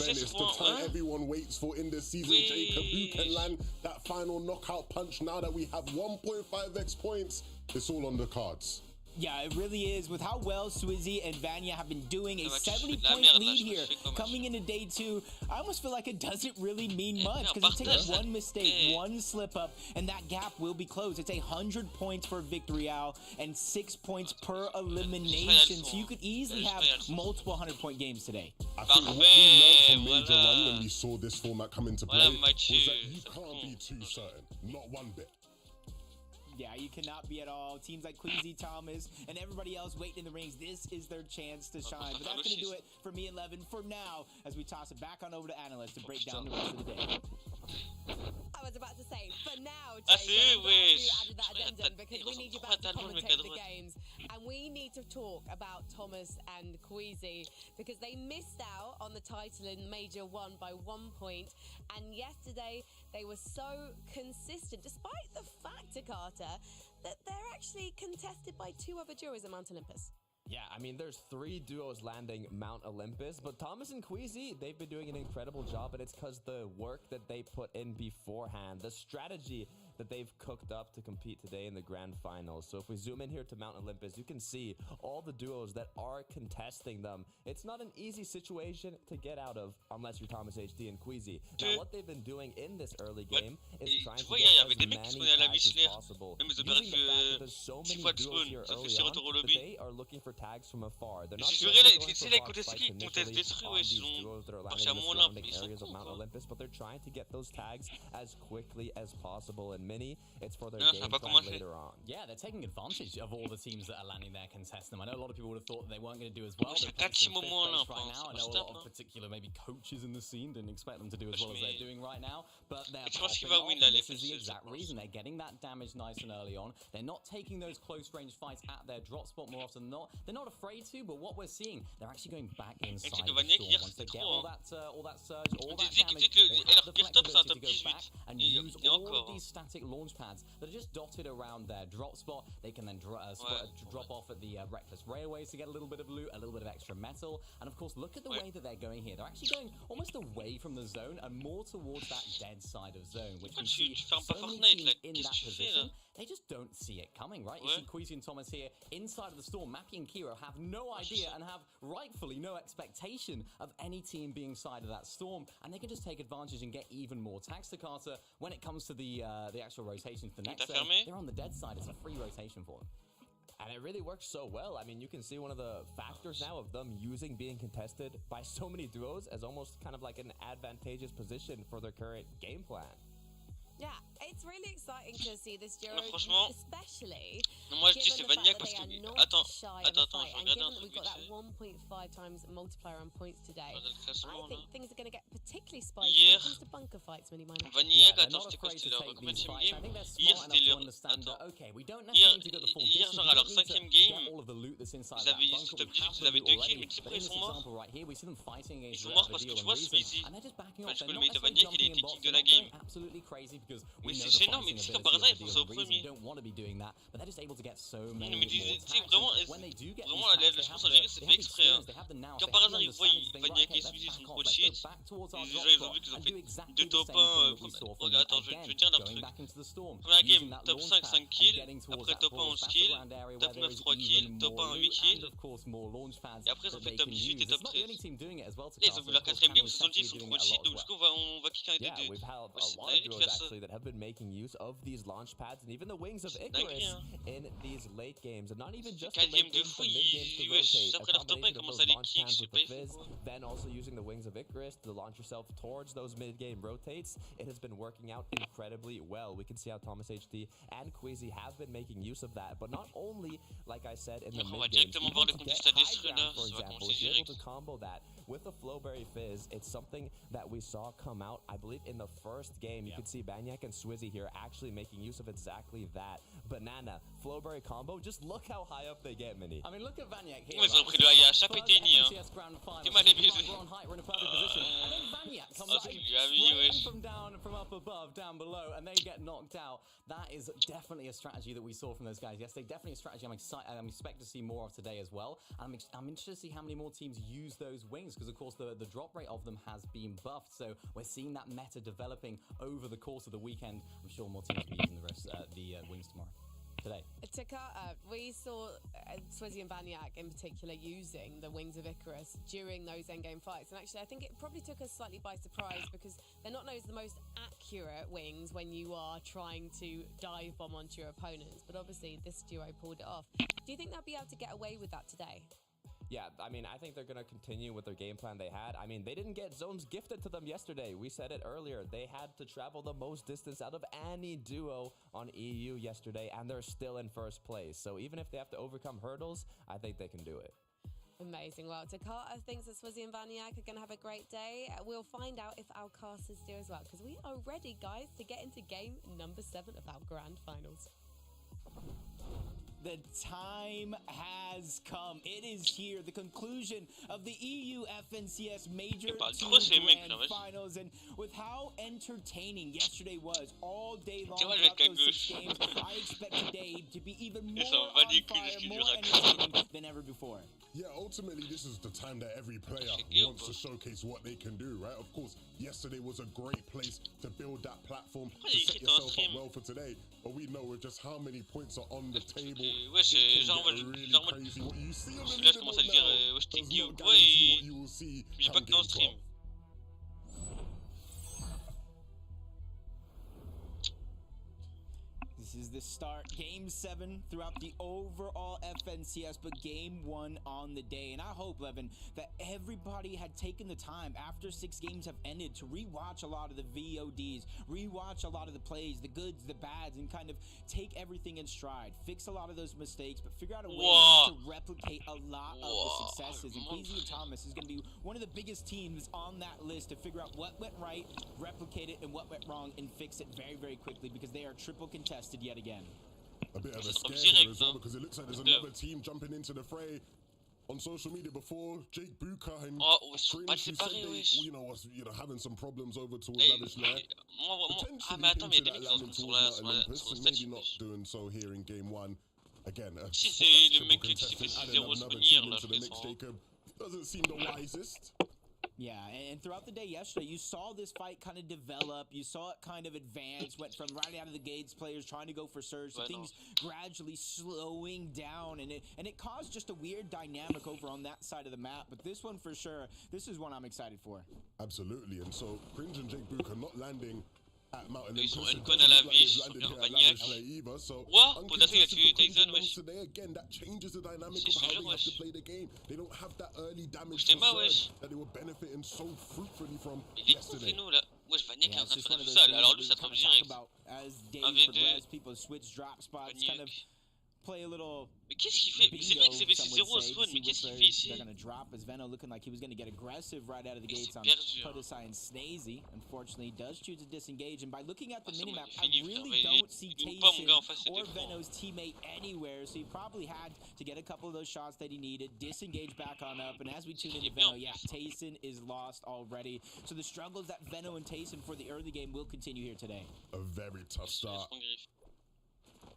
It's the time everyone waits for in the season, Jacob. Who can land that final knockout punch now that we have 1.5x points? It's all on the cards. Yeah, it really is. With how well Swizzy and Vanya have been doing, a 70-point lead here coming into day 2, I almost feel like it doesn't really mean much because it takes one mistake, one slip up, and that gap will be closed. It's 100 points per victory, Al, and 6 points per elimination, so you could easily have multiple 100-point games today. I think what we learned from Major 1 when we saw this format come into play was that you can't be too certain, not one bit. Yeah, you cannot be at all. Teams like Queasy, Thomas, and everybody else waiting in the rings, this is their chance to shine. But that's going to do it for me and Levin for now, as we toss it back on over to Analyst to break down the rest of the day. I was about to say, for now, Jacob, I'm glad you added that addendum because we need you back to commentate the games. And we need to talk about Thomas and Queasy because they missed out on the title in Major 1 by 1 point. And yesterday, they were so consistent, despite the fact, Carter, that they're actually contested by 2 other duos at Mount Olympus. Yeah, I mean, there's 3 duos landing Mount Olympus, but Thomas and Queasy, they've been doing an incredible job, and it's because the work that they put in beforehand, the strategy that they've cooked up to compete today in the grand finals. So if we zoom in here to Mount Olympus, you can see all the duos that are contesting them. It's not an easy situation to get out of unless you're Thomas HD and Queasy. Now, what they've been doing in this early game is trying to get as many tags as possible. Using the fact that there's so many duos here early on, that they are looking for tags from afar. They're not just going for box fights initially on these duos that are landing in the surrounding areas of Mount Olympus, but they're trying to get those tags as quickly as possible. And Mini, it's for their game plan later on. Yeah, they're taking advantage of all the teams that are landing there contesting them. I know a lot of people would have thought that they weren't going to do as well. They're placed in 5th place right now. I know a lot of particular maybe coaches in the scene didn't expect them to do as well as they're doing right now, but they're popping off, and this is the exact reason. They're getting that damage nice and early on. They're not taking those close range fights at their drop spot more often than not. They're not afraid to, but what we're seeing, they're actually going back inside the storm. Once they get all that surge, all that damage, they have the flexibility to go back and use all of these static launch pads that are just dotted around their drop spot. They can then drop off at the Reckless Railways to get a little bit of loot, a little bit of extra metal, and of course, look at the way that they're going here. They're actually going almost away from the zone and more towards that dead side of zone, which we see so many teams in that position. They just don't see it coming, right? You see Queasy and Thomas here inside of the storm. Mappy and Kiro have no idea and have rightfully no expectation of any team being inside of that storm, and they can just take advantage and get even more tags to Carter. When it comes to the actual rotation for the next zone, they're on the dead side. It's a free rotation for them. And it really works so well. I mean, you can see one of the factors now of them using being contested by so many duos as almost kind of like an advantageous position for their current game plan. Yeah, it's really exciting to see this duo, especially moi je dis c'est Vania parce que attends, je regarde un truc. We've got that 1.5 times multiplier on points today. I think things are going to get particularly spicy when it comes to bunker fights, Mini Miner. Vania, attends, c'était quoi, c'était leur combien game? Hier c'était leur... Attends. Hier, genre à leur 5ème game, ils avaient top 18, ils avaient 2 kills, mais tu sais pourquoi ils sont morts? Ils sont morts parce que tu vois Smithy, je peux le mettre à Vania qu'il a été kick de la game. Mais c'est énorme, mais tu sais comme par hasard ils font ça au premier. Non mais tu sais vraiment je pense en général c'est fait exprès. Quand par hasard ils voient Vania et Smithy sont trop cheat, ils ont vu qu'ils ont fait 2 top 1. Regarde, attends, je vais dire leur truc. Première game, top 5, 5 kills, après top 1, 11 kills, top 9, 3 kills, top 1, 8 kills, et après ils ont fait top 18 et top 13. Là ils ont vu leur 4ème game, ils se sont dit ils sont trop cheat, donc du coup on va kick un des deux. That have been making use of these launch pads and even the wings of Icarus in these late games, and not even just the late games, but mid games to rotate. A combination of those launch pads with the fizz, then also using the wings of Icarus to launch yourself towards those mid game rotates. It has been working out incredibly well. We can see how Thomas HD and Queasy have been making use of that, but not only, like I said, in the mid games, even to get high ground, for example, if you're able to combo that with the Flowberry Fizz, it's something that we saw come out, I believe, in the first game. You can see Banyak and Swizzy here actually making use of exactly that. Banana, Flowberry combo, just look how high up they get, Mini. I mean, look at Banyak here. Ils ont pris le high à chaque pété ni. Tu m'as débusé. We're in a perfect position. And then Banyak comes from up above, down below, and they get knocked out. That is definitely a strategy that we saw from those guys yesterday. Definitely a strategy I'm expecting to see more of today as well. And I'm interested to see how many more teams use those wings, because of course the drop rate of them has been buffed. So we're seeing that meta developing over the course of the weekend. I'm sure more teams will be using the wings tomorrow. Today. Takata, we saw Swizzy and Banyak in particular using the wings of Icarus during those endgame fights. And actually, I think it probably took us slightly by surprise because they're not known as the most accurate wings when you are trying to dive bomb onto your opponents. But obviously, this duo pulled it off. Do you think they'll be able to get away with that today? Yeah, I mean, I think they're going to continue with their game plan they had. I mean, they didn't get zones gifted to them yesterday. We said it earlier. They had to travel the most distance out of any duo on EU yesterday, and they're still in first place. So even if they have to overcome hurdles, I think they can do it. Amazing. Well, Takata thinks that Swizzy and Banyak are going to have a great day. We'll find out if our casters do as well, because we are ready, guys, to get into game number 7 of our grand finals. The time has come. It is here. The conclusion of the EU FNCS Major 2 Grand Finals. And with how entertaining yesterday was all day long throughout those 6 games, I expect today to be even more on fire, more entertaining than ever before. Yeah, ultimately, this is the time that every player wants to showcase what they can do, right? Of course, yesterday was a great place to build that platform, to set yourself up well for today. But we know with just how many points are on the table, it can get really crazy. What you see on the leaderboard now does not guarantee what you will see come game 12. This is the start, game 7 throughout the overall FNCS, but game 1 on the day. And I hope, Levin, that everybody had taken the time after 6 games have ended to rewatch a lot of the VODs, rewatch a lot of the plays, the goods, the bads, and kind of take everything in stride, fix a lot of those mistakes, but figure out a way to replicate a lot of the successes. And Queasy and Thomas is going to be one of the biggest teams on that list to figure out what went right, replicate it, and what went wrong, and fix it very, very quickly, because they are triple contested yet again. A bit of a scare here as well, because it looks like there's another team jumping into the fray. On social media before, Jake Buka and Cringe, who said they, was having some problems over towards Lavish there. Potentially into that landing towards Mount Olympus, and maybe not doing so here in game 1. Again, a triple contestant adding another team into the mix. Jacob doesn't seem the wisest. Yeah, and throughout the day yesterday, you saw this fight kind of develop. You saw it kind of advance, went from right out of the gates, players trying to go for surge, to things gradually slowing down, and it caused just a weird dynamic over on that side of the map. But this one for sure, this is one I'm excited for. Absolutely, and so Cringe and Jake Book are not landing at Mount Olympus. Ils ont une conne à la vie, either. So Podassé il a tué Tyson, wesh. Today again, that changes the dynamic of how they have to play the game. They don't have that early damage that they were benefiting so fruitfully from yesterday. Nous là. Wesh, Banyak est en train de faire tout seul. Alors lui, ça tombe direct. As days progress, people switch drop spots, kind of play a little. Mais qu'est-ce qu'il fait? C'est vrai que c'est 0 spawn, mais qu'est-ce qu'il fait ici? They're gonna drop as Veno looking like he was gonna get aggressive right out of the gates on Podasai and Snazy. Unfortunately, he does choose to disengage, and by looking at the minimap, I really don't see Tayson or Veno's teammate anywhere, so he probably had to get a couple of those shots that he needed, disengage back on up, and as we tune into Veno, yeah, Tayson is lost already. So the struggles that Veno and Tayson for the early game will continue here today. A very tough start.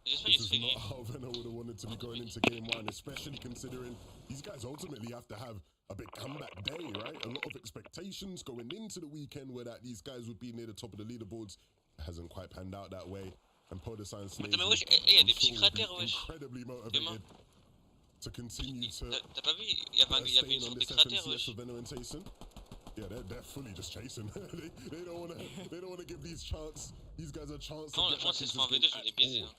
This is not how Veno would have wanted to be going into game 1, especially considering these guys ultimately have to have a big comeback day, right? A lot of expectations going into the weekend where that these guys would be near the top of the leaderboards. It hasn't quite panned out that way. And Podasai and Snazy incredibly motivated to continue to stay on this FNCS of Veno and Tayson. Yeah, they're fully just chasing. they don't want to give these guys a chance to get back into this game at all.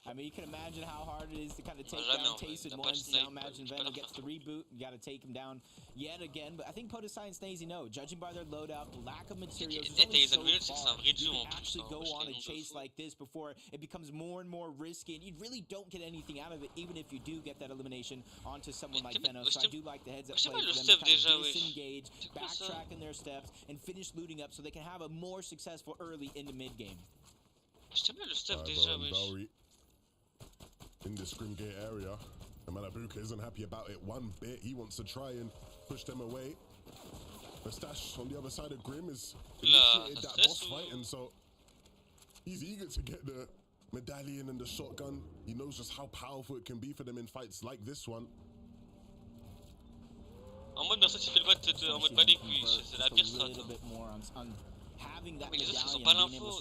I mean, you can imagine how hard it is to kind of take down Tayson once. Now imagine Veno gets the reboot. You got to take him down yet again. But I think Podasai and Snazy know, judging by their loadout, the lack of materials, you can actually go on a chase like this before it becomes more and more risky, and you really don't get anything out of it, even if you do get that elimination onto someone like Veno. So I do like the heads-up play for them to kind of disengage, backtrack in their steps, and finish looting up so they can have a more successful early in the mid-game. In the scrim gate area, and Malabuka isn't happy about it one bit. He wants to try and push them away. Mustache on the other side of Grim is initiated that boss fight, and so he's eager to get the medallion and the shotgun. He knows just how powerful it can be for them in fights like this one. En mode, Mercedes fait le vote en mode pas des couilles, c'est la pire strat. Mais les autres ils ont pas l'info,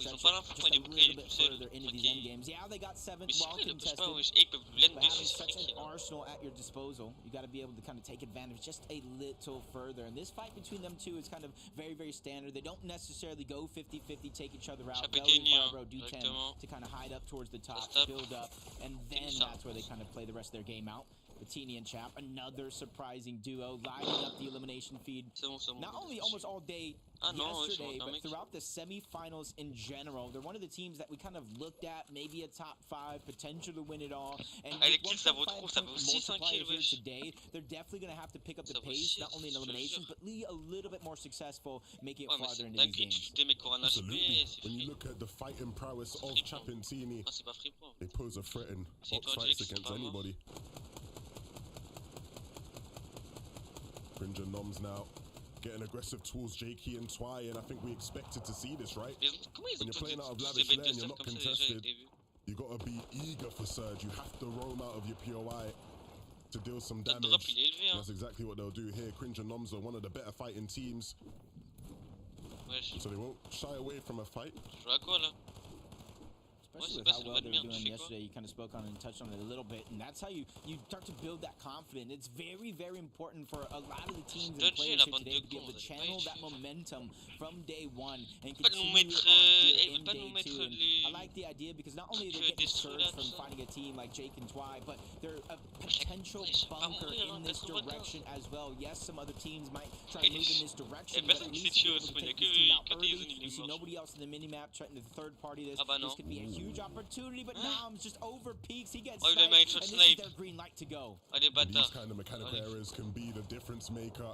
quand il est bouclé tout seul. Mais ne pousse pas, wesh. Ils peuvent l'end dessus, c'est tranquille. Arsenal at your disposal. You got to be able to kind of take advantage just a little further. And this fight between them two is kind of very, very standard. They don't necessarily go 50-50, take each other out. Belly and Barbaro do tend to kind of hide up towards the top, build up, and then that's where they kind of play the rest of their game out. Petite and Chap, another surprising duo, lining up the elimination feed. Not only almost all day yesterday, but throughout the semi-finals in general. They're one of the teams that we kind of looked at, maybe a top 5, potential to win it all. And les kills, ça vaut trop, ça vaut 6 kills, wesh. Today, they're definitely going to have to pick up the pace, not only in eliminations, but be a little bit more successful, making it farther into these games. Absolutely. When you look at the fighting prowess of Chap and Tini, they pose a threat in box fights against anybody. Cringer Noms now getting aggressive towards Jakey and Twy, and I think we expected to see this, right? When you're playing out of Lavish Lair and you're not contested, you got to be eager for surge. You have to roam out of your POI to deal some damage. And that's exactly what they'll do here. Cringer Noms are one of the better fighting teams, so they won't shy away from a fight. Especially with how well they were doing yesterday, you kind of spoke on and touched on it a little bit, and that's how you start to build that confidence. It's very, very important for a lot of the teams and players here today to be able to channel that momentum from day one and continue on here in day two. And I like the idea because not only are they getting surge from finding a team like Jake and Twy, but they're a potential bunker in this direction as well. Yes, some other teams might try to move in this direction, but at least you're able to take this team out early. You see nobody else in the mini-map trying to third party this. This could be a huge opportunity, but Noms just over peaks. He gets sniped, and this is their green light to go. These kind of mechanical errors can be the difference maker.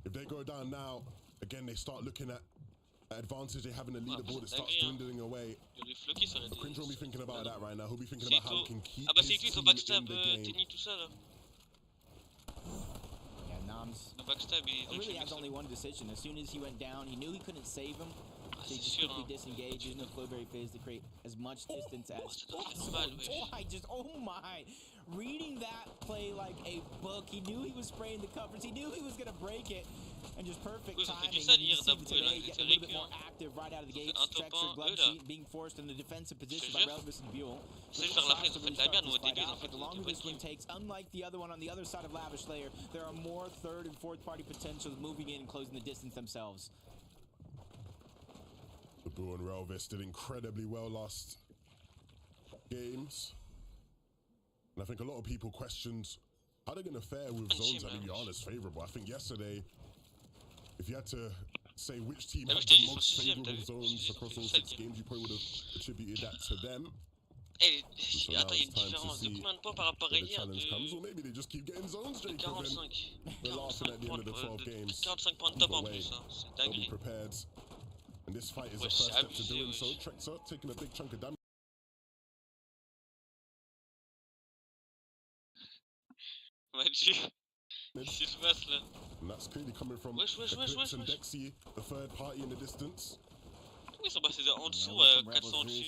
If they go down now, again, they start looking at advantage they have in the leaderboard. It starts dwindling away. Cringer will be thinking about that right now. He'll be thinking about how he can keep his team in the game. Yeah, Noms really has only one decision. As soon as he went down, he knew he couldn't save him. So he just quickly disengaged, using the Flowberry phase to create as much distance as possible. Oh my! Reading that play like a book. He knew he was spraying the covers. He knew he was going to break it. And just perfect timing. And you see today getting a little bit more active right out of the gates. Trexer, Glove Sheet being forced in a defensive position by Relvis and Buell. But the longer this one takes, unlike the other one on the other side of Lavish Layer, there are more third and fourth party potentials moving in and closing the distance themselves. The Bull and Relvis did incredibly well last games. And I think a lot of people questioned how they're going to fare with zones that maybe aren't as favorable. I think yesterday, if you had to say which team had the most favorable zones across all 6 games, you probably would have attributed that to them. So now it's time to see where the challenge comes. Or maybe they just keep getting zones, Jacob, and we're laughing at the end of the 12 games. Either way, they'll be prepared. And this fight is the first step to doing so. Trexer taking a big chunk of damage. And that's clearly coming from Eclipse and Dexy, the third party in the distance.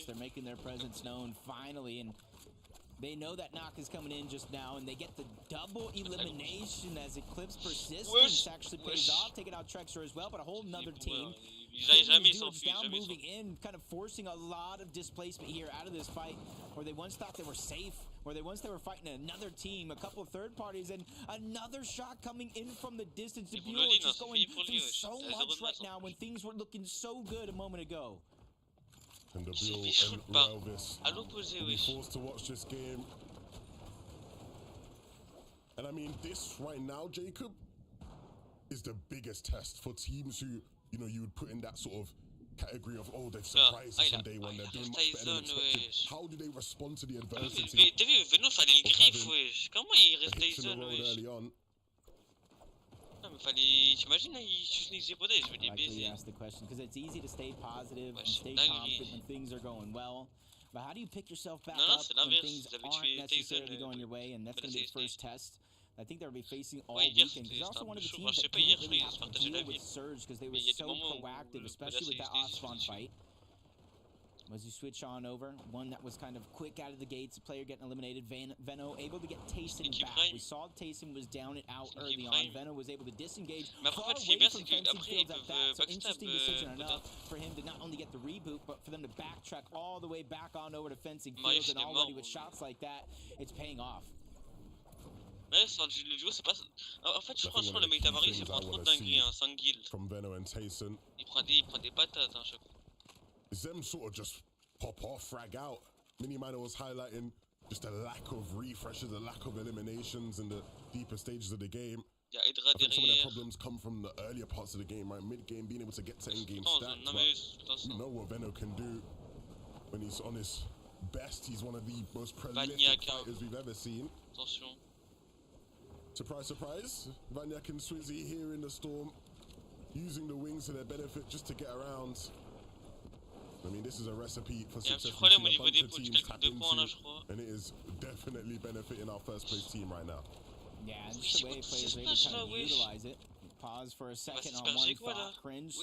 They're making their presence known finally, and they know that knock is coming in just now, and they get the double elimination as Eclipse persistence actually pays off, taking out Trexer as well, but a whole nother team. Down, moving in, kind of forcing a lot of displacement here out of this fight, where they once thought they were safe, where they were fighting another team, a couple of third parties, and another shot coming in from the distance. The Buell just going through so much right now when things were looking so good a moment ago. And the Buell and Relvis will be forced to watch this game. And I mean, this right now, Jacob, is the biggest test for teams who, you know, you would put in that sort of category of, oh, they've surprised us on day one, they're doing much better than expected. How do they respond to the adversity? T'as vu, Venus fallait le griffe, wesh. Comment il reste Tyson, wesh? Non, mais fallait. T'imagines, il choose les zérodés, je vais les baiser. Ask the question, because it's easy to stay positive and stay confident when things are going well. But how do you pick yourself back up when things aren't necessarily going your way? And that's going to be the first test I think they'll be facing all weekend. They're also one of the teams that didn't really have to deal with Surge because they were so proactive, especially with that off-spawn fight. As you switch on over, one that was kind of quick out of the gates, a player getting eliminated. Veno able to get Tayson back. We saw Tayson was down and out early on. Veno was able to disengage far away from fencing fields at that. So interesting decision enough for him to not only get the reboot, but for them to backtrack all the way back on over to fencing fields. And already with shots like that, it's paying off. Ouais, le duo, c'est pas. En fait, franchement, le mec d'Amari, il fait pas trop de dingueries, hein, 5 kills. From Veno and Tayson. Il prend des patates, hein, chaque fois. Is them sort of just pop off, frag out. Miniminer was highlighting just a lack of refreshes, a lack of eliminations in the deeper stages of the game. I think some of their problems come from the earlier parts of the game, right? Mid-game, being able to get to end-game stats. But you know what Veno can do when he's on his best. He's one of the most prolific fighters we've ever seen. Attention. Surprise, surprise. Vaniak and Swizzy here in the storm, using the wings to their benefit just to get around. I mean, this is a recipe for success we've seen a bunch of teams tap into, and it is definitely benefiting our first place team right now. Yeah, and just the way players are able to kind of utilize it. Pause for a second on one thought, cringe.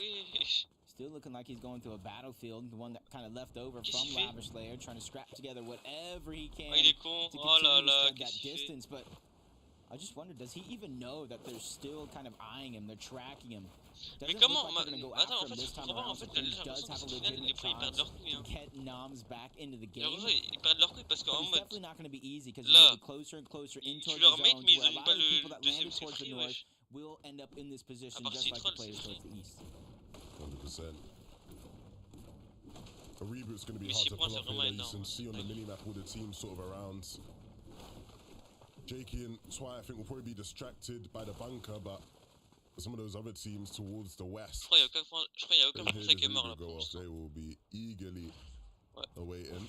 Still looking like he's going through a battlefield, the one that kind of left over from Lavish Layer, trying to scrap together whatever he can to continue to spread that distance, but I just wonder, does he even know that they're still kind of eyeing him, they're tracking him? Mais comment attends, en fait, je comprends pas, en fait, j'ai l'impression qu'au final, les fois, ils perdent leur couille, hein. Ils perdent leur couille parce qu'en mode, là, tu leur mets, mais ils ont pas le deuxième skill free, wesh. À part s'ils trollent, c'est free. 100%. A reboot's going to be hard to pull off here. You can see on the minimap all the teams sort of around. Jakey and Twy, I think, will probably be distracted by the bunker, but some of those other teams towards the west, Je crois qu'il y a aucun français qui est mort là pour l'instant. they will be eagerly awaiting.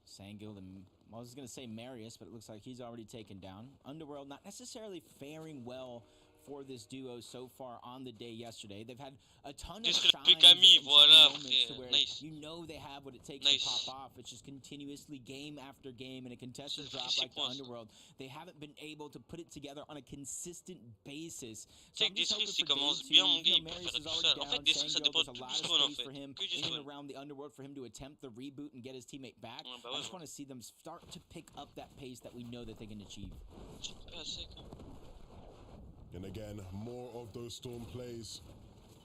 Sangil and I was going to say Marius, but it looks like he's already taken down. Underworld not necessarily faring well for this duo so far on the day yesterday. They've had a ton of shines moments to where you know they have what it takes to pop off. It's just continuously game after game in a contested drop like the Underworld. They haven't been able to put it together on a consistent basis. So I'm just hoping for day 2, Marius is already down. Sangil, there's a lot of space for him in and around the Underworld for him to attempt the reboot and get his teammate back. I just want to see them start to pick up that pace that we know that they can achieve. And again, more of those Storm plays.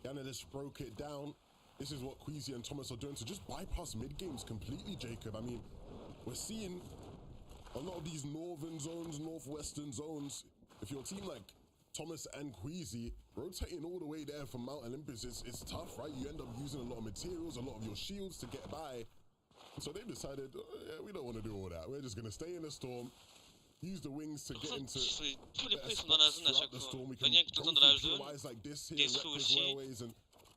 The analysts broke it down. This is what Queasy and Thomas are doing to just bypass mid-games completely, Jacob. I mean, we're seeing a lot of these northern zones, northwestern zones. If you're a team like Thomas and Queasy, rotating all the way there from Mount Olympus, it's tough, right? You end up using a lot of materials, a lot of your shields to get by. So they've decided, yeah, we don't want to do all that. We're just going to stay in the Storm. Use the wings to get into better spots throughout the storm. We can go through POIs like this here, Reckless Railways, and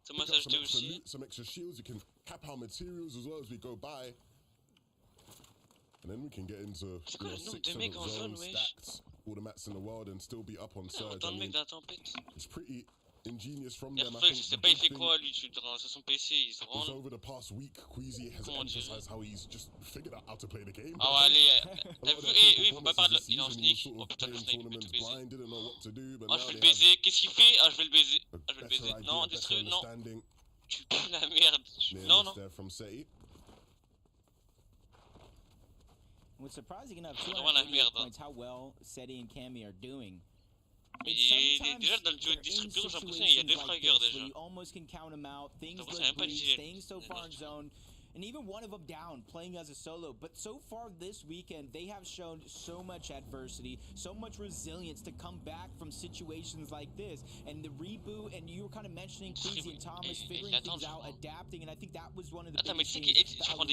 pick up some extra loot, some extra shields. We can cap our materials as well as we go by. And then we can get into 6-7 zones stacked, all the mats in the world, and still be up on Surge. I mean, it's pretty ingenious from them. I think the big thing is over the past week, Queasy has emphasized how he's just figured out how to play the game. Ah allez, t'as vu, il faut pas perdre, il est en sneak. Oh putain, le snake, je vais te baiser. Oh, je vais le baiser, qu'est-ce qu'il fait? Ah, je vais le baiser. Ah, je vais le baiser. Non, détruis, non. Tu pues la merde. Non, non. What's surprising enough, 288 points, how well Seti and Cammy are doing. Déjà dans le duo de distribution, j'ai l'impression qu'il y a 2 fraggers déjà. You almost can count them out. Things look great, staying so far in zone. And even one of them down, playing as a solo. But so far this weekend, they have shown so much adversity, so much resilience to come back from situations like this. And the reboot, and you were kind of mentioning Queasy and Thomas figuring things out, adapting, and I think that was one of the biggest things that a lot of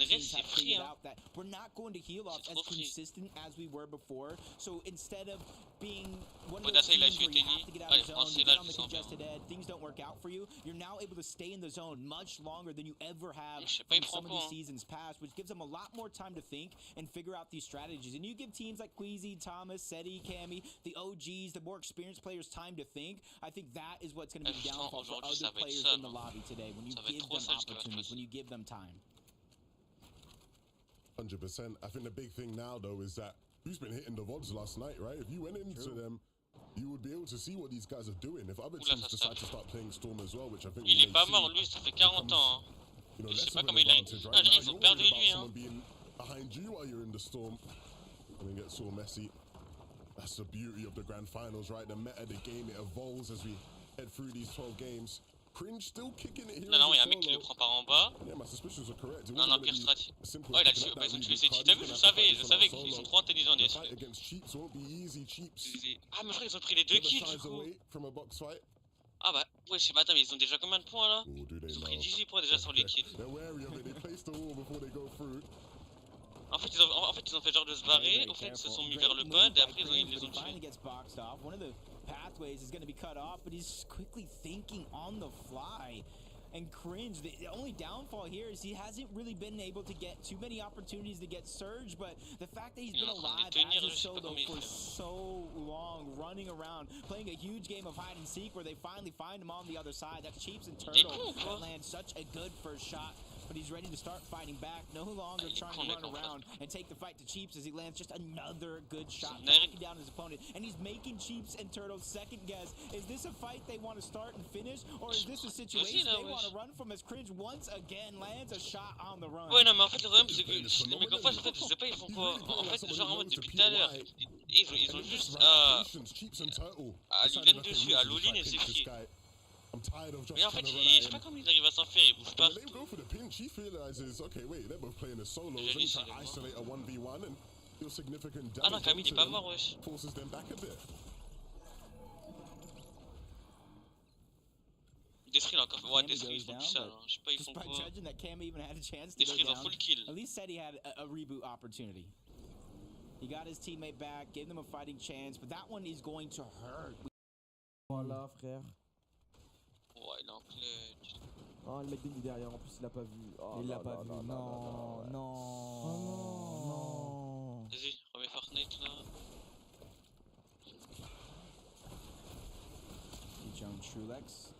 teams have figured out, that we're not going to heal off as consistent as we were before. So instead of being one of those teams where you have to get out of zone, you get on the congested edge, things don't work out for you, you're now able to stay in the zone much longer than you ever have from some of these seasons past, which gives them a lot more time to think and figure out these strategies. And you give teams like Queasy, Thomas, Seti, Cammy, the OGs, the more experienced players time to think. I think that is what's going to be the downfall for other players in the lobby today, when you give them opportunities, when you give them time. 100%. I think the big thing now, though, is that who's been hitting the VODs last night, right? If you went into them, you would be able to see what these guys are doing. If other teams decide to start playing Storm as well, which I think il est pas mort, lui, ça fait 40 ans. You know, Je sais less pas of an comment il a... advantage, right? Ah, Now ils ont you're perdu worried about lui, hein. someone being behind you while you're in the Storm. And then get so messy. That's the beauty of the grand finals, right? The meta, the game, it evolves as we head through these 12 games. Cringe still kicking it here. Non, il y a un mec qui le prend par en bas. Yeah, my suspicions are correct. It Non, wasn't pire gonna be strat. simple Oh, picking up that ils ont tué reboot ses card. cheats. T'as vu, He's je gonna have to savais focus on qu'ils that sont solo. trop intelligents, The les fight against Cheats won't be easy. Cheats Ah, mais je crois qu'ils ont pris les 2 never kills, du shies coup. away from a box fight. Ah bah, ouais, je sais pas, attends, mais ils ont déjà combien de points, là? Oh, do they Ils ont know? pris 18 points déjà sur les kills. They're wary of it. They place the wall before they go through. En fait, ils ont fait genre de se barrer, au fait, ils se sont mis vers le pod, et après, ils les ont tués. Gets boxed off. One of the pathways is going to be cut off, but he's quickly thinking on the fly. And Cringe, the only downfall here is he hasn't really been able to get too many opportunities to get Surge, but the fact that he's been alive as a solo for so long, running around, playing a huge game of hide and seek where they finally find him on the other side. That's Cheeps and Turtle that land such a good first shot. But he's ready to start fighting back, no longer trying to run around and take the fight to Cheeps as he lands just another good shot, knocking down his opponent. And he's making Cheeps and Turtle second guess. Is this a fight they want to start and finish? Or is this a situation they want to run from as Cringe once again lands a shot on the run? Ouais, non, mais en fait, le problème, c'est que les mecs en face, en fait, je sais pas, ils font quoi. En fait, genre en mode depuis tout à l'heure, ils ont juste à lui dessus, à l'all-in et c'est free. Mais en fait, je sais pas comment il arrive à s'en faire, il bouge pas. When they go for the pinch, he realizes, okay, wait, they're both playing as solos. Let me try to isolate a 1v1 and deal significant damage. Ah non, Camille, il est pas mort, wesh. Forces them back a bit. Destry, il a encore fait. Ouais, Destry, ils font plus ça, hein. Je sais pas, ils font quoi. Destry, ils ont full kill. At least said he had a reboot opportunity. He got his teammate back, gave them a fighting chance, but that one is going to hurt. Voilà, frère. Ouais, il est en clutch. Oh, le mec il est derrière, en plus il l'a pas vu. Oh, il l'a pas vu. Non, non. Vas-y, remets Fortnite là. Joan Trulex.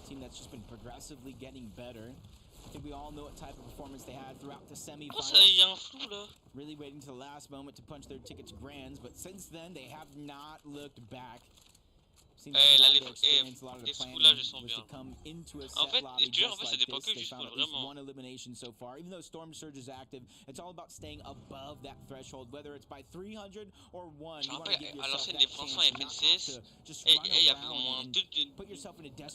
Team that's just been progressively getting better. I think we all know what type of performance they had throughout the semifinals. Comment ça, il y a un flou là? Really waiting to the last moment to punch their ticket to Grands, but since then they have not looked back. Là, les soulages sont bien. En fait, je te jure, en fait, ça dépend que juste pour vraiment. One elimination so far. Even though Storm Surge is active, it's all about staying above that threshold, whether it's by 300 or 1. Je rappelle, à l'ancienne, les Français et FNCS, il y avait au moins deux.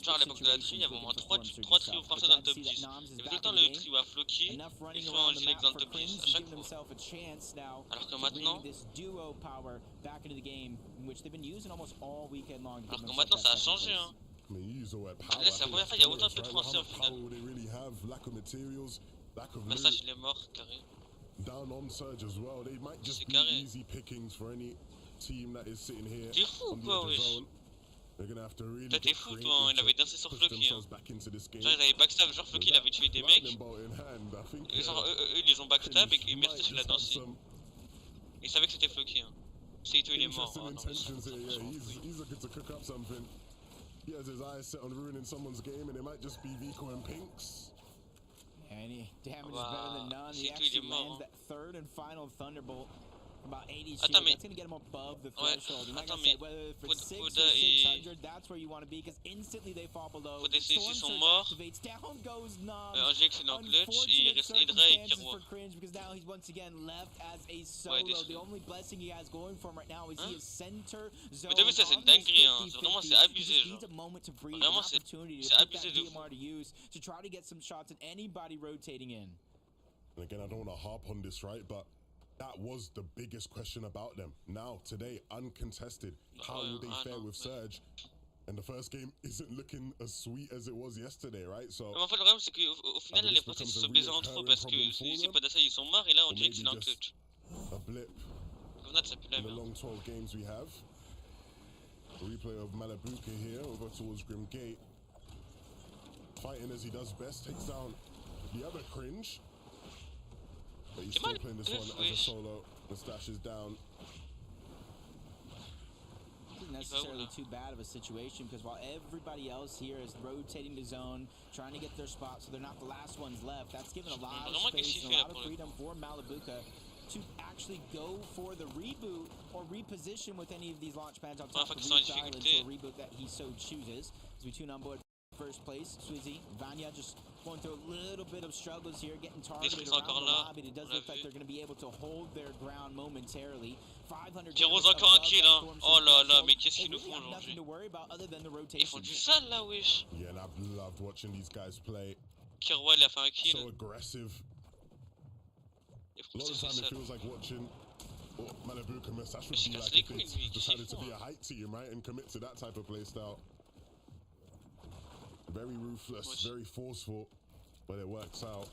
Genre à l'époque de la tri, il y avait au moins 3 trios français dans le top 10. Il y avait tout le temps le trio à Floki, et souvent en direct dans le top 10 à chaque fois. Alors que maintenant. Alors que maintenant ça a changé, hein. Là, c'est la première fois qu'il y a autant de français au final. Message, il est mort, carré. Down on Surge as well. They might just be easy pickings for any team that is sitting here. T'es fou ou quoi, wesh? Toi t'es fou, toi, il avait dansé sur Floki, hein. Genre ils avaient backstab, genre Floki il avait tué des mecs. Et genre eux ils les ont backstab et Mercedes il a dansé. Ils savaient que c'était Floki, hein. Seito il est mort. Oh, non, he's looking to cook up something. He has his eyes set on ruining someone's game and it might just be Vico and Pinks. Any damage is better than none. He actually lands that third and final Thunderbolt. About 80 shield. That's going to get him above the threshold. And like I said, whether for 6 or 600, that's where you want to be because instantly they fall below. Storm Surge activates. Down goes Nom. Angers c'est dans clutch, il reste Hydra et Kirwa. Because now he's once again left as a solo. The only blessing he has going for him right now is he is center zone. Mais t'as vu ça, c'est une dinguerie, hein. Vraiment, c'est abusé, genre. Vraiment, c'est abusé de fou. To try to get some shots at anybody rotating in. And again, I don't want to harp on this, right? But that was the biggest question about them. Now, today, uncontested. How will they fare with Surge? And the first game isn't looking as sweet as it was yesterday, right? So. En fait, le problème, c'est qu'au final, les Français se sont baisés entre eux parce que c'est pas d'assa, ils sont morts et là, on dirait que c'est dans le clutch. A blip. Ça pue la in the merde. long 12 games we have. A replay of Malabuka here over towards Grim Gate. Fighting as he does best, takes down the other Cringe. But he's still playing this one as a solo. Mustache is down. necessarily too bad of a situation because while everybody else here is rotating the zone, trying to get their spot so they're not the last ones left, that's given a lot of space and a lot of freedom for Malabuka to actually go for the reboot or reposition with any of these launch pads on top of the island to a reboot that he so chooses. As we tune on board first place, Swizy, Vanya just going through a little bit of struggles here, getting targeted around the lobby. It does look like they're going to be able to hold their ground momentarily. 500 Pierrot's encore un kill, hein. Oh là là, mais qu'est-ce qu'ils nous font aujourd'hui? Ils font du sale là, wesh. Yeah, and I've loved watching these guys play. Pierrot, il a fait un kill. So aggressive. A lot of the time it feels like watching Malabuka Mustache would be like if they decided to be a hype team, right? And commit to that type of play style. Very ruthless, very forceful, but it works out.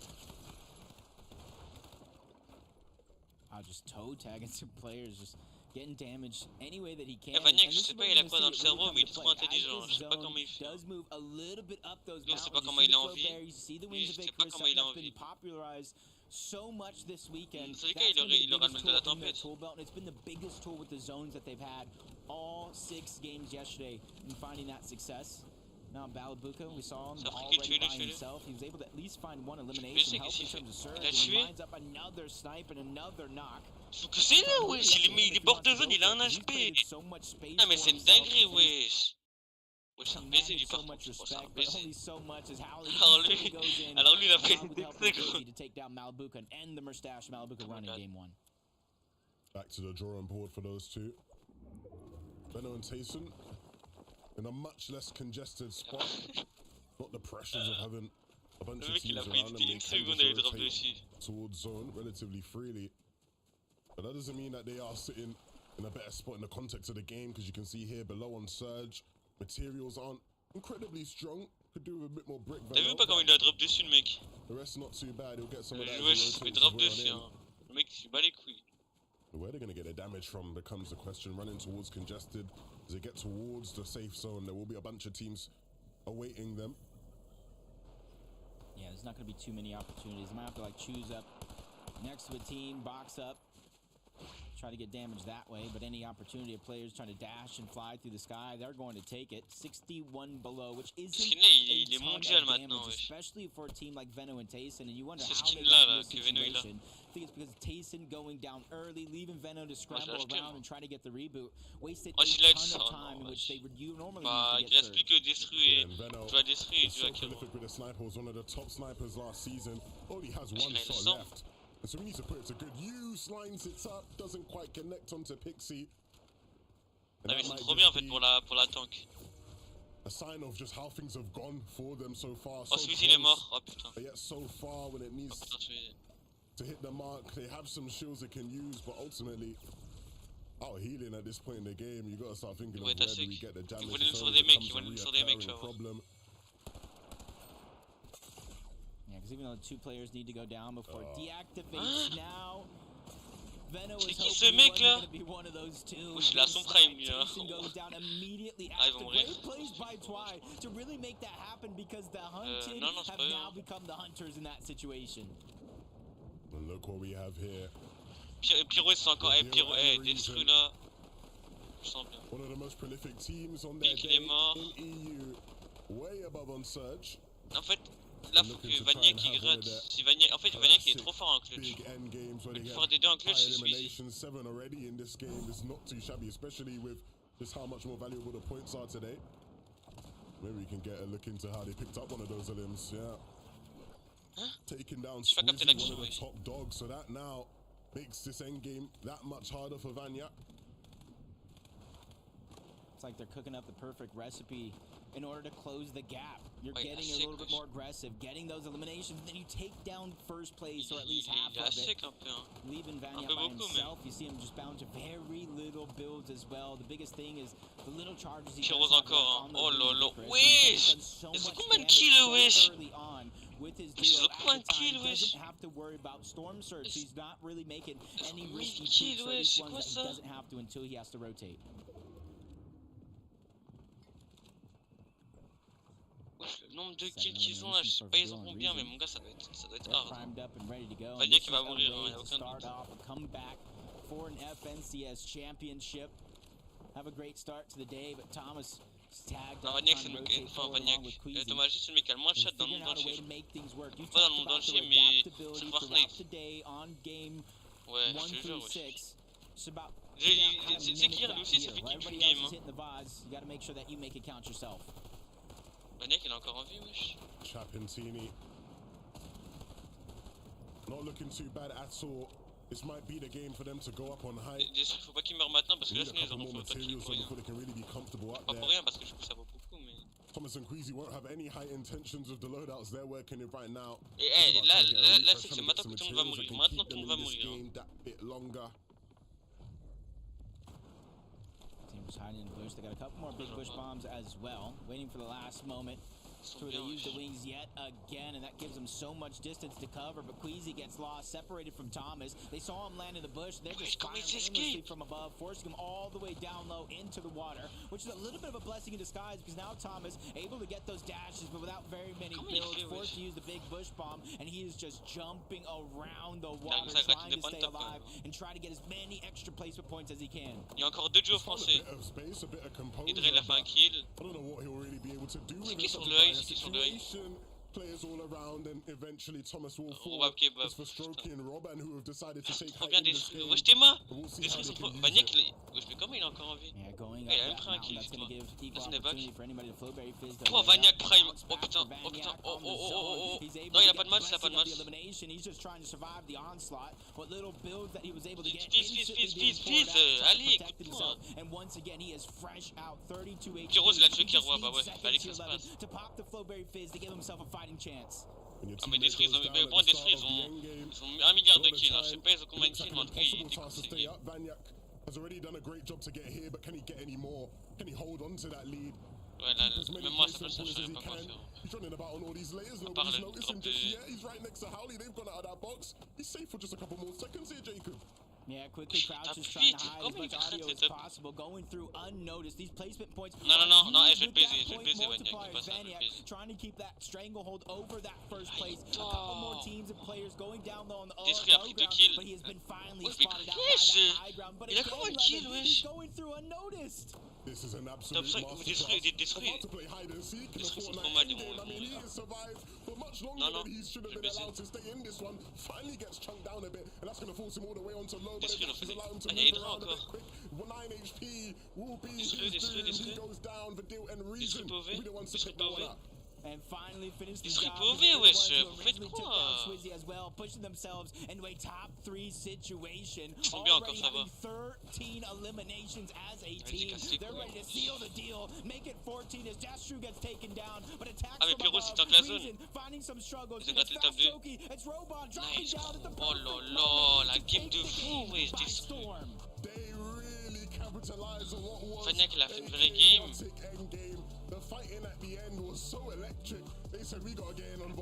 I'll just toe tagging some players, just getting damaged any way that he can. Vania, je sais pas il a quoi dans le cerveau, mais il est trop intelligent. Je sais pas comment il fait. Does move a little bit up those mountains. Je sais pas comment il a envie. You see the wings of Icarus have been popularized so much this weekend. C'est le cas, il aura le mal de la tempête. It's been the biggest tool with the zones that they've had all 6 games yesterday in finding that success. Now Malabuka, we saw him already by himself. He was able to at least find one elimination, help in terms of surge, and he lines up another snipe and another knock. Faut que c'est là, wesh, il est bord de zone, il a un HP. Ah mais c'est une dinguerie, wesh. Wesh, c'est un baiser du parcours, c'est un baiser. Alors lui, il a fait une seconde. To take down Malabuka and end the Mustache Malabuka run in game 1. Back to the drawing board for those two. Benno and Tayson in a much less congested spot. Not the pressures of having a bunch of teams around them. They can just rotate towards zone relatively freely. But that doesn't mean that they are sitting in a better spot in the context of the game, because you can see here below on Surge, materials aren't incredibly strong. Could do with a bit more brick. T'as vu pas comment il a drop dessus le mec? The rest not too bad. He'll get some of that. Le joueur se fait drop dessus, hein. Le mec il se bat les couilles. Where they're going to get the damage from becomes the question. Running towards congested, as they get towards the safe zone, there will be a bunch of teams awaiting them. Yeah, there's not going to be too many opportunities. I might have to like choose up next to a team, box up, try to get damage that way, but any opportunity of players trying to dash and fly through the sky, they're going to take it. 61 below, which isn't a ton of damage, especially for a team like Veno and Tayson, and you wonder how they got in this situation. I think it's because Tayson going down early, leaving Veno to scramble around and try to get the reboot, wasted a ton of time in which they would normally use to get détruire. Tu vas détruire, tu vas kill. With the sniper, was one of the top snipers last season. Only has one shot left. And so we need to put it to good use. Lines it up, doesn't quite connect onto Pixie. Ah mais c'est trop bien en fait pour la tank. A sign of just how things have gone for them so far. Oh, celui-ci il est mort. Oh putain. But yet so far when it needs to hit the mark, they have some shields they can use, but ultimately out healing at this point in the game, you gotta start thinking of where do we get the damage. Ils veulent sur des mecs, problem. Because even though the 2 players need to go down before it deactivates now, Veno is hoping he wasn't going to be one of those 2. Il a son prime, Tayson goes down immediately after. Great plays by Twy to really make that happen, because the hunted have now become the hunters in that situation. And look what we have here. Pierrot, c'est encore... Pierrot, détruit là. Je sens bien. One of the most prolific teams on their day in EU. Way above on Surge. En fait, là faut que Vania qui gratte. Si Vania, en fait Vania qui est trop fort en clutch. Il faut faire des 2 en clutch, c'est Squeezie. 7 already in this game is not too shabby, especially with just how much more valuable the points are today. Maybe we can get a look into how they picked up one of those limbs. Yeah. Taking down Squeezie, one of the top dogs, so that now makes this end game that much harder for Vanya. It's like they're cooking up the perfect recipe in order to close the gap. You're getting a little bit more aggressive, getting those eliminations, then you take down first place, or at least half of it. Leaving Vanya by himself, you see him just bound to very little builds as well. The biggest thing is the little charges he does encore. Oh lolo, wesh! C'est combien de kills, wesh? With his duo at the time, doesn't have to worry about storm surge. He's not really making any risky peaks for these ones that he doesn't have to until he has to rotate. Le nombre de kills qu'ils ont là, je sais pas ils ont combien, mais mon gars ça doit être hard. Vania qui va mourir, hein, y'a aucun doute. Come back for an FNCS championship. have a great start to the day, but Thomas is tagged Non, up, Vaniac, trying c'est to le rotate enfin forward Vaniac. along with Queasy. Thomas, c'est le mec qui a le moins de chat dans le monde Figuring out a way entier. to make things work. You Pas dans le talked monde about entier, their mais adaptability sur throughout Fortnite. the day on game Ouais, 1 je te through jure, 6. It's about c'est qui lui aussi, c'est fait right? qu'il Everybody game. else is hitting the vase. You got to make sure that you make it count yourself. Vaniac, il a encore envie, wesh. Chapintini. Not looking too bad at all. This might be the game for them to go up on high. Faut pas qu'il meure maintenant parce que là, Need a sinon ils couple auront more fait autant de materials trucs so pour rien. before they can really be comfortable up Pas there. pour rien parce que je trouve ça vaut beaucoup, mais. Thomas and Queasy won't have any high intentions of the loadouts they're working in right now. Et là, c'est que c'est maintenant que tout le monde va mourir. Maintenant, tout le monde va mourir. That bit longer. Team was hiding in the bush. They got a couple more big bush bombs as well, waiting for the last moment. So they use the wings yet again, and that gives them so much distance to cover. But Queasy gets lost, separated from Thomas. They saw him land in the bush. They're just firing aimlessly from above, forcing him all the way down low into the water, which is a little bit of a blessing in disguise because now Thomas able to get those dashes, but without very many builds, forced to use the big bush bomb, and he is just jumping around the water, trying to stay alive and try to get as many extra placement points as he can. Il y a encore 2 duos français. Idré, il a fait un kill. C'est qui sur le ice? C'est qui sur le ice? Players all around, and eventually Thomas will fall. Robab kebab. It's for Strokey and Robin who have decided to take Trop height bien in this détruit. game. Wesh, t'es mort. We'll see Détruit how son they pro. can use Vaniac, it. wesh, mais comment il a encore envie? Yeah, going Il a up même that pris un mountain, kill, that's toi. going to give equal Là, c'est opportunity for anybody to Flowberry Fizz to Oh, lay Vaniac up, Prime. bounce Oh back putain, for oh putain, Vaniac oh on the oh oh zone. oh oh. He's able Non, to il a get pas de match, il a pas blessing de of the match. elimination. He's just trying to survive the onslaught. What little builds that he was able to get Fizz, instantly being Fizz, poured out, trying to allez, protect écoute-moi. himself. And once again, he is fresh out, 32 HP. Kiros, il a tué He just Kirois, bah needs ouais, fallait que seconds ça se to 11 passe. to pop the Flowberry Fizz to give himself a fighting chance. Ah, mais détruit, ils ont, mais bon, détruit, ils ont 1 milliard de kills. Hein. Je sais pas, ils ont combien de kills, mais en tout cas, ils découpent. Vaniac has already done a great job to get here, but can he get any more? Can he hold on to that lead? Ouais, là, même moi, ça peut ça, je savais pas quoi faire. He's running about on all these layers. À part Nobody's le noticing drop just de. yet. He's right next to Howley. They've gone out of that box. He's safe for just a couple more seconds here, Jacob. Yeah, quickly crouches, T'as trying to vite, hide as comment much il audio crête, as c'est possible, going through unnoticed. These placement points. Non, non, non, non, je vais le baiser, With je vais le that baiser, point Vaniac, multiplier, pas ça, je vais le Vaniac baiser. trying to keep that stranglehold over that first place. A couple more teams and players going down low on the Détruit, il a pris 2 kills. but he has been finally Wesh, mais spotted out by wesh, that high ground. But il a again, combien de Levin, kills, he's wesh? going through unnoticed. This is an Top absolute 5, masterclass. détruit. About to play hide and seek in the Détruit, c'est trop Fortnite mal, endgame. I mean, he has survived for much longer Non, non, than he should have je vais been baisser. allowed to stay in this one. Finally gets chunked down a bit, and that's going to force him all the way onto low. But Détruit, it does allow him to il y a move Hydra around a bit encore. quick. 9 HP will be his Détruit, doom. He détruit. goes down. Vidil and Reason Détruit will be the ones to pick POV. that one up. And finally finished the Détruit job. POV, They're the wesh, ones who vous faites originally took quoi? down Swizzy as well, pushing themselves into a top 3 situation. Ils sont bien encore, Already ça va. having 13 eliminations as a Vas-y, team. casse-les They're couilles. ready to seal the deal, make it 14 as Dastru gets taken down, but attacks Ah, mais from Pyros, above. il tente la zone. Reason finding some struggles. Ils ont gratté It's le top fast 2. Strokey, it's Robot dropping Nice. down at the Oh perfect là moment là, la to game take de the fou, game wesh, by détruit. storm. They really capitalized on what was Vaniac, il a fait une vraie a game. chaotic endgame. The fighting at the end was so electric. They said we gotta get in on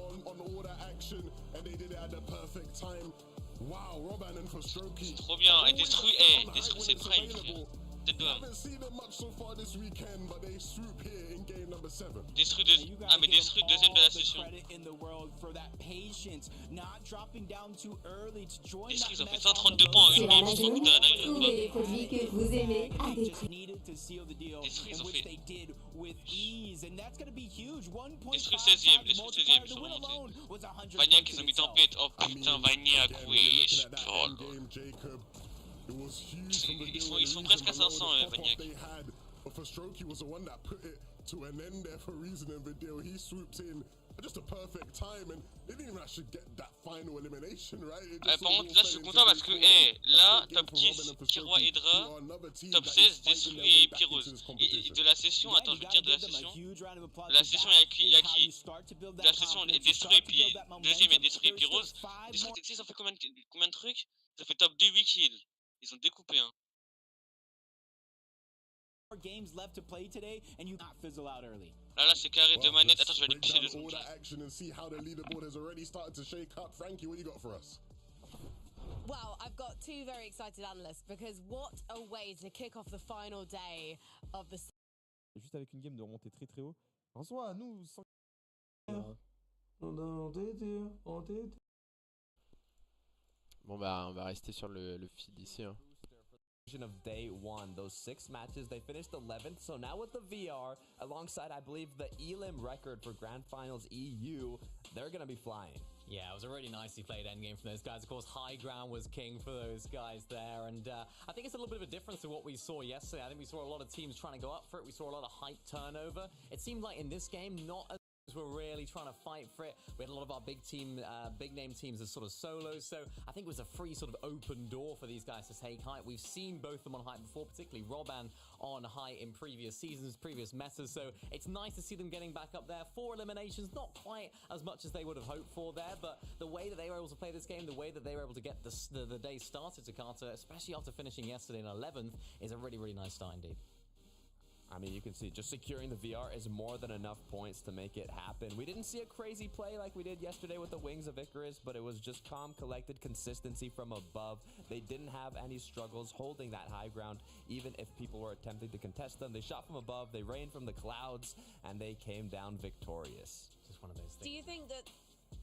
all that action, and they did it at the perfect time. Wow, Robin and for Strokey. Trop bien, et détruit, détruit, c'est prime, frère. Tête We d'homme. haven't seen it much so far this weekend, but they swoop here in game number 7. Détruit, You gotta ah, mais give détruit, him deuxième de la all the session. credit in the world for that patience, not dropping down too early to join Détruit, ils that ont fait mess on 132 the points en road. une C'est la game, tu te rends compte de la dinguerie ou Trouvez les pas? produits que vous aimez à des Just prix. needed to seal the deal, Détruit, ils in ont which fait- they did with ease, and that's gonna be huge. 1.5 Détruit 16e, times détruit multiplier. 16e, ils The sont win remontés. alone was 100 Vaniac, points ils in ont mis itself. tempête. Oh putain, Vaniac, Again, we're wesh. looking at that Oh là. endgame, Jacob. It was huge from the Ils deal sont- and ils sont Reason, presque à but no, 500, the pop-off Vaniac. they had. But for Strokey was the one that put it to an end there for Reason and Vidil. He swoops in at just a perfect time, and they didn't even actually get that final elimination, right? It just Par all contre, là, je suis fell into content parce que, place for them. là, A good top game for 10, Robin and for Kirois, Strokey, Hydra, who are another team top that is 16, fighting their Détruit way et back into Pyros. this Et competition. de la session, Yeah, attends, you je vais gotta dire de la give them a session. huge round of applause De la for session, that. il y a It's how qui? you start to build De that la session, confidence, you Détruit start et to puis build that deuxième et momentum. Détruit et There's Pyros. still 5 Détruit more et ils ont fait combien de trucs? Ils ont fait top 2, 8 kills. Ils ont découpé, hein. games left to play today, and you not fizzle out early. Là, c'est carré de Well, manette. let's Attends, je vais aller break pisser down 2 all secondes. that action and see how the leaderboard has already started to shake up. Frankie, what you got for us? Well, I've got two very excited analysts because what a way to kick off the final day of the Juste avec une game de remonter très très haut. En soi, nous, sans... Bon bah on va rester sur le feed ici hein. of day one. Those 6 matches, they finished 11th. So now with the VR, alongside, I believe, the Elim record for Grand Finals EU, they're going to be flying. Yeah, it was a really nicely played endgame from those guys. Of course, high ground was king for those guys there. And I think it's a little bit of a difference to what we saw yesterday. I think we saw a lot of teams trying to go up for it. We saw a lot of hype turnover. It seemed like in this game, not as we're really trying to fight for it. We had a lot of our big name teams as sort of solos, so I think it was a free sort of open door for these guys to take height. We've seen both of them on height before, particularly Robban on height in previous seasons, previous metas, so it's nice to see them getting back up there. 4 eliminations, not quite as much as they would have hoped for there, but the way that they were able to play this game, the way that they were able to get the day started to Carter, especially after finishing yesterday in 11th, is a really, really nice start indeed. I mean, you can see just securing the VR is more than enough points to make it happen. We didn't see a crazy play like we did yesterday with the Wings of Icarus, but it was just calm, collected consistency from above. They didn't have any struggles holding that high ground, even if people were attempting to contest them. They shot from above, they rained from the clouds, and they came down victorious. Just one of those things. Do you think that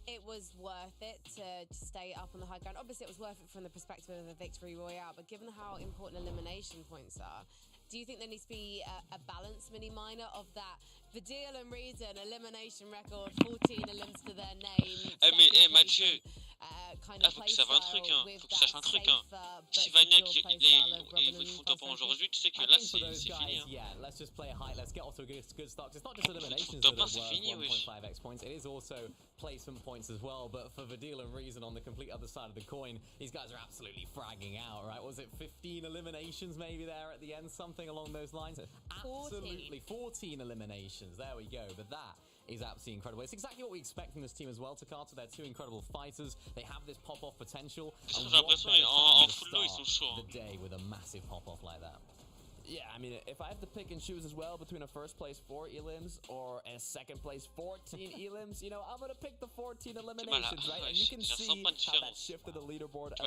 it was worth it to stay up on the high ground? Obviously, it was worth it from the perspective of a victory royale, but given how important elimination points are, do you think there needs to be a balance mini-minor of that? Vidal and Reason, elimination record, 14 elims to their name. Mais Mathieu, kind là of faut que ça sache un truc, Faut que ça sache un truc, Si Vaniac ils font top 1 aujourd'hui, tu sais que là c'est fini. Yeah, let's just play high. Let's get off to a good start. It's not just eliminations Top that 1 are c'est worth fini, 1.5x points. It is also placement points as well. But for Vidal and Reason on the complete other side of the coin, these guys are absolutely fragging out, right? Was it 15 eliminations maybe there at the end? Something along those lines. 14. Absolutely, 14 eliminations. There we go. But that is absolutely incredible. It's exactly what we expect from this team as well, Takata. They're 2 incredible fighters. They have this pop-off potential. J'ai l'impression en full low ils sont chauds. The day with a massive pop-off like that. Yeah, I mean, if I have to pick and choose as well between a first place 4 elims or a second place 14 elims, you know, I'm going to pick the 14 eliminations, right? And you can see how that shifted the leaderboard as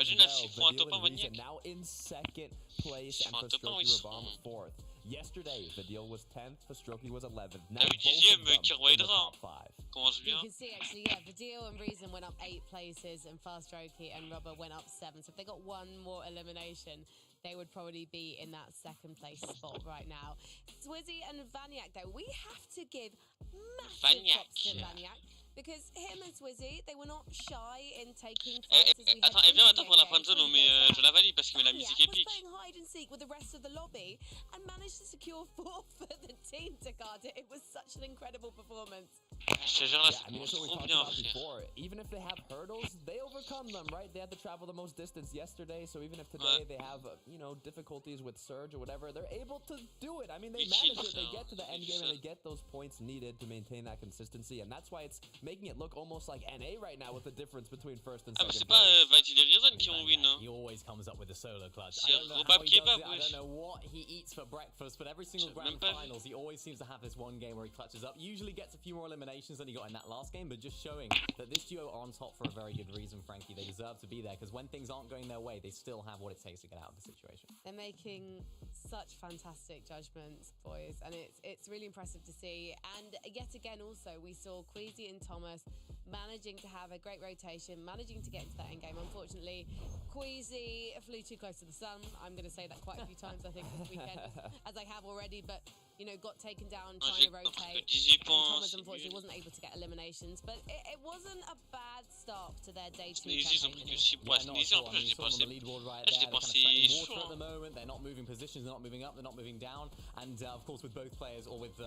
well. Vidal and Reason now in second place and Pastroki Rabam 4th. Yesterday, Vidal was 10th, Pastroki was 11th. Now both of them in the top 5. You can see actually, yeah, Vidal and Reason went up 8 places and Fastroki and Rubber went up 7. So if they got one more elimination, they would probably be in that second place spot right now. Swizzy and Vaniac, though, we have to give massive props to Vaniac. Because him and Swizzy, they were not shy in taking fights as we Attends, viens pour la fin de zone, mais je la valide parce que la musique was épique. playing hide and seek with the rest of the lobby and managed to secure 4 for the team, Takata. It was such an incredible performance. Je te jure, là, I mean, it's what we talked about before. Even if they have hurdles, they overcome them, right? They had to travel the most distance yesterday, so even if today they have, you know, difficulties with Surge or whatever, they're able to do it. I mean, they manage it. They get to the end game and they get those points needed to maintain that consistency, and that's why it's making it look almost like NA right now with the difference between first and second mais c'est place. pas Vadil et Reason qui ont win, hein. He always comes up with a solo clutch. C'est I don't know Robab how he qui est does bab, it. I wesh. don't know what he eats for breakfast, but every single grand finals, he always seems to have this one game where he clutches up. Usually gets a few more eliminations than he got in that last game, but just showing that this duo are on top for a very good reason, Frankie. They deserve to be there, because when things aren't going their way, they still have what it takes to get out of the situation. They're making such fantastic judgments, boys, and it's really impressive to see. And yet again, also, we saw Queasy and Thomas managing to have a great rotation, managing to get into that endgame. Unfortunately, Queasy flew too close to the sun. I'm going to say that quite a few times, I think, this weekend, as I have already, but, you know, got taken down trying to rotate. And Thomas, unfortunately, wasn't able to get eliminations, but it wasn't a bad start to their day 2 Ils ont pris que 6 points. Not Ils at ont all. pris, You je saw them on dépensé. the leaderboard right Je there. They're kind of dépensé treading water chaud. at the moment. They're not moving positions. They're not moving up. They're not moving down. And of course, with both players, or with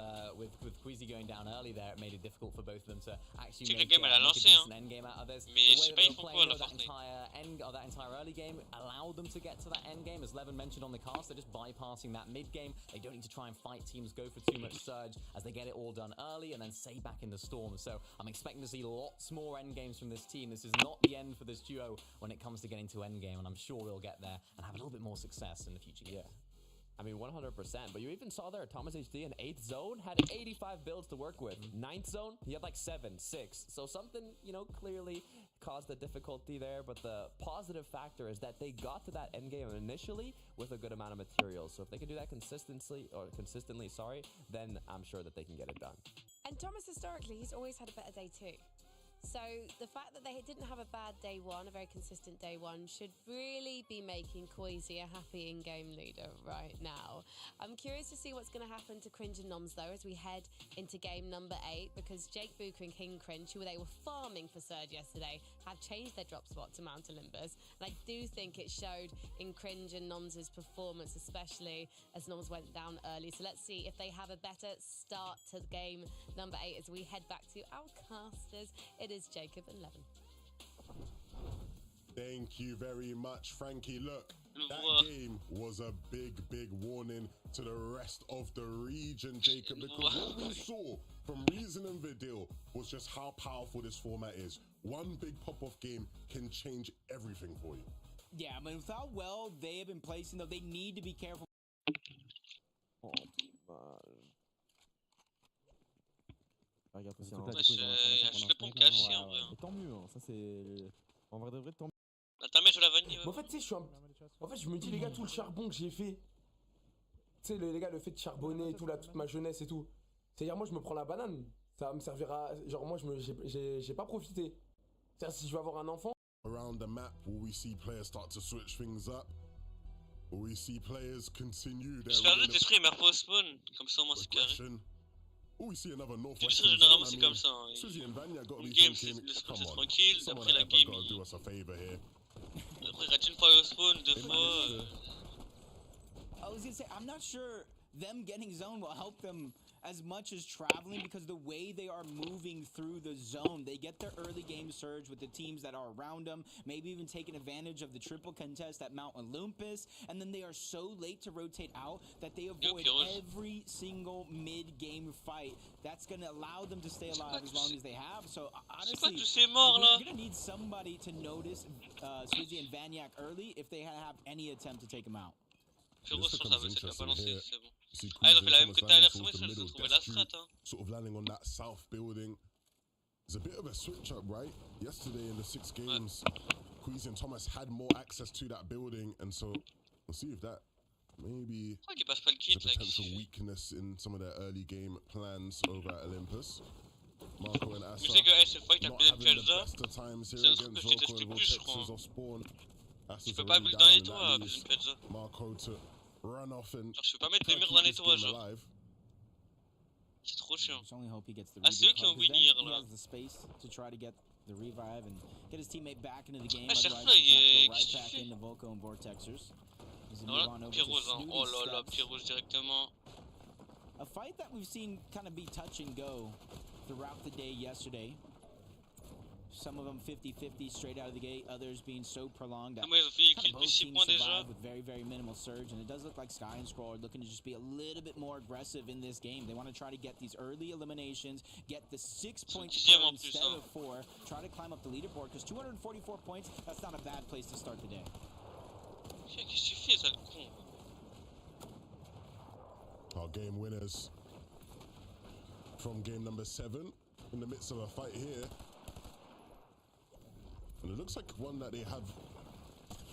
Queasy going down early there, it made it difficult for both of them to actually make a decent end game out of this. Mais The je sais way pas, that ils they font were quoi à playing la that fin. entire early game allowed them to get to that end game. As Levin mentioned on the cast, they're just bypassing that mid game. They don't need to try and fight teams, go for too much surge, as they get it all done early and then stay back in the storm. So I'm expecting to see lots more end games from this team. This is not the end for this duo when it comes to getting to end game, and I'm sure we'll get there and have a little bit more success in the future games. I mean, 100%. But you even saw there, Thomas HD in 8th zone had 85 builds to work with. 9th zone, he had like 7, 6. So something, you know, clearly caused the difficulty there. But the positive factor is that they got to that end game initially with a good amount of materials. So if they can do that consistently, then I'm sure that they can get it done. And Thomas, historically, he's always had a better day 2. So the fact that they didn't have a bad day one, a very consistent day one, should really be making Queasy a happy in-game leader right now. I'm curious to see what's going to happen to Cringe and Noms, though, as we head into game number 8, because Jake Booker and King Cringe, who they were farming for Surge yesterday, have changed their drop spot to Mount Olympus. And I do think it showed in Cringe and Noms' performance, especially as Noms went down early. So let's see if they have a better start to game number 8 as we head back to our casters. It is Jacob and Levin. Thank you very much, Frankie. Look, that game was a big warning to the rest of the region, Jacob, because what we saw from Reason and Vidil was just how powerful this format is. One big pop-off game can change everything for you. Yeah, I mean, with how well they have been placing, though, they need to be careful. Oh, regarde, je fais pour me cacher en vrai. Tant mieux, ça c'est. En vrai de vrai, tant mieux. Attends, mais je la vanille. En fait, tu sais, en fait, je me dis, les gars, tout le charbon que j'ai fait. Tu sais, les gars, le fait de charbonner et tout, là, toute ma jeunesse et tout. C'est-à-dire, moi, je me prends la banane. Ça va me servira. Genre, moi, j'ai pas profité. C'est-à-dire, si je veux avoir un enfant. Around the map, will we see players start to switch things up? Will we see players continue their. J'espère juste d'esprit meilleur pour spawn. Comme ça, au moins, c'est carré. Oh, we see another D'esprit, Northwestern généralement, zone. c'est comme ça. Une game, c'est le spawn, c'est tranquille. Après, la game. Après, il rate une fois au spawn, 2 fois. I was gonna say, I'm not sure them getting zone will help them as much as traveling, because the way they are moving through the zone, they get their early game surge with the teams that are around them, maybe even taking advantage of the triple contest at Mount Olympus, and then they are so late to rotate out that they avoid every single mid-game fight. That's going to allow them to stay alive as long as they have. So honestly, you're going to need somebody to notice Swizzy and Vanyak early if they have any attempt to take them out. Frérot, ça va, c'est bien balancé, c'est bon. Ah, ils ont fait la même que tout à l'heure, c'est moi, je vais trouver la strat, hein. Sort of landing on that south building. There's a bit of a switch up, right? Yesterday in the 6 games, Queasy and Thomas had more access to that building, and so we'll see if that maybe is a potential weakness in some of their early game plans over at Olympus. Marco and Asa not having the best of times here against Volko and Vortexes off spawn. Tu peux pas build dans les toits, Prison Pizza. Marco to run off and je peux pas mettre des murs dans les toits, genre. C'est trop chiant. Ah, c'est eux qui ont venir là. Ah, chaque fois, qu'est-ce que tu fais? Voilà, pied rose, hein. Oh là là, pied rose directement. A fight that we've seen kind of be touch and go throughout the day yesterday. Some of them 50-50 straight out of the gate, others being so prolonged that both teams survive with very minimal surge. And it does look like Sky and Scroll are looking to just be a little bit more aggressive in this game. They want to try to get these early eliminations, get the 6 points instead of 4, try to climb up the leaderboard, because 244 points, that's not a bad place to start the day. Qu'est-ce que tu fais, sale con? Our game winners from game number 7 in the midst of a fight here. And it looks like one that they have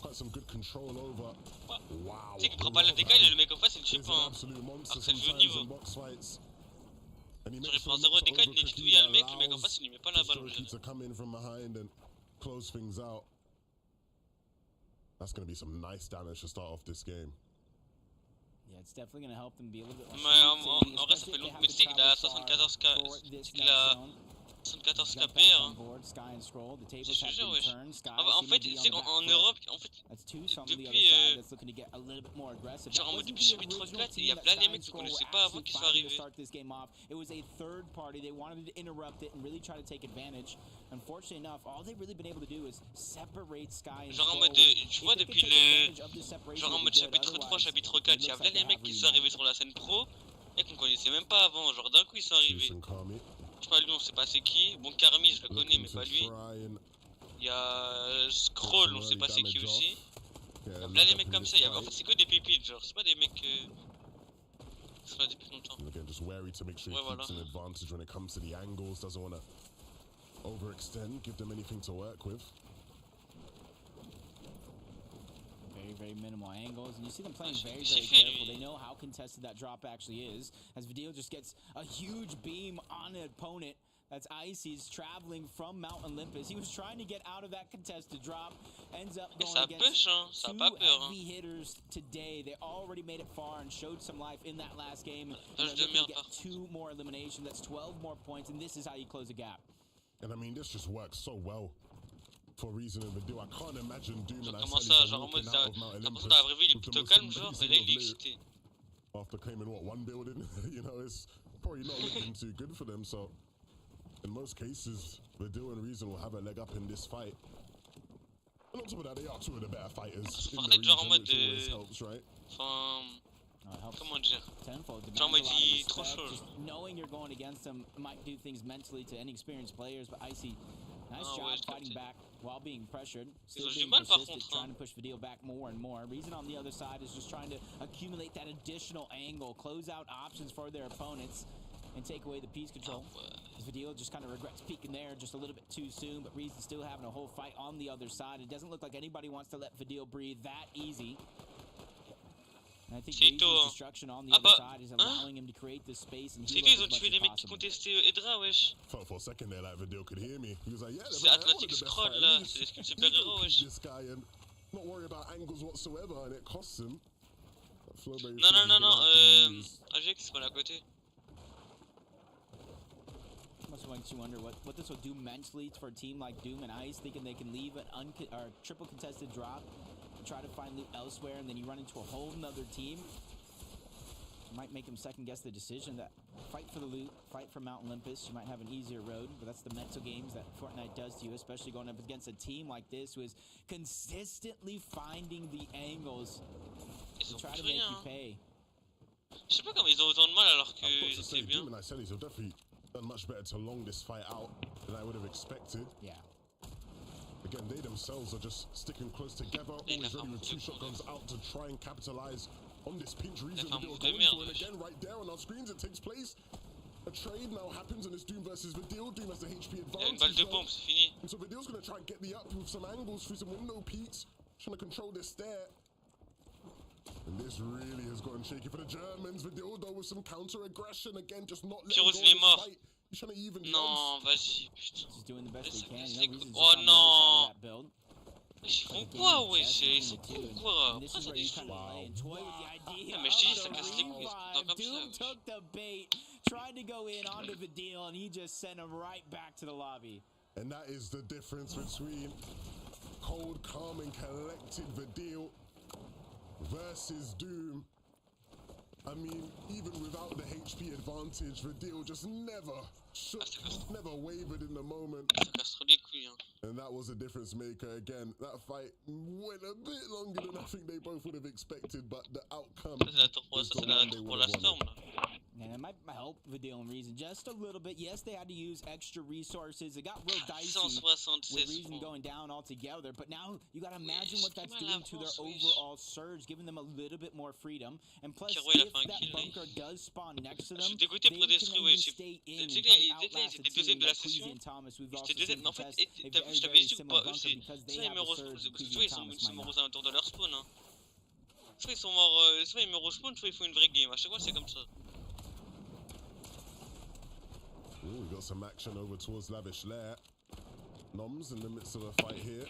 quite some good control over. Wow. Tu sais qu'il prend pas la décale et le mec en face il chip hein. Alors c'est le jeu niveau. Genre il prend 0 décale, il titouille le mec en face il lui met pas la balle. To come in from behind and close things out. That's going to be some nice damage to start off this game. Yeah, it's definitely going to help them be a little bit more. Mais en vrai ça fait longtemps. Mais tu sais qu'il a 74 KP hein. Je te jure wesh. En fait, tu sais qu'en Europe, en fait, depuis genre en mode depuis Subit Rock 4, il y a plein de mecs que je connaissais pas avant qui sont arrivés. Genre en mode, tu vois depuis le... Genre en mode chapitre 3, chapitre 4, il y a plein de mecs qui sont arrivés sur la scène pro et qu'on connaissait même pas avant, genre d'un coup ils sont arrivés. Je sais pas lui, on sait pas c'est qui. Bon, Carmi, je le connais, mais pas lui. Il y a Scroll, on sait pas c'est qui aussi. Il y a plein de mecs comme ça. En fait, c'est que des pépites, genre, c'est pas des mecs. C'est pas depuis longtemps. Ouais, voilà. Very minimal angles, and you see them playing very careful. They know how contested that drop actually is, as Vidil just gets a huge beam on an opponent That's Icy's traveling from Mount Olympus. He was trying to get out of that contested drop. Ends up going against two heavy hitters today. They already made it far and showed some life in that last game. And they're looking to get 2 more eliminations. That's 12 more points, and this is how you close a gap. And I mean, this just works so well for Reason and Video. I can't imagine Doom and Comment ça, genre en mode, t'as l'impression dans la vraie vie, il est plutôt calme, genre, et là il est excité. After claiming, what, 1 building? You know, it's probably not looking too good for them, so in most cases, Video and Reason will have a leg up in this fight. And on top of that, they are 2 of the better fighters in the region, which always helps, right? Comment dire? Tenfold. Genre en mode, il est trop chaud. Just knowing you're going against them might do things mentally to inexperienced players, but Icy, nice job fighting back while being pressured. Still being persistent, trying to push Video back more and more. Reason on the other side is just trying to accumulate that additional angle, close out options for their opponents, and take away the piece control. Video just kind of regrets peeking there just a little bit too soon, but Reason still having a whole fight on the other side. It doesn't look like anybody wants to let Video breathe that easy. And I think Reason's destruction on the other side is allowing him to create this space and heal up as much as possible. For a second there, like Video could hear me. He was like, yeah, c'est Atlantic Scroll là, c'est des skills super-héros, wesh. This guy and not worry about angles whatsoever, and it costs him. Non, AG qui se passe à côté. Must makes you wonder what this will do mentally for a team like Doom and Ice, thinking they can leave an triple contested drop and try to find loot elsewhere, and then you run into a whole nother team. Might make him second guess the decision that fight for the loot, fight for Mount Olympus. You might have an easier road, but that's the mental games that Fortnite does to you, especially going up against a team like this who is consistently finding the angles to try to make you pay. Je sais pas comment ils ont autant de mal alors que c'est bien. Doom and Ice have definitely done much better to long this fight out than I would have expected. Yeah. Again, they themselves are just sticking close together, always ready with 2 shotguns out to try and capitalize on this pinch. Reason Video going for it again right there on our screens. It takes place. A trade now happens, and it's Doom versus Video. Doom has the HP advantage. And so Video's going to try and get the up with some angles through some window peaks, trying to control this stair. And this really has gotten shaky for the Germans. Video though with some counter aggression again, just not letting go of this fight. He's trying to even Non, vas-y, putain. He's doing the best he can. Oh non. Ils font quoi, wesh? Ils sont cons, quoi? Pourquoi ça déchire? Mais je te dis, ça casse les couilles, c'est comme Doom ça. took the bait, tried to go in onto the deal, and he just sent him right back to the lobby. And that is the difference between cold, calm, and collected Video versus Doom. I mean, even without the HP advantage, Video just never shook, never wavered in the moment. Ça casse trop les couilles, hein. And that was a difference maker again. That fight went a bit longer than I think they both would have expected, but the outcome Ça, c'est la tour pour la Storm, là. And it might help Video and Reason just a little bit. Yes, they had to use extra resources. It got real dicey with Reason going down altogether. But now you got to imagine what that's doing to their overall surge, giving them a little bit more freedom. And plus, if that bunker does spawn next to them, they can even stay in and outlast a team like Queasy and Thomas. We've also seen them test a very similar bunker because they have a surge that Queasy and Thomas might not. Soit ils sont morts autour de leur spawn, hein. Soit ils sont morts, soit ils meurent au spawn, soit ils font une vraie game. À chaque fois, c'est comme ça. Ooh, we got some action over towards Lavish Lair. Noms in the midst of a fight here.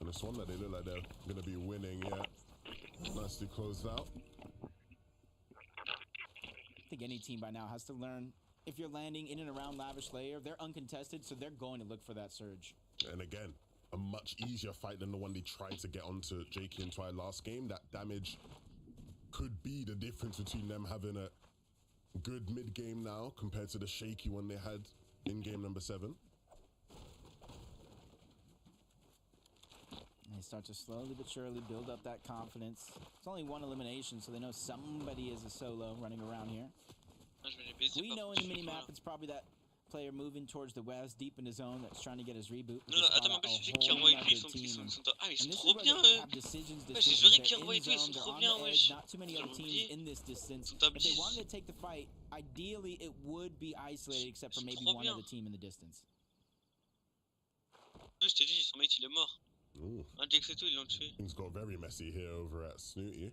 And it's one that they look like they're going to be winning, yeah. Nicely closed out. I think any team by now has to learn, if you're landing in and around Lavish Lair, they're uncontested, so they're going to look for that surge. And again, a much easier fight than the one they tried to get onto Jakey and Twy last game. That damage could be the difference between them having a good mid-game now compared to the shaky one they had in game number 7. They start to slowly but surely build up that confidence. It's only 1 elimination, so they know somebody is a solo running around here. We know in the mini-map it's probably that player moving towards the west, deep in his zone, that's trying to get his reboot. Non, attends, mais en plus, j'ai vu qu'ils envoient écrit, ils sont top. Ah, mais ils sont trop bien, eux! Ouais, j'ai juré qu'ils envoient et tout, ils sont trop bien, wesh! Not too many other teams in this distance. Ils sont top If they 10. wanted to take the fight, ideally it would be isolated, except for maybe one other team in the distance. Je t'ai dit, son mate, il est mort. Ooh. Un Jax et tout, ils l'ont tué. Things got very messy here over at Snooty.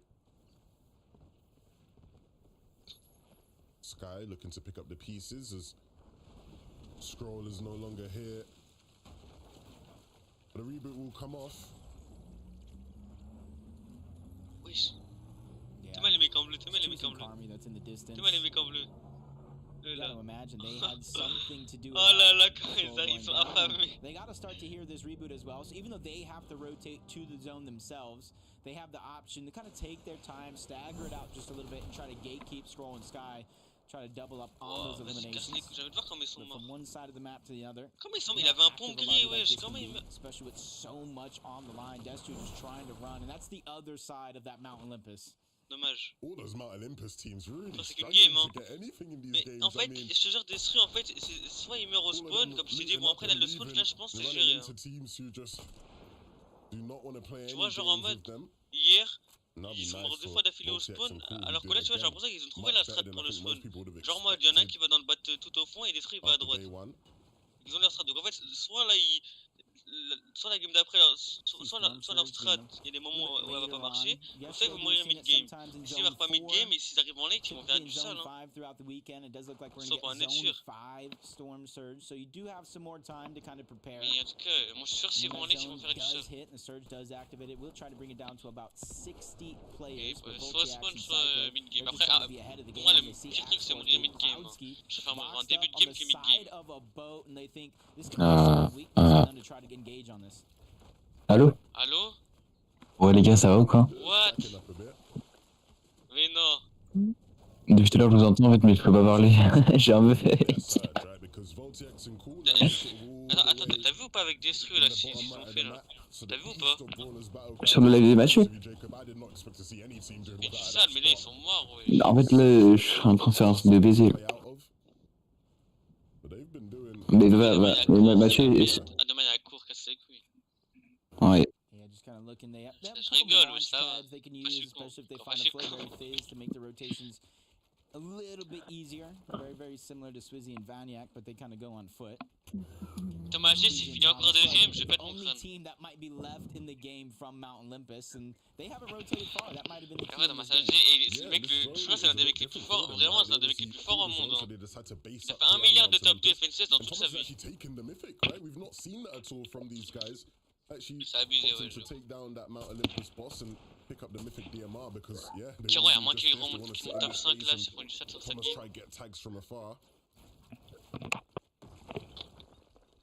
Sky looking to pick up the pieces as Scroll is no longer here. The reboot will come off. Wesh. T'es mal les mecs en bleu, t'es mal les mecs en bleu. T'es mal les mecs en bleu. You gotta imagine they had something to do with Oh là là, quand ils arrivent, ils sont affamés. They gotta start to hear this reboot as well. So even though they have to rotate to the zone themselves, they have the option to kind of take their time, stagger it out just a little bit, and try to gatekeep Scroll and Sky. Try to double up on those eliminations. J'ai envie de voir comment ils sont morts. From one side of the map to the other. Comment ils sont morts? Il avait un pont gris, wesh. Comment il meurt? Especially with so much on the line, Destu just trying to run, and that's the other side of that Mount Olympus. Dommage. All those Mount Olympus teams really C'est qu'une struggling game, hein. to get anything in these Mais games. en fait, je te jure, Destru, en fait, soit il meurt au spawn, comme je t'ai dit, bon après, là, le spawn, là, je pense que c'est géré. Hein. Tu vois, genre en mode, hier, ils sont morts 2 fois d'affilée au spawn, alors que là, tu vois, j'ai l'impression qu'ils ont trouvé la strat pour le spawn. Genre en mode, il y en a un qui va dans le bat tout au fond et Destru, il va à droite. Ils ont leur strat. Donc en fait, soit là, soit la game d'après, soit leur strat, il y a des moments où elle va pas marcher, ou soit ils vont mourir mid-game. S'ils meurent pas mid-game et s'ils arrivent en late, ils vont faire du sale. Hein. Sauf en être sûr. Mais en tout cas, moi je suis sûr que s'ils vont en late, ils vont faire du sale. Et soit spawn, soit mid-game. Après, pour moi, le pire truc c'est mourir mid-game. Hein. Je préfère mourir en début de game que mid-game. Allô? Allô? Ouais les gars, ça va ou quoi? What? Mais non. Depuis tout à l'heure je vous entends en fait, mais je peux pas parler. J'ai un peu fait. Attends, t'as vu ou pas avec Destru là, si ils ont fait là? T'as vu ou pas? Sur le live des matchs? Mais du sale, mais là ils sont morts, ouais. En fait là, je suis en train de faire un truc de baiser là. Mais Mathieu... Ah demain il y a la cour, casse les couilles. Ouais. Je rigole, ouais, ça va. Je suis con. Je suis con. A little bit easier, very similar to Swizzy and Vaniac, but they kind of go on foot. Thomas G, s'il finit encore deuxième, je vais pète mon crâne. Team that might be left in the game from Mount Olympus, and they haven't rotated far. That might have been the key. Thomas G, c'est le mec, je crois que c'est l'un des mecs les plus forts, vraiment c'est l'un des mecs les plus forts au monde. Hein. Il a fait 1 milliard de top 2 FNCS dans toute sa vie. C'est abusé, ouais. Tiens, ouais, à moins qu'il remonte top 5 là, s'il prend du 7 sur sa game.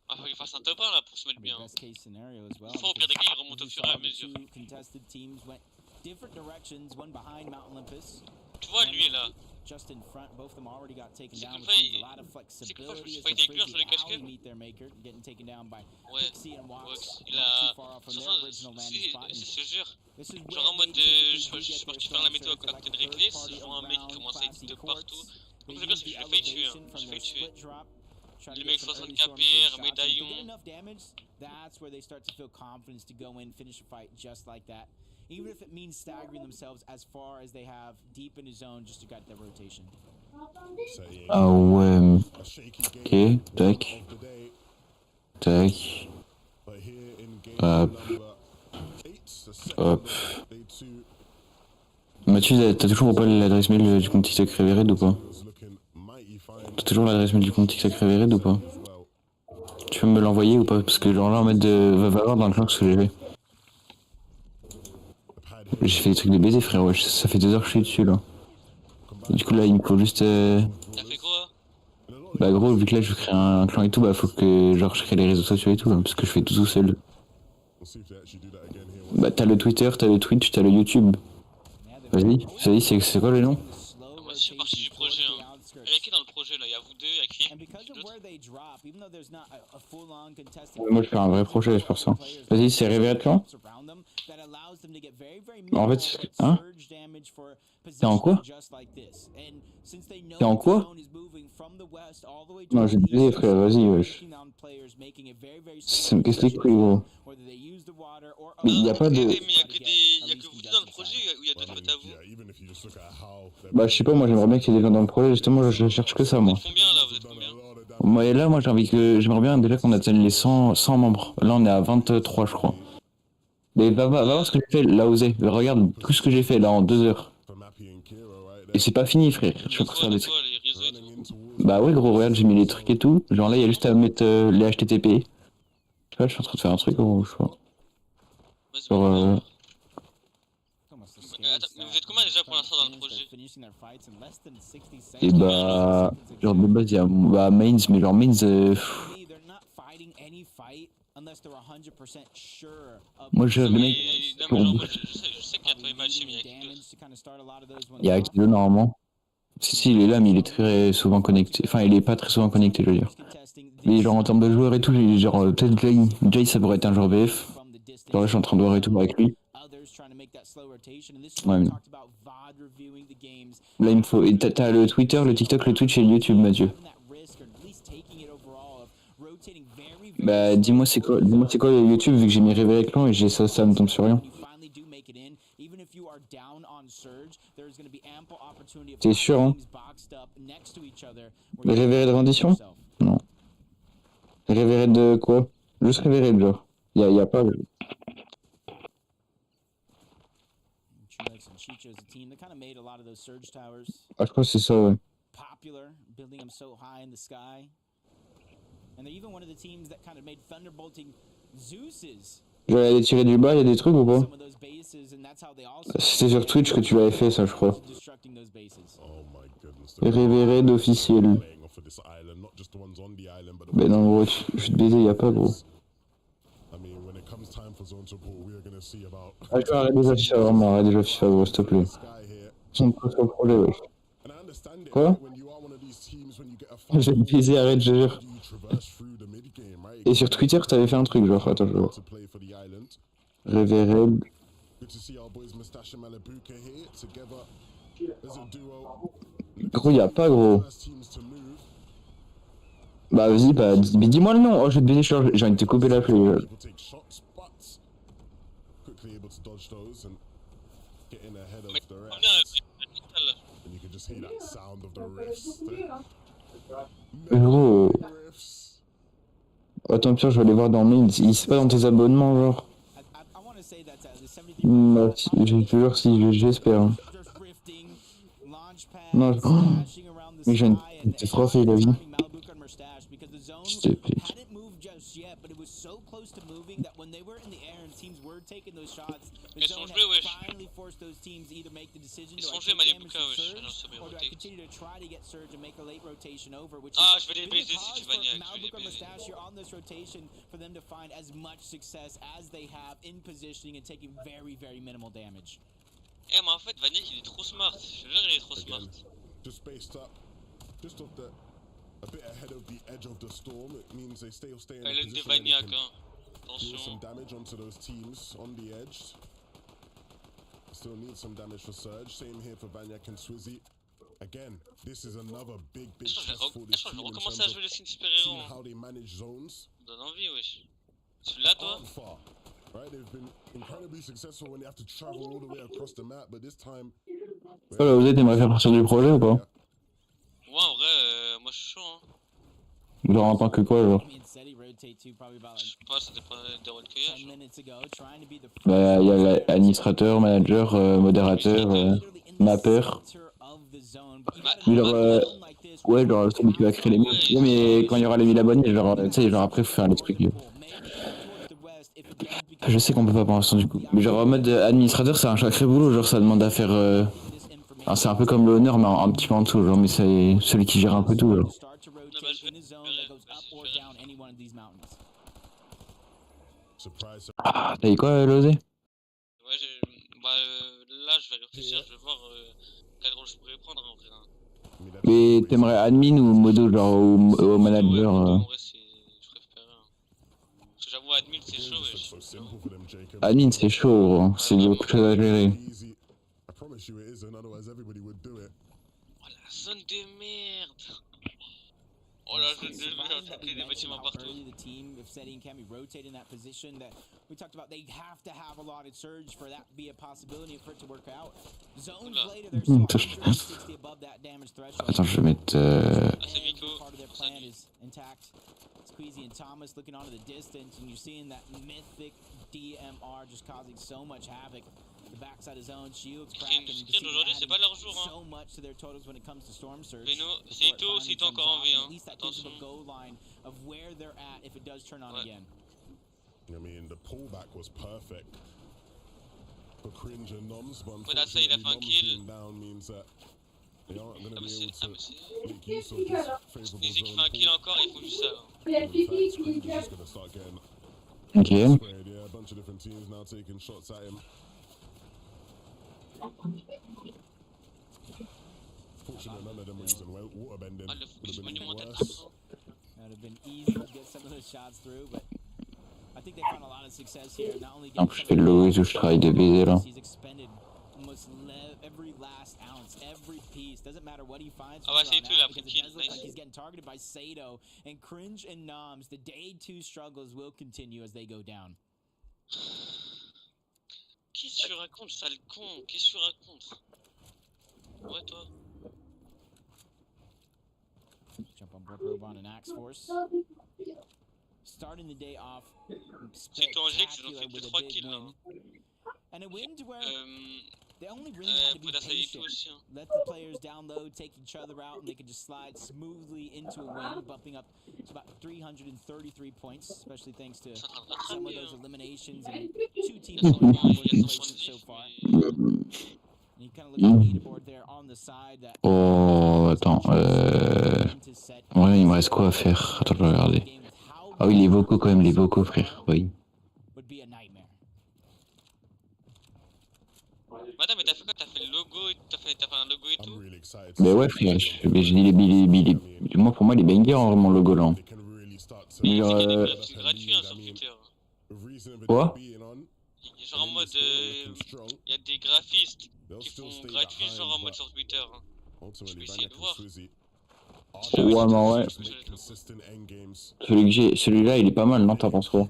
Ah, faut qu'il fasse un top 1 là pour se mettre bien. Faut au pire des cas, il remonte au fur et à mesure. Tu vois, lui est là. C'est comme ça, c'est que fois je me suis fighté avec lui sur les cache-cache. Ouais, il a... C'est ce jure. Genre en mode, je suis parti faire la météo à côté de Reckless, je vois un mec qui commence à être de partout. Donc le bien c'est que je l'ai failli tuer, hein. Je l'ai failli tuer. Les mecs 60 KPR, médaillon. Even if it means staggering themselves as far as they have deep in the zone just to get their rotation. Ah ouais. Ok, tac. Tac. Hop. Hop. Mathieu, t'as toujours pas l'adresse mail du compte TikTok Révéred ou pas? T'as toujours l'adresse mail du compte TikTok Révéred ou pas? Tu peux me l'envoyer ou pas? Parce que genre là en mode va voir dans le clan ce que j'ai fait. J'ai fait des trucs de baiser frérot, ça fait 2 heures que je suis dessus là. Et du coup là il me faut juste... T'as fait quoi? Bah gros vu que là je crée un clan et tout, bah faut que genre je crée les réseaux sociaux et tout là, parce que je fais tout seul. Bah t'as le Twitter, t'as le Twitch, t'as le YouTube. Vas-y, c'est quoi le nom? Moi je suis parti du projet hein. Il y a qui dans le projet là? Il y a vous deux, il y a qui? Moi je fais un vrai projet c'est pour ça. Vas-y c'est Révéred Clan? En fait, hein? T'es en quoi? T'es en quoi? Non j'ai dit frère, vas-y wesh. Ça me casse les couilles gros. Il y a pas de... Mais il y a que vous deux dans le projet ou il y a d'autres potes à vous? Bah je sais pas, moi j'aimerais bien qu'il y ait des gens dans le projet, justement je cherche que ça moi. Vous êtes combien là? Vous êtes combien? Moi et là moi j'aimerais bien déjà qu'on atteigne les 100 membres. Là on est à 23 je crois. Mais va voir ce que j'ai fait là osé. Regarde tout ce que j'ai fait là en 2 heures. Et c'est pas fini frère, je suis en train de faire des trucs. réseau et tout. Bah ouais gros, regarde, j'ai mis les trucs et tout. Genre là, il y a juste à mettre les HTTP. Tu vois, je suis en train de faire un truc gros, je crois. Vas-y, Genre, attends, mais vous êtes combien déjà pour l'instant dans le projet? et bah... Genre de base, il y a bah, mains, mais genre mains... Moi je le mec... Non, mais genre, moi, je sais qu'il y a toi et Malchi, mais il y a qui d'autre? Il y a Akido normalement. Si, il est là, mais il est très souvent connecté. Enfin, il est pas très souvent connecté, je veux dire. Mais genre en termes de joueurs et tout, genre peut-être Jay ça pourrait être un joueur BF. Genre là, je suis en train de voir et tout avec lui. Ouais, mais... Là, il me faut... Et t'as le Twitter, le TikTok, le Twitch et le YouTube, Mathieu. Bah, dis-moi c'est quoi le YouTube, vu que j'ai mis réveil écran et j'ai ça me tombe sur rien. T'es sûr, hein? Le réveil de rendition? Non. Réveil de quoi? Juste réveil, genre. Y a pas... Ah, je crois que c'est ça, ouais. Je vais aller tirer du bas, y'a des trucs ou pas? C'était sur Twitch que tu l'avais fait, ça, je crois. Révéré d'officiel. Mais non, gros, je vais te baiser, y'a pas, gros. Ah, je vais arrêter déjà FIFA, vraiment, arrête déjà FIFA, gros, s'il te plaît. Son pas sur le projet, wesh. Quoi? Je vais te baiser, arrête, je jure. Et sur Twitter, t'avais fait un truc, genre, attends, je vois. Révérel. Gros, y'a pas, gros. Bah, vas-y, bah, mais dis-moi le nom. Oh, je vais te baiser, j'ai envie de te couper la flèche. Gros. Attends, Pierre, je vais aller voir dans mains. Il c'est pas dans tes abonnements, genre. Bah, je te jure, si, j'espère. Hein. Non, oh. Mais je t'ai trop fait la vie. Je t'ai fait. Ils sont joués, wesh. Ils sont joués, Malibuka, wesh. Ah, je vais les baiser si tu vas niaque. Je vais les baiser. Eh, mais en fait, Vaniac, il est trop smart. Je te jure, il est trop smart. Just spaced up, just off the, a bit ahead of the edge of the storm. It means they stay in a position where they can deal some damage onto those teams on the edge. Still need some damage for Surge. Same here for Vaniac and Swizzy. Again, this is another big test for this team in terms of seeing how they manage zones. Ça donne envie, wesh. Tu l'as, toi? Right, they've been incredibly successful when they have to travel all the way across the map, but this time. Oh là, vous êtes, t'aimerais faire partir du projet ou pas? Ouais, en vrai, moi je suis chaud, hein. Genre en tant que quoi, genre? Je sais pas, ça dépend des rôles qu'il y a. Bah, il y a l'administrateur, manager, modérateur, mapper. Mais genre, ouais, genre celui qui va créer les mots. Ouais, mais quand il y aura les 1000 abonnés, genre, tu sais, genre après, faut faire les trucs. Je sais qu'on peut pas pour l'instant du coup. Mais genre en mode administrateur, c'est un sacré boulot, genre ça demande à faire. Alors, c'est un peu comme l'honneur, mais un petit peu en dessous, genre, mais c'est celui qui gère un peu tout, genre. Ah, t'as dit quoi, Losé? Ouais, bah là, je vais réfléchir, je vais voir quel rôle je pourrais prendre en vrai. Là. Mais t'aimerais admin ou modo, genre, au manager En vrai, je préfère. Parce que j'avoue, admin, c'est chaud, wesh. Admin, c'est chaud, gros. C'est beaucoup de choses à gérer. Oh, la zone de merde! Oh la zone de merde, il y a des bâtiments partout. Attends, je vais mettre. Ah, c'est Miko. Squeezy and Thomas looking onto the distance, and you're seeing that mythic DMR just causing so much havoc. Screen aujourd'hui, c'est pas leur jour. Hein. Beno, c'est Ito encore en V. Hein. Attention. Ouais. I mean, the pullback was perfect for Cringe and Noms, but Ouais, là, ça, il a fait un kill. down means that they aren't going Ah, to mais be c'est. able Ah, to mais c'est. make use of this favorable Musique zone fait un kill pull. encore, il faut juste ça. Hein. In fact, Cringe is just going to start getting Ok. sprayed. Yeah, a bunch of different teams now taking shots at him. Fortunately, none of them were using water bending. Ah, le Would focus have been monumental. worse. That would have been easy to get some of those shots through, but I think they found a lot of success here. Not only En plus, je fais le logo et tout, je travaille de baiser là. he's expended almost every last ounce, every piece. Doesn't matter what he finds. Ah ouais, c'est tout, il a pris because le it kill. does look like Nice. he's getting targeted by Sato and Cringe and Noms. The day 2 struggles will continue as they go down. Qu'est-ce que tu racontes, sale con? Qu'est-ce que tu racontes? Ouais, toi. Jump on board Robon and Axe Force. Starting the day off C'est toi, Angèle, ils ont fait plus 3 kills là. and a win to where they only really had to be Podasa et tout patient. aussi. Hein. Let the players down low take each other out, and they could just slide smoothly into a win, bumping up to about 333 points, especially thanks to some of those eliminations and 2 teams going down for this placement so far. And you kind of look at the leaderboard there on the side. That Oh, attends. Ouais, il me reste quoi à faire? Attends, je vais regarder. Ah oui, les vocaux quand même, les vocaux, frère. Oui. would be a nightmare. Attends, mais t'as fait quoi? T'as fait le logo et t'as fait un logo et I'm tout? really excited to Bah see ouais, frère. Mais je dis les. Moi, pour moi, les bangers ont vraiment le logo là. they can really start to Genre, Il y a des graphiques gratuits hein, sur Twitter. with reason of Quoi? being on. Genre en mode. Il y a des graphistes qui font gratuit, genre en mode sur Twitter. Hein. Je vais essayer de voir. Ouais, mais ouais. Celui-là, il est pas mal, non? T'en penses quoi?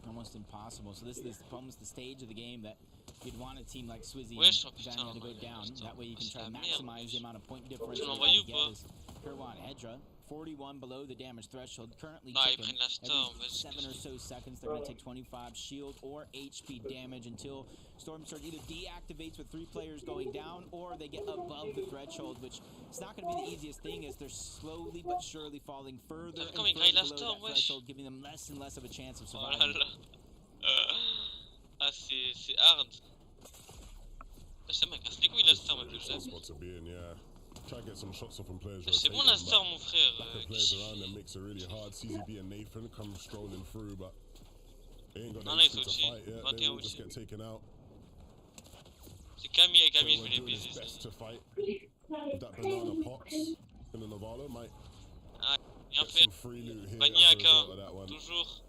Almost impossible. So this is almost the stage of the game that you'd want a team like Swizzy Ouais, and putain, Vania to go ouais, down. putain. That way you can C'est try la to merde, maximize the amount of point Tu differential l'as you envoyé ou get pas? as Kerwan Hedra, 41 below the damage threshold, currently Ah, ils taking prennent la storm, every 7 or so seconds. They're going to take 25 shield or HP damage until Storm Surge either deactivates with 3 players going down or they get above the threshold, which it's not going to be the easiest thing as they're slowly but surely falling further and Comme il further graille la below storm, that wesh. threshold, giving them less and less of a chance of Oh là surviving. là. Ah, c'est hard. C'est mec, casse les couilles la storm avec le jeu. C'est bon la storm, mon frère. Non, non, ils sont au-dessus. 21 au-dessus. C'est Camille et Camille, je vais les baiser. Ah, bien fait. Baniaka, toujours.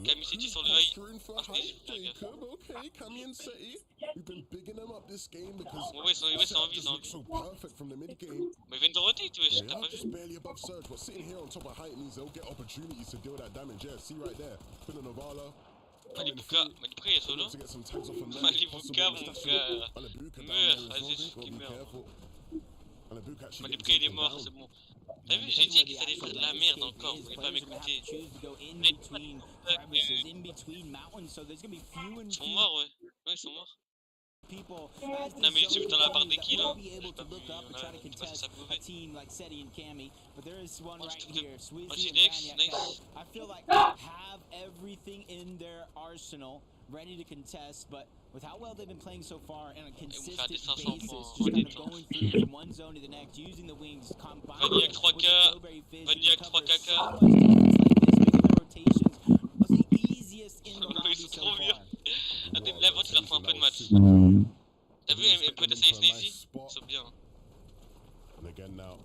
Camille City sur le high. Ah, Okay, Camille and Seti, we've been bigging them up this game because ouais, c'est en vie, c'est en vie. so perfect from the mid game. Mais ils viennent de rotate, wesh, They t'as are pas just vu? barely above surge, but sitting here on top of height means they'll get opportunities to deal that damage. Yeah, see right there, Finn Navala. Malibuka, Malibuka il est solo. To get some tags off of them. Malibuka, mon gars. Meurs, vas-y, qui meurt. Malibuka il est mort, c'est bon. T'as vu, j'ai dit qu'ils allaient faire de la merde encore, vous voulez pas m'écouter. Ils sont morts, ouais. Ouais, ils sont morts. Non, mais tu dans la barre des kills, hein. Je pas vu, on a ça pouvait. Oh, j'ai Dex, nice. I feel like they have everything in their arsenal ready to contest, but with how well they've been playing so far and on a consistent basis, just kind of going through from one zone to the next, using the wings, combined Vaniac with 3K, the Strawberry Fizz, Vaniac to cover 3K. so much defense like this, making the rotations was the easiest in the lobby Ils sont so trop vieux. far. Attends, la voiture leur fait un peu de match. T'as vu, elle peut essayer Snazy? Ils sont bien. And again now,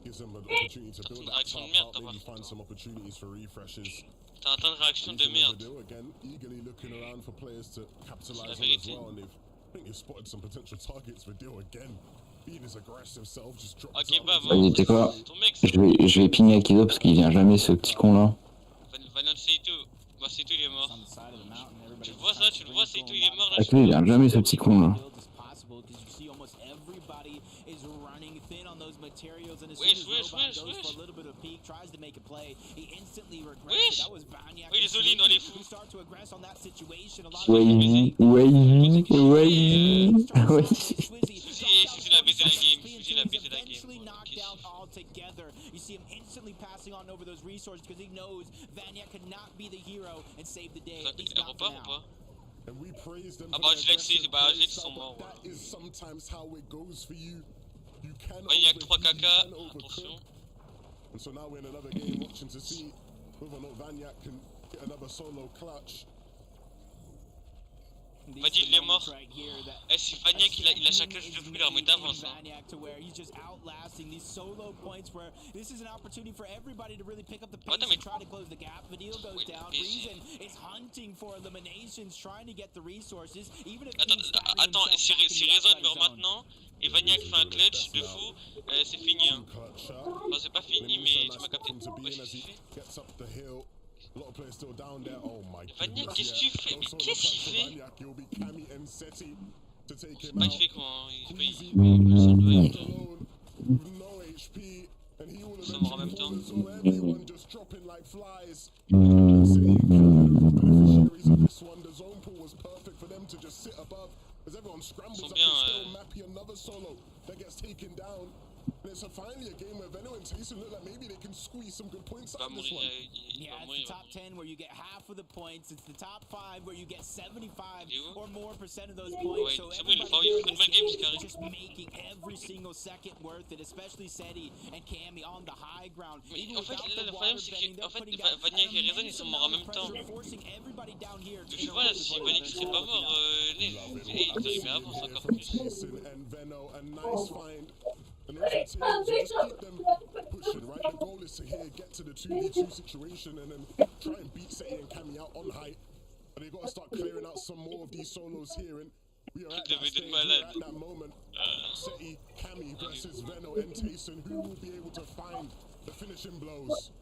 gives them an opportunity to build that Réaction de top merde, up, t'as maybe pas. find some opportunities for refreshes. T'as un temps de réaction de merde. Again, eagerly looking around for players to capitalize on as vérité. well, and I think they've spotted some potential targets for Dio again. Being his aggressive self, just drops Ok, out. bah, Vas-y, tu sais quoi? ton mec, c'est Je vais pigner Akido parce qu'il vient jamais, ce petit con là. Vanian Seito. Bah, Seito il est mort. On the side of the mountain, everybody Tu le vois ça, tu le vois, Seito il est mort là. Akido, il vient jamais, ce petit con là. build as possible because you see almost almost everybody is running thin on those materials, and as soon as Robot goes for a little bit of peek, tries to make a play, he instantly regrets it. That was Vanya who started to aggress on that situation. A lot of Oui. eventually knocked out altogether. You see him instantly passing on over those resources because he knows Vanya could not be the hero and save the day. At least not for now. And we praise them. Ah bah je l'excite, bah ils sont morts. That is sometimes how it goes for you. You can Maniac 3 caca, attention. And so now we're in another game watching to see whether or not Vanyak can get another solo clutch. Vadil il est mort. Eh si Vanyak il a chaque de fou, il a remis d'avance. Outlasting these solo points where this is an opportunity for everybody to really pick up the pace Attends, and try to close the gap. Vadil goes down. Reason is hunting for eliminations, trying to get the resources. Even if attends, si Rezon meurt maintenant et Vanyak fait un clutch de fou, c'est fini hein. Enfin c'est pas fini mais tu m'as capté. Ouais, c'est fait. A lot of players still down there. Oh my god. Vanyak, qu'est-ce que tu fais? Mais qu'est-ce qu'il fait? Bah il fait quoi? Il s'en doit être. Ça mort en même temps. Ils sont bien It's finally a game where Venom and Tyson look like maybe they can squeeze some good points out of this one. Yeah, it's the top 10 where you get half of the points. It's the top 5 where you get 75 or more % of those points. So everybody's just making every single second worth it, especially Seti and Cammy on the high ground. Mais en fait, le problème c'est que Vanyak et Rezon ils sont morts en même temps. Je vois là, si Vanyak serait pas mort, ils arrivaient à avancer encore plus. And also teams just keep them pushing, right? The goal is to get to the 2v2 situation and then try and beat Seti and Cammy out on height. But they've got to start clearing out some more of these solos here, and we are at that stage, we are at that moment. Seti, Cammy versus Veno and Tyson. Who will be able to find the finishing blows?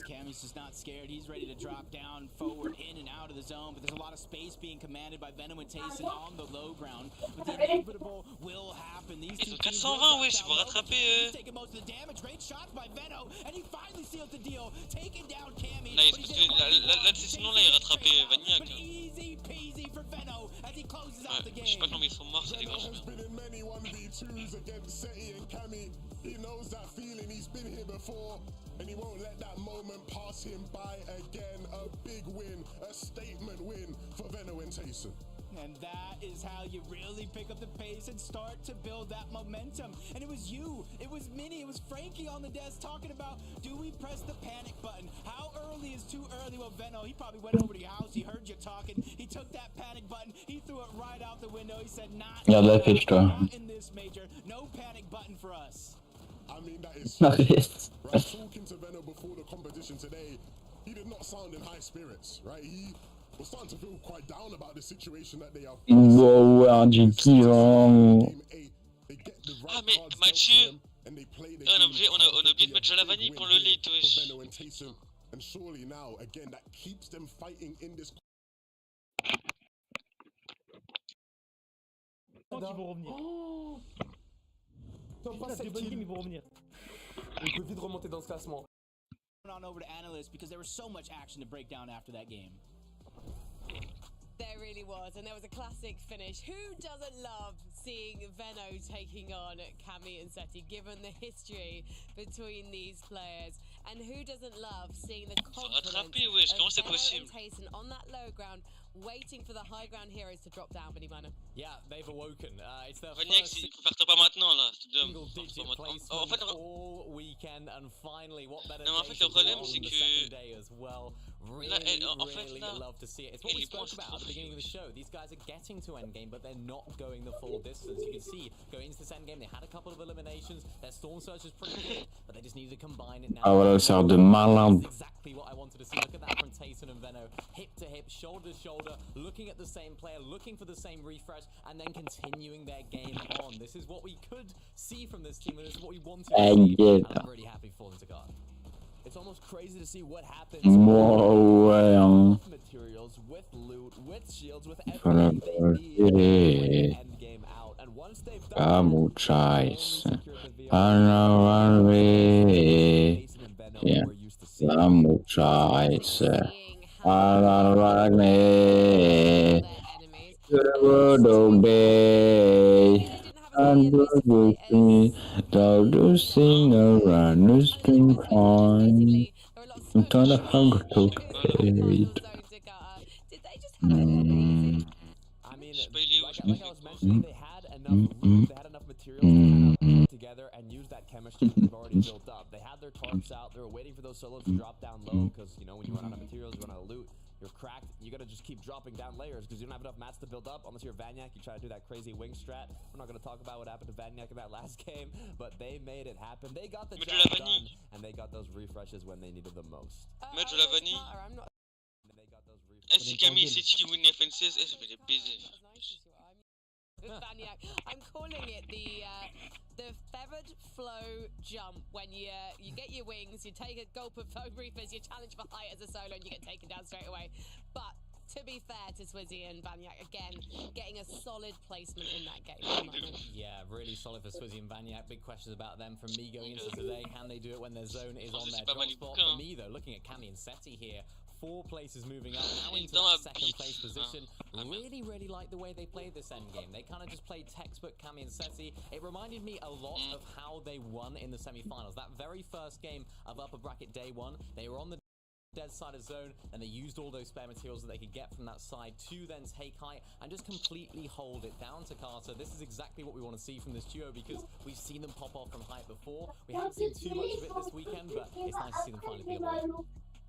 Cammy's just not scared. He's ready to drop down, forward, in and out of the zone. But there's a lot of space being commanded by Venom and Tyson on the low ground. But the inevitable will happen. These two teams 420, wesh, faut rattraper He's taking most of the damage. Great shots by Venom, and he finally seals the deal, taking down Cammy. Nice, parce que là, sinon là, il rattrapait Vanyak. Easy peasy for Venom as he closes out the game. Je sais pas combien ils sont morts, c'est des grands. Has been in many 1v2s against Seti and Cammy. He knows that feeling. He's been here before. And he won't let that moment pass him by again. A big win, a statement win for Veno and Tyson. And that is how you really pick up the pace and start to build that momentum. And it was you, it was Minnie, it was Frankie on the desk talking about, do we press the panic button? How early is too early? Well, Veno, he probably went over to your house, he heard you talking, he took that panic button, he threw it right out the window. He said, not in this major, no panic button for us. I mean, that is right. Talking to Veno before the competition today, he did not sound in high spirits, right? He was starting to feel quite down about the situation that they are facing. Ah mais Mathieu, on a oublié de mettre Jalavani pour le late, wesh. And surely now, again, that keeps them fighting in this. Ils vont revenir. On peut vite remonter dans ce classement. On over to analysts because there was so much action to break down after that game. There really was, and there was a classic finish. Who doesn't love seeing Veno taking on Cammy and Seti, given the history between these players? And who doesn't love seeing the confidence of Veno and Tyson on that low ground, waiting for the high ground heroes to drop down, Benimana? Yeah, they've awoken. It's their Vanyak, first faire pas maintenant là, single digit placement all weekend, and finally, what better non, en fait, le problème c'est que day as well. Really, là, en fait, really là, love to see it. It's what we spoke about at the beginning of the show. These guys are getting to endgame, but they're not going the full distance. You can see, going into this endgame, they had a couple of eliminations. Their Storm Surge is pretty good, but they just need to combine it now. Ah voilà, sort de malade. That's exactly what I wanted to see. Look at that from Tyson and Veno. Hip to hip, shoulder to shoulder, looking at the same player, looking for the same refresh, and then continuing their game on. This is what we could see from this team, and this is what we wanted to see. And I'm really happy for them to go. It's almost crazy to see what happens with materials, with loot, with shields, with everything they need to end game out. And one Muchais. Yeah. Muchais. And with me, thou do sing around the string point. I'm trying to hunger to hate. I mean, like I was mentioning, they had enough materials to kind of put together and use that chemistry that they've already built up. They had their tarps out. They were waiting for those solos to drop down low because, you know, when you run out of materials, you run out of loot, you're cracked. You gotta just keep dropping down layers because you don't have enough mats to build up. Unless you're Vaniac, you try to do that crazy wing strat. We're not gonna talk about what happened to Vaniac in that last game, but they made it happen. They got the job done, and they got those refreshes when they needed them most. Match de la vanille. Eh, si Camille City win FNCS, eh, ça fait des baisers. I'm calling it the feathered flow jump when you get your wings, you take a gulp of foam reefers, you challenge for height as a solo, and you get taken down straight away. But to be fair to Swizzy and Vaniac, again, getting a solid placement in that game. Yeah, really solid for Swizzy and Vaniac. Big questions about them from me going into today. Can they do it when their zone is on their drop spot? For me, though, looking at Cammy and Seti here, 4 places moving up, now into that second place position. Really like the way they played this endgame. They kind of just played textbook Cammy and Seti. It reminded me a lot of how they won in the semi-finals. That very first game of upper bracket day 1, they were on the dead side of zone, and they used all those spare materials that they could get from that side to then take height and just completely hold it down to Carter. This is exactly what we want to see from this duo because we've seen them pop off from height before. We haven't seen too much of it this weekend, but it's nice to see them finally be able to.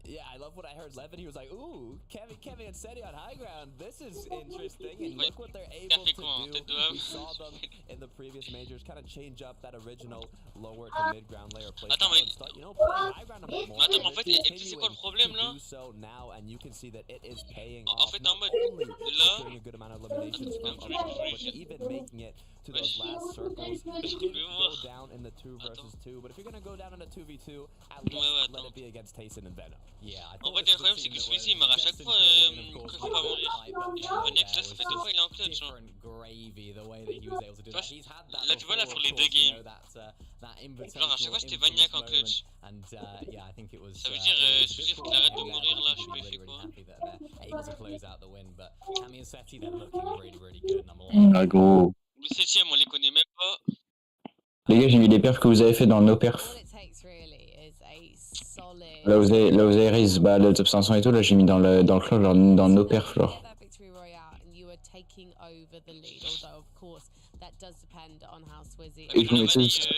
Yeah, I love what I heard. Levin, he was like, ooh, Kevin and Seti on high ground. This is interesting, and look what they're able to do. We saw them in the previous majors kind of change up that original lower to mid-ground layer play. Start, you know, playing high ground a bit more. Attends, en fait, c'est quoi le problème là? Do so now, and you can see that it is paying En off. fait, Not en mode only là, securing a good amount of eliminations from above, but even making it to those last circles. They didn't go down in the 2 versus 2, but if you're gonna go down in a 2v2, at least let it be against Tayson and Venom. Yeah, en fait, le problème c'est que Swizzy il meurt à chaque fois quand il faut pas mourir. Vaniac là, ça fait 2 fois il est en clutch. Hein. Tu vois, là tu vois là sur les 2 games. Genre à chaque fois c'était Vaniac en clutch. Ça veut dire Swizzy faut qu'il arrête de mourir là, je sais pas il fait quoi. Ah gros. Le 7ème on les connaît même pas. Les gars, j'ai vu les perfs que vous avez fait dans nos perfs. Là vous avez raise, bah le top 500 et tout, là j'ai mis dans le club, genre dans nos perfs, genre. Et je vous mets tous.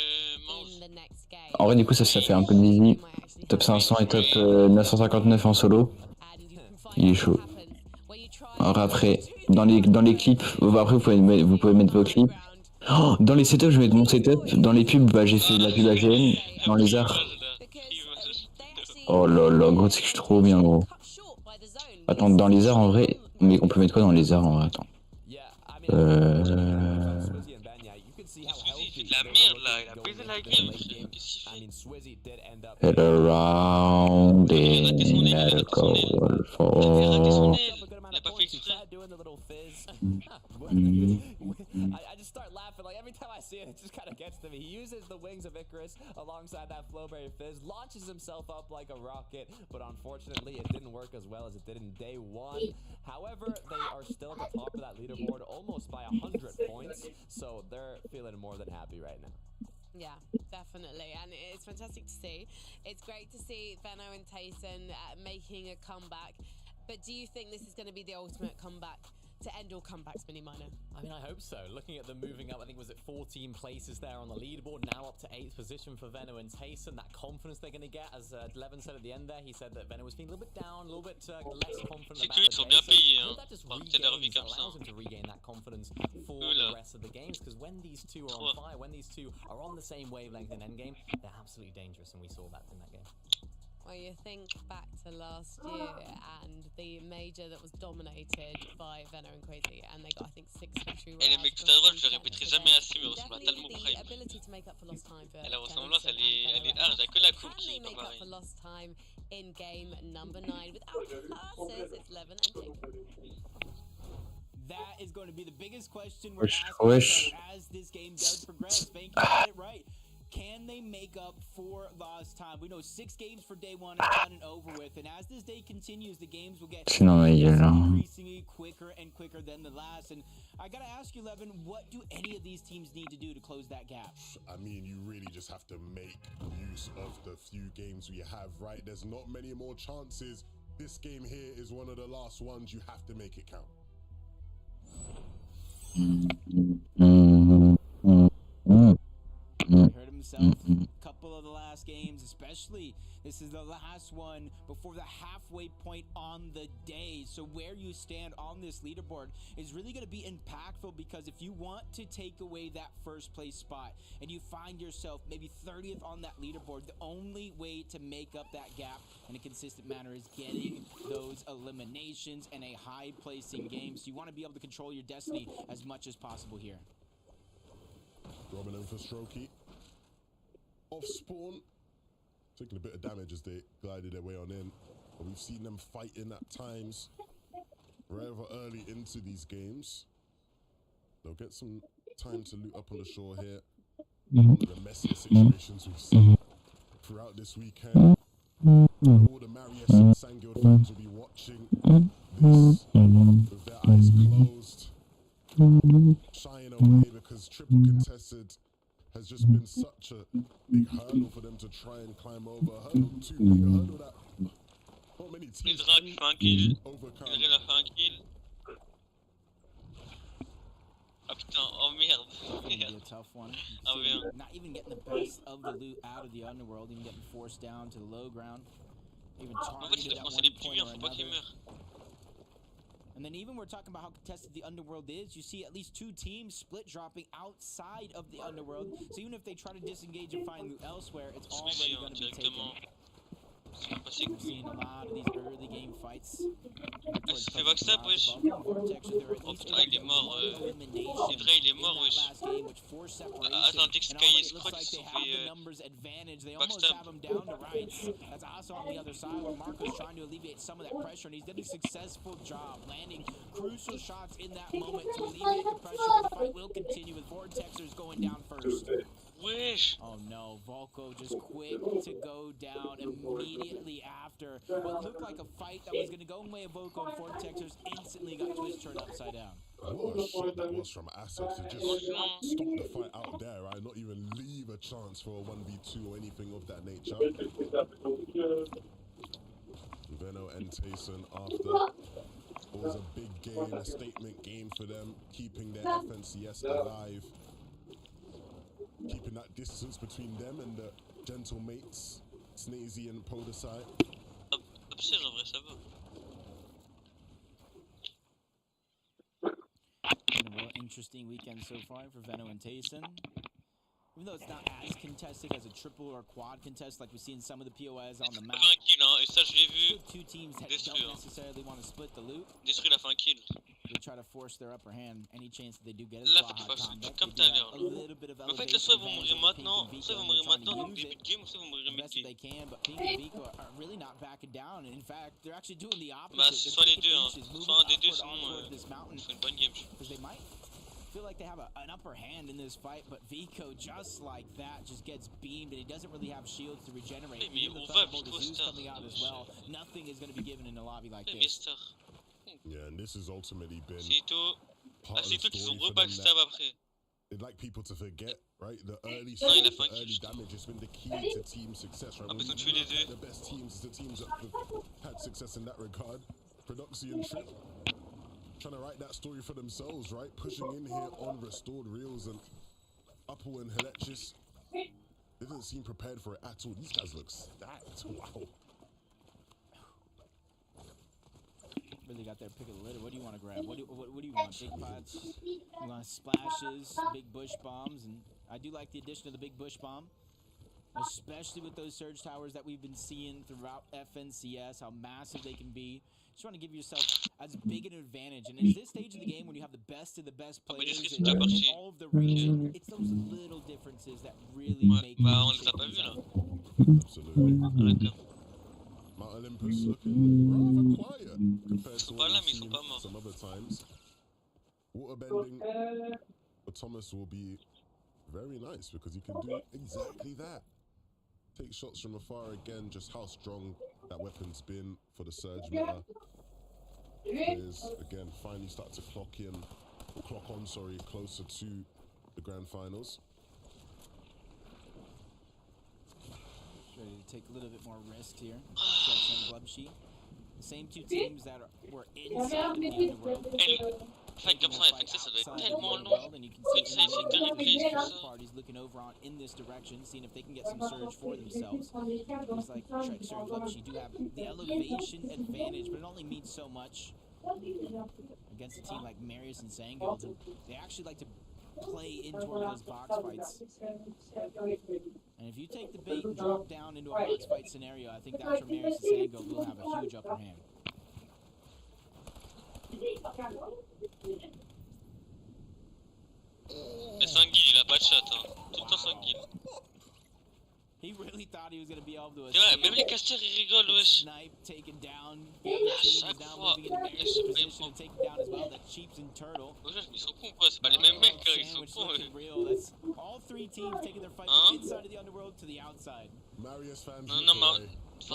En vrai du coup ça fait un peu de easy. Top 500 et top 959 en solo. Il est chaud. Alors après, dans les clips, après vous pouvez mettre vos clips. Oh, dans les setups, je vais mettre mon setup. Dans les pubs, bah j'ai fait la pub AGN. Dans les arts. Oh là là, gros, c'est que je suis trop bien, gros. Attends, dans les arts en vrai. Mais on peut mettre quoi dans les arts en vrai? Attends. Il fait de la merde là, il a baisé la game. Qu'est-ce qu'il fait? Head around in medical fall. Il a pas fait exprès. I just start laughing, like every time I see it, it just kind of gets to me. He uses the wings of Icarus alongside that Flowberry Fizz, launches himself up like a rocket, but unfortunately it didn't work as well as it did in day 1. However, they are still at the top of that leaderboard, almost by 100 points, so they're feeling more than happy right now. Yeah, definitely, and it's fantastic to see. It's great to see Venno and Tayson making a comeback, but do you think this is going to be the ultimate comeback to end all comebacks, Mini Minor? I mean, I hope so. Looking at them moving up, I think was it 14 places there on the leaderboard, now up to 8th position for Venno and Tayson. That confidence they're going to get, as Levin said at the end there, he said that Venno was feeling a little bit down, a little bit less confident about the sont bien payés, hein. that just allows him to regain that confidence for the rest of the games, because when these two are on fire, when these two are on the same wavelength in endgame, they're absolutely dangerous, and we saw that in that game. Well, you think back to last year and the major that was dominated by Venno and Crazy, and they got, I think, 6 victory rounds. Et les mecs tout à droite, je le répéterai jamais assez, mais ressemble à tellement prime. Et la ressemblance, elle est hard, il n'y a que la coupe qui est pas pareil. For lost time in game number 9 without passes. It's Levin and Jacob. That is going to be the biggest question we're Wesh, asking wesh. as this game does progress. Thank you, got it right. Can they make up for lost time? We know 6 games for day 1 is done and over with, and as this day continues, the games will get Sinon, mais il est là. increasingly quicker and quicker than the last. And I gotta ask you, Levin, what do any of these teams need to do to close that gap? I mean, you really just have to make use of the few games we have, right? There's not many more chances. This game here is one of the last ones. You have to make it count. He hurt himself a couple of the last games, especially this is the last one before the halfway point on the day. So where you stand on this leaderboard is really going to be impactful, because if you want to take away that first place spot and you find yourself maybe 30th on that leaderboard, the only way to make up that gap in a consistent manner is getting those eliminations and a high placing game. So you want to be able to control your destiny as much as possible here. Robbing them for Strokey. Off spawn. Taking a bit of damage as they glided their way on in. But we've seen them fighting at times rather early into these games. They'll get some time to loot up on the shore here. One of the messiest situations we've seen throughout this weekend. All the Marius and Sangil fans will be watching this with their eyes closed, shying away, because triple contested has just been such a big hurdle for them to try and climb over. A hurdle too big, a hurdle that not many teams can overcome. Il a fait un kill. Ah putain, oh merde. Gonna be a tough one. Oh yeah. Not even getting the best of the loot out of the underworld, even getting forced down to the low ground. Even En fait, il targeted a at commencé one les petits point murs, or faut pas qu'il another. meure. And then even we're talking about how contested the underworld is, you see at least 2 teams split dropping outside of the underworld. So even if they try to disengage and find loot elsewhere, it's already going to be taken. We've seen a lot of these early game fights. Ah, ça fait backstab, wesh. Oh putain, il est mort. Hydra, il est mort, wesh. Attends, dès que Sky et Scrot ils se sont fait They almost have backstab. him down to rights. That's also on the other side where Marco's trying to alleviate some of that pressure, and he's done a successful job landing crucial shots in that moment to alleviate the pressure. But the fight will continue with Vortexers going down first. Wesh. Oh no, Volko just quick to go down immediately after what looked like a fight that was going to go in the way of Volko, and Vortexers instantly got twist turned upside down. What a shot that was from Asset to just stop the fight out there, right? Not even leave a chance for a 1v2 or anything of that nature. Veno and Tayson after. It was a big game, a statement game for them, keeping their FNCS alive. Keeping that distance between them and the gentle mates, Sneezy and Podesai. Absurde, en vrai, ça va. Been a real interesting weekend so far for Veno and Tayson. Even though it's not as contested as a triple or quad contest like we see in some of the POS on the map. Il a fait un kill, hein, et ça je l'ai vu. 2 teams that Détruit, don't hein. necessarily want to split the loot. Détruit, il a fait un kill. They try to force their upper hand. Any chance that they do get it. Là, faut qu'il fasse tout comme tout à l'heure. En fait, là, soit ils vont mourir maintenant, soit ils vont mourir maintenant, début de game, ou soit ils vont mourir Best that they mid-game. can, but Pink and Vico are really not backing down. And in fact, they're actually doing the opposite. Bah, They're soit les taking deux, hein. inches, moving Soit un des deux, upward sinon onward this mountain, ils font une bonne game. because they might feel like they have an upper hand in this fight, but Vico, just like that, just gets beamed, and he doesn't really have shields to regenerate. Oui, mais Even the on va Thunderbolt Vico is Star. coming out as well. Nothing is going to be given in a lobby like Oui, mais this. Star. Yeah, and this has ultimately been C'est tout. part Ah, of c'est the tout qu'ils ont story for them rebackstab that après. they'd like people to forget, right? The early Non, il a stage, fait un the kill, early je trouve. damage has been the key to team success, right? Ah, When parce you que tu les look deux. at the best teams, the teams that have had success in that regard. Prodoxy and Trip trying to write that story for themselves, right? Pushing in here on restored reels, and Upple and Helechis didn't seem prepared for it at all. These guys look stacked. Wow. Really got their pick of the litter. What do you want to grab? What do you want? Big pots? You want splashes, big bush bombs, and I do like the addition of the big bush bomb, especially with those surge towers that we've been seeing throughout FNCS, how massive they can be. Just want to give yourself as big an advantage. And at this stage of the game, when you have the best of the best Ah, mais players les in déjà partis. all of the region, it's those little differences that really Ouais, make bah you on les a shake pas things vus là. up. Absolutely. Arrête là. Mount Olympus looking rather quiet compared to Ils sont what pas là, we've mais ils sont seen pas morts. some other times. water bending for Thomas will be very nice because he can do exactly that. Take shots from afar again, just how strong that weapon's been for the Surge meta. Players, again, finally start to clock on, closer to the grand finals. Ready to take a little bit more risk here. The same two teams that were inside the underworld. Fight comme ça, FNC, ça doit être tellement long. Comme ça, il fait deux replays, tout ça. Parties looking over on in this direction, seeing if they can get some surge for themselves. Looks like Trexer and Glubshy do have the elevation advantage, but it only means so much against a team like Marius and Zangold. They actually like to play in toward those box fights. And if you take the bait and drop down into a box fight scenario, I think that's where Marius and Zangold will have a huge upper hand. Mais Sanguil, il a pas de shot, hein. Tout le temps Sanguil. He really thought he was going to be able to Et ouais, même les casters ils rigolent, wesh. snipe, taken down. À chaque fois. Ils se prennent taken down as well. That Cheeps and Turtle. Wesh, ils sont cons quoi, c'est pas les mêmes mecs, ils sont cons. That's all three teams taking their fight from inside of the underworld to the outside. Non, mais enfin,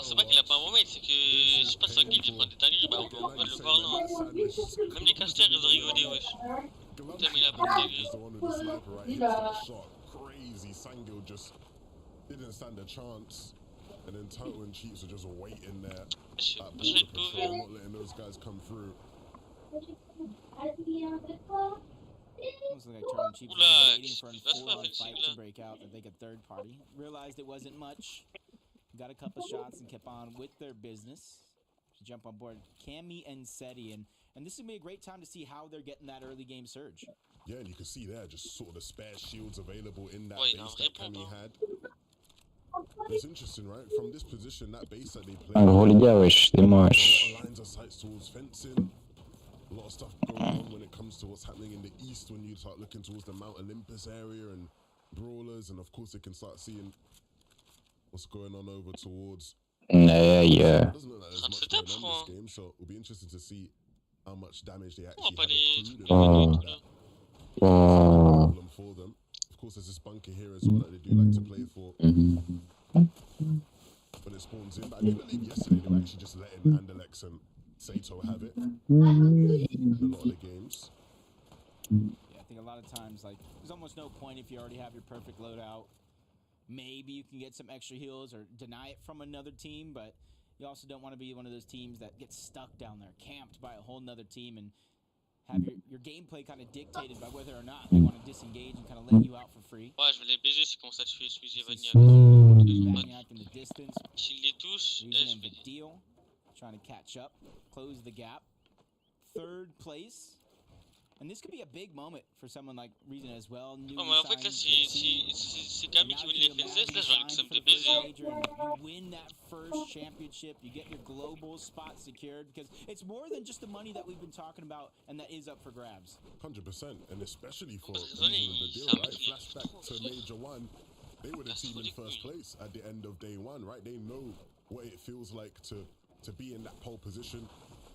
c'est pas qu'il a pas un bon mate, c'est que je sais pas, Sanguil il prend des dingueries, bah on va le voir là. Même les casters ils ont rigolé, wesh. Putain, mais il a pas de dinguerie. Crazy, Sangil just didn't stand a chance, and then Toto and Cheats are just waiting there at border control, not letting those guys come through. Almost like Turtle and Cheeps were waiting for a full-on fight to break out that they could third party. Realized it wasn't much. Got a couple shots and kept on with their business. To jump on board Cammy and Seti, and this would be a great time to see how they're getting that early game surge. Yeah, and you can see there just sort of the spare shields available in that base that Cammy had. It's interesting, right? From this position, that base that they play, lines of sights towards fencing. A lot of stuff going on when it comes to what's happening in the east when you start looking towards the Mount Olympus area and brawlers, and of course they can start seeing what's going on over towards. Yeah. It doesn't look like there's much going on in this game, so it'll be interesting to see how much damage they actually have accrued problem for them. Of course, there's this bunker here as well that they do like to play for. When it spawns in, but I do believe yesterday they were actually just letting Andalex and Sato have it in a lot of the games. Yeah, I think a lot of times, like, there's almost no point if you already have your perfect loadout. Maybe you can get some extra heals or deny it from another team, but you also don't want to be one of those teams that gets stuck down there, camped by a whole nother team, and have your gameplay kind of dictated by whether or not they want to disengage and kind of let you out for free. Ouais, je vais les baiser, c'est comment ça te fait, Squeezie Vania. Vaniac in the distance. S'il les touche, Using the deal, trying to catch up, close the gap. Third place. And this could be a big moment for someone like Reason as well. Oh, mais en fait, là, c'est Camille qui win les FNCS, là, j'aurais que ça me fait baiser. You win that first championship, you get your global spot secured, because it's more than just the money that we've been talking about and that is up for grabs. 100%, and especially for Reason and the deal, right? Flashback to Major 1, they were the team in first place at the end of day 1, right? They know what it feels like to be in that pole position.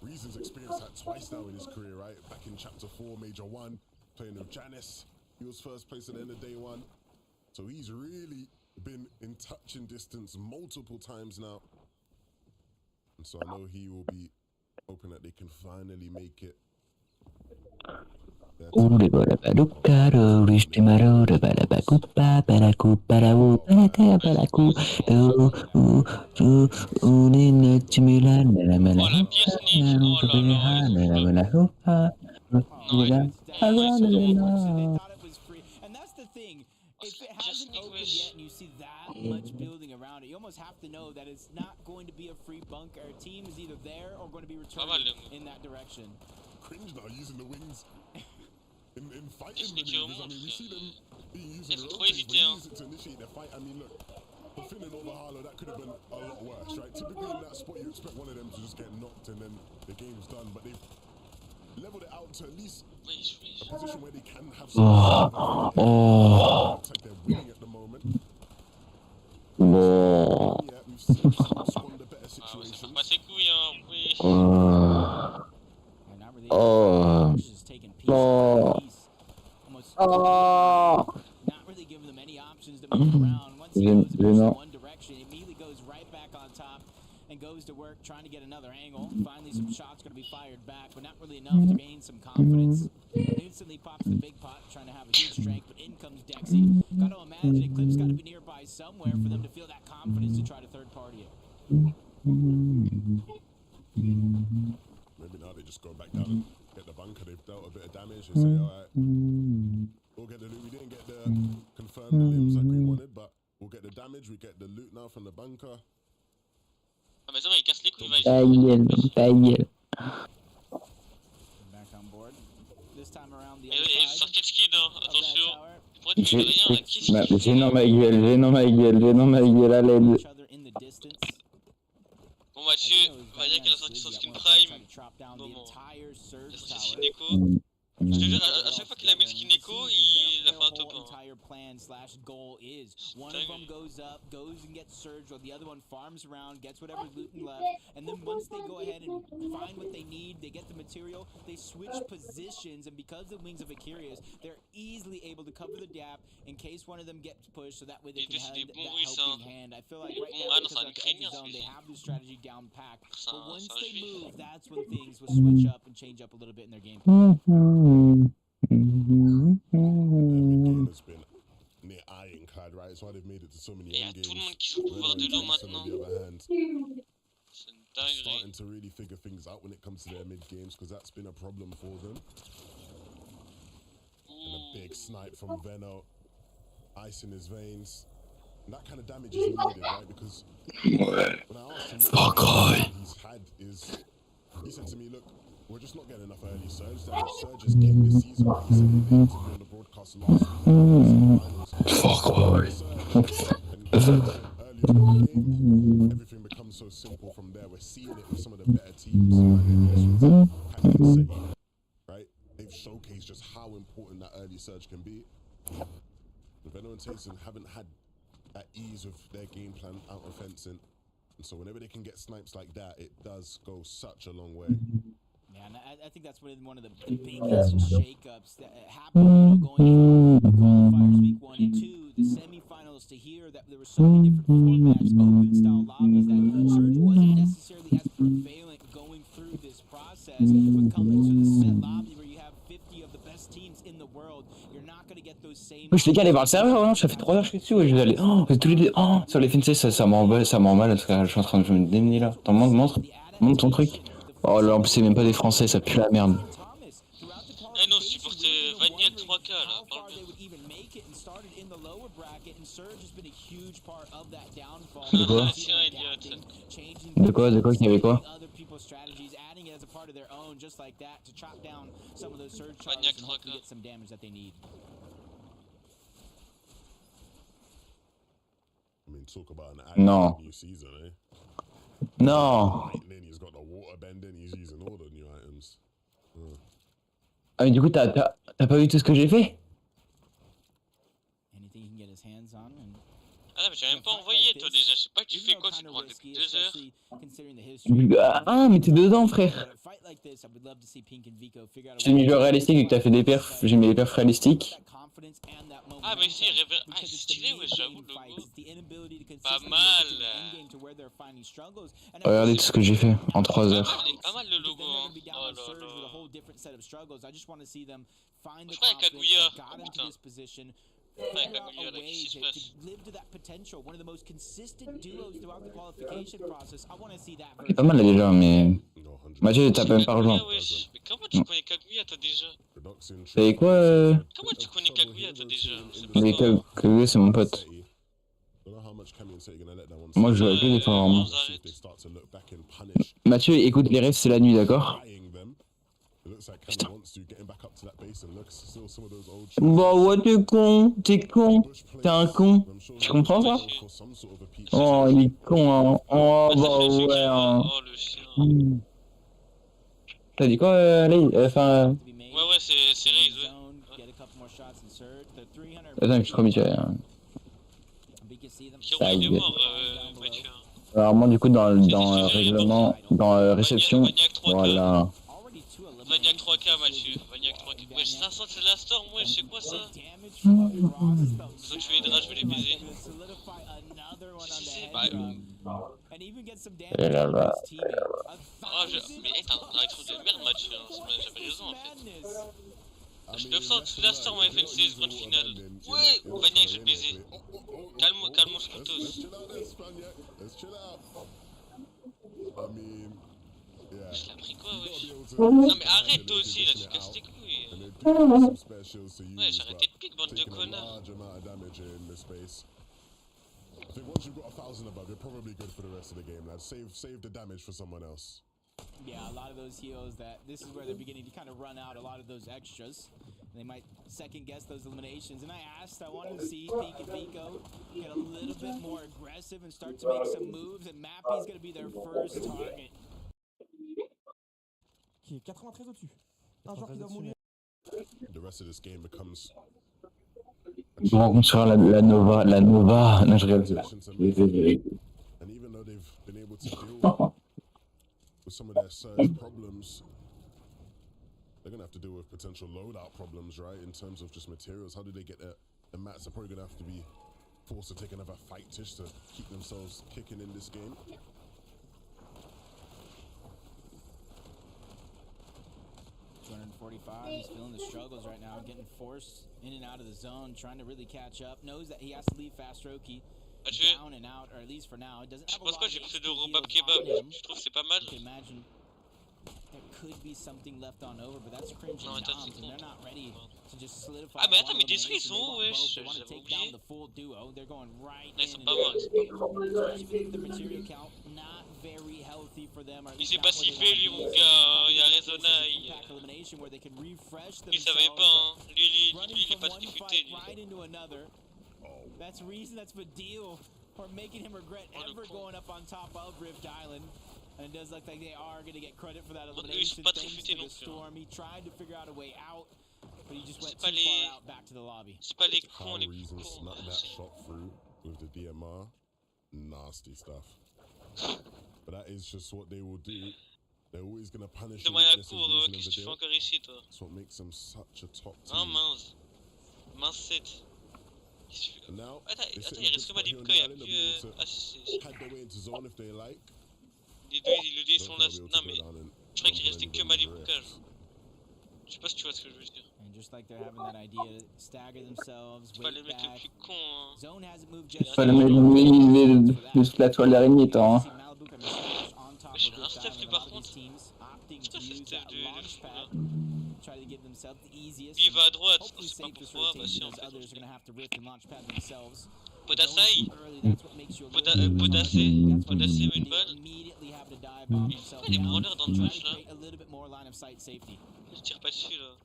Reason's experienced that twice now in his career, right? Back in Chapter 4, Major 1, playing with Janice. He was first place at the end of day 1. So he's really been in touching distance multiple times now. And so I know he will be hoping that they can finally make it. And that's the thing. If it hasn't opened yet and you see that much building around it, you almost have to know that it's not going to be a free bunker. A team is either there or going to be returning in that direction. Cringe now using the wings in fighting maneuvers. I mean, we see them being used in the rotate, but use it to initiate the fight. I mean, look, for Finn and over Harlow, that could have been a lot worse, right? Typically in that spot, you expect one of them to just get knocked and then the game's done, but they've leveled it out to at least a position where they can have some looks like they're winning at the moment. Yeah, we've seen some squander better situations. Pas ses couilles, hein, oui. And not really taking pieces. Oh. Oh. Not really giving them any options to move around. Once he goes in one direction, it immediately goes right back on top and goes to work trying to get another angle. Finally, some shots going to be fired back, but not really enough to gain some confidence. Instantly pops the big pot, trying to have a huge strength, but in comes Dexy. Got to imagine Eclipse got to be nearby somewhere for them to feel that confidence to try to third party it. Maybe now they just go back down and get the bunker. They've dealt a bit of damage. They say, alright, we'll get the loot. We didn't get the confirmed the limbs like we wanted, but we'll get the damage. We get the loot now from the bunker. Ah mais ça va, il casse les couilles, va Ta gueule, ta gueule. Back on board. This time around the Et je sors quel skin, hein, attention. Pourquoi tu fais rien là? Qu'est-ce que J'ai dans ma gueule, j'ai dans ma gueule, j'ai dans ma gueule à l'aide. Bon Mathieu, on va dire qu'elle a sorti son skin prime. Non, non. Il a sorti le skin Echo. Je te jure, à chaque fois qu'il a mis le skin Echo, il a fait un top 1. One of them goes up, goes and gets surged, while the other one farms around, gets whatever's looting left, and then once they go ahead and find what they need, they get the material, they switch positions, and because the wings of Akirius, they're easily able to cover the gap in case one of them gets pushed, so that way they can have that helping hand. I feel like right now, because of the edge zone, they have this strategy down packed, but once they move, that's when things will switch up and change up a little bit in their game. Has been near ironclad, right? That's why they've made it to so many Il y a end tout le games. monde qui joue pouvoir de l'eau maintenant. C'est une dinguerie. Starting to really figure things out when it comes to their mid games, because that's been a problem for them. And a big snipe from Veno, ice in his veins. And that kind of damage is needed, right? Because when I asked him what he's had is, he said to me, look, we're just not getting enough early surge. That surges came this season. He said they had to be on the broadcast last week. Early on in the game, everything becomes so simple from there. We're seeing it with some of the better teams. Right? They've showcased just how important that early surge can be. Veno and Tayson haven't had that ease of their game plan out of fencing. And so whenever they can get snipes like that, it does go such a long way. Yeah, and I think that's one of the biggest shakeups that happened, going from qualifiers week 1 and 2, the semifinals, to hear that there were so many different formats, open style lobbies, that Surge wasn't necessarily as prevalent going through this process, but coming to the set lobby where you have 50 of the best teams in the world, you're not going to get those same... Je suis décalé vers le serveur, non? Ça fait 3 heures que je suis dessus, ouais, je vais aller... Oh, tous les deux... Oh, sur les fincés, ça m'emballe, parce que je suis en train de me démener là. Attends, montre ton truc. Oh là, en plus c'est même pas des français, ça pue la merde. Eh non, supporter Vania 3K là, parle bien. De quoi? De quoi qu'il y avait quoi? Vania 3K. I mean, talk about an No. new season, eh? Non. And then he's got the water bending, he's using all the new items. Ah mais du coup t'as pas vu tout ce que j'ai fait? Ah non, mais tu m'as même pas envoyé toi déjà, je sais pas que tu fais quoi, tu prends depuis 2 heures. Ah mais t'es dedans frère. J'ai mis le réalistique vu que t'as fait des perfs, j'ai mis les perfs réalistiques. Ah mais si, c'est stylé, ouais, j'avoue, le logo. Pas mal. Regardez tout ce que j'ai fait en 3 heures. Pas mal le logo, hein. Oh là là. Je crois qu'il y a Kaguya. Oh putain. Ouais, Kaguya là, qu'est-ce qui se passe? C'est pas mal là déjà, mais... Mathieu, t'as même pas rejoint. Mais comment tu connais Kaguya toi déjà? T'avais quoi Comment tu connais Kaguya toi déjà? Mais Kaguya c'est mon pote. Moi je joue avec lui des fois vraiment. Mathieu, écoute les rêves, c'est la nuit, d'accord? Putain. Bah ouais, t'es con, t'es un con. Tu comprends ça? Oh, il est con, hein. Oh, bah ouais, hein. Oh, le chien. T'as dit quoi, enfin... Ouais, c'est Raze, ouais. Attends, je suis trop habitué. Ça y est. Alors moi, du coup, dans règlement, dans réception, voilà. Vaniac 3K, Mathieu. Vaniac 3K. Wesh, 500 c'est la storm, wesh, c'est quoi ça? Faut que je fais les draps, je vais les baiser. Si, bah. Et là, là. Mais t'as un rétro de merde, Mathieu. J'avais raison en fait. Je te sens, la storm en FNCS, grande finale. Ouais, Vaniac, je vais le baiser. Calme, Scriptos. Je l'ai pris quoi, wesh? Non, mais arrête toi aussi, là, tu casses tes couilles. Ouais, j'arrêtais de pique, bande de connards. I think once you've got 1,000 above, you're probably good for the rest of the game, lads. Save the damage for someone else. Yeah, a lot of those heals that this is where they're beginning to kind of run out a lot of those extras. They might second guess those eliminations. And I wanted to see Peek and Pico get a little bit more aggressive and start to make some moves. And Mappy's going to be their first target. Qui est 93 au-dessus. Un joueur qui doit mourir. The rest of this game becomes. Je rencontre sur la Nova. Non, je rigole. And even though they've been able to deal with some of their surge problems, they're gonna have to deal with potential loadout problems, right? In terms of just materials, how do they get there? The mats are probably gonna have to be forced to take another fight just to keep themselves kicking in this game. 245, he's feeling the struggles right now, getting forced in and out of the zone, trying to really catch up, knows that he has to leave fast Roki down and out, or at least for now. It doesn't have a lot of pseudo Robab Kebab, je trouve que c'est pas mal. You can imagine there could be something left on over, but that's cringe and Noms, and they're not ready to just solidify. Ah mais attends, mais Desri ils sont où, wesh? They want to take down the full duo. They're going right in. Ils sont pas morts, the material count not very healthy for them. Il sait pas s'il fait lui mon gars, il a raisonnaille. Il savait pas, hein. Lui il est pas difficulté lui. That's reason that's the deal for making him regret ever going up on top of Rift Island. And it does look like they are going to get credit for that elimination thanks to the storm. He tried to figure out a way out, but he just went too far out back to the lobby. C'est pas les cons, les reason snuck that shot through with the DMR. Nasty stuff. But that is just what they will do. They're always going to punish you. Qu'est-ce que tu fais encore ici, toi? That's what makes them such a top team. Ah mince. Mince 7. Now, attends, il reste que Malipka, il y a plus... Ah si, had their way into zone if they like. Les deux sont là. Non mais, je croyais qu'il restait que Malipka. Je sais pas si tu vois ce que je veux dire. And just like they're having that idea to stagger themselves, c'est pas les mecs les plus cons, hein. Zone hasn't moved just pas le mec de la toile d'araignée, tant, hein. J'ai un stuff lui par contre. C'est quoi ce stuff de fou là? Lui il va à droite, on sait pas pourquoi, bah si en fait. Podasai Podasai met une balle. Mais pourquoi les brawlers dans le trash là? Je tire pas dessus là.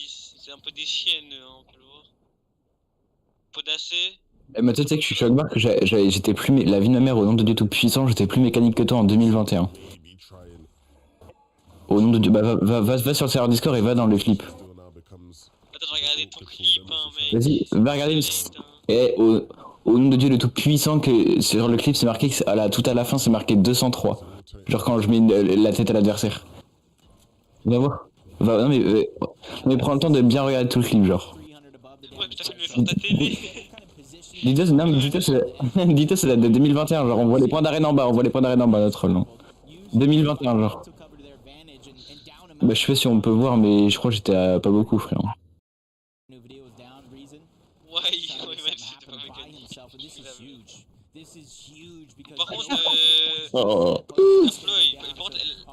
C'est un peu des chiennes, on peut le voir. Podasai. Mais tu sais que je suis choqué que j'étais plus la vie de ma mère au nom de Dieu tout puissant, j'étais plus mécanique que toi en 2021. Au nom de Dieu, bah va sur le serveur Discord et va dans le clip. Attends, je regardais ton clip, hein, mec. Vas-y, va regarder. Et au nom de Dieu le tout puissant, que sur le clip c'est marqué que tout à la fin c'est marqué 203. Genre quand je mets la tête à l'adversaire. Va voir. Non mais prends le temps de bien regarder tout le clip, genre. Ouais, putain, tu le mets sur ta télé. Dito c'est de 2021, genre on voit les points d'arène en bas, notre rôle, non. 2021 genre. Bah je sais pas si on peut voir mais je crois que j'étais à pas beaucoup, frère. Ouais, même si t'es pas mécanique. Par contre,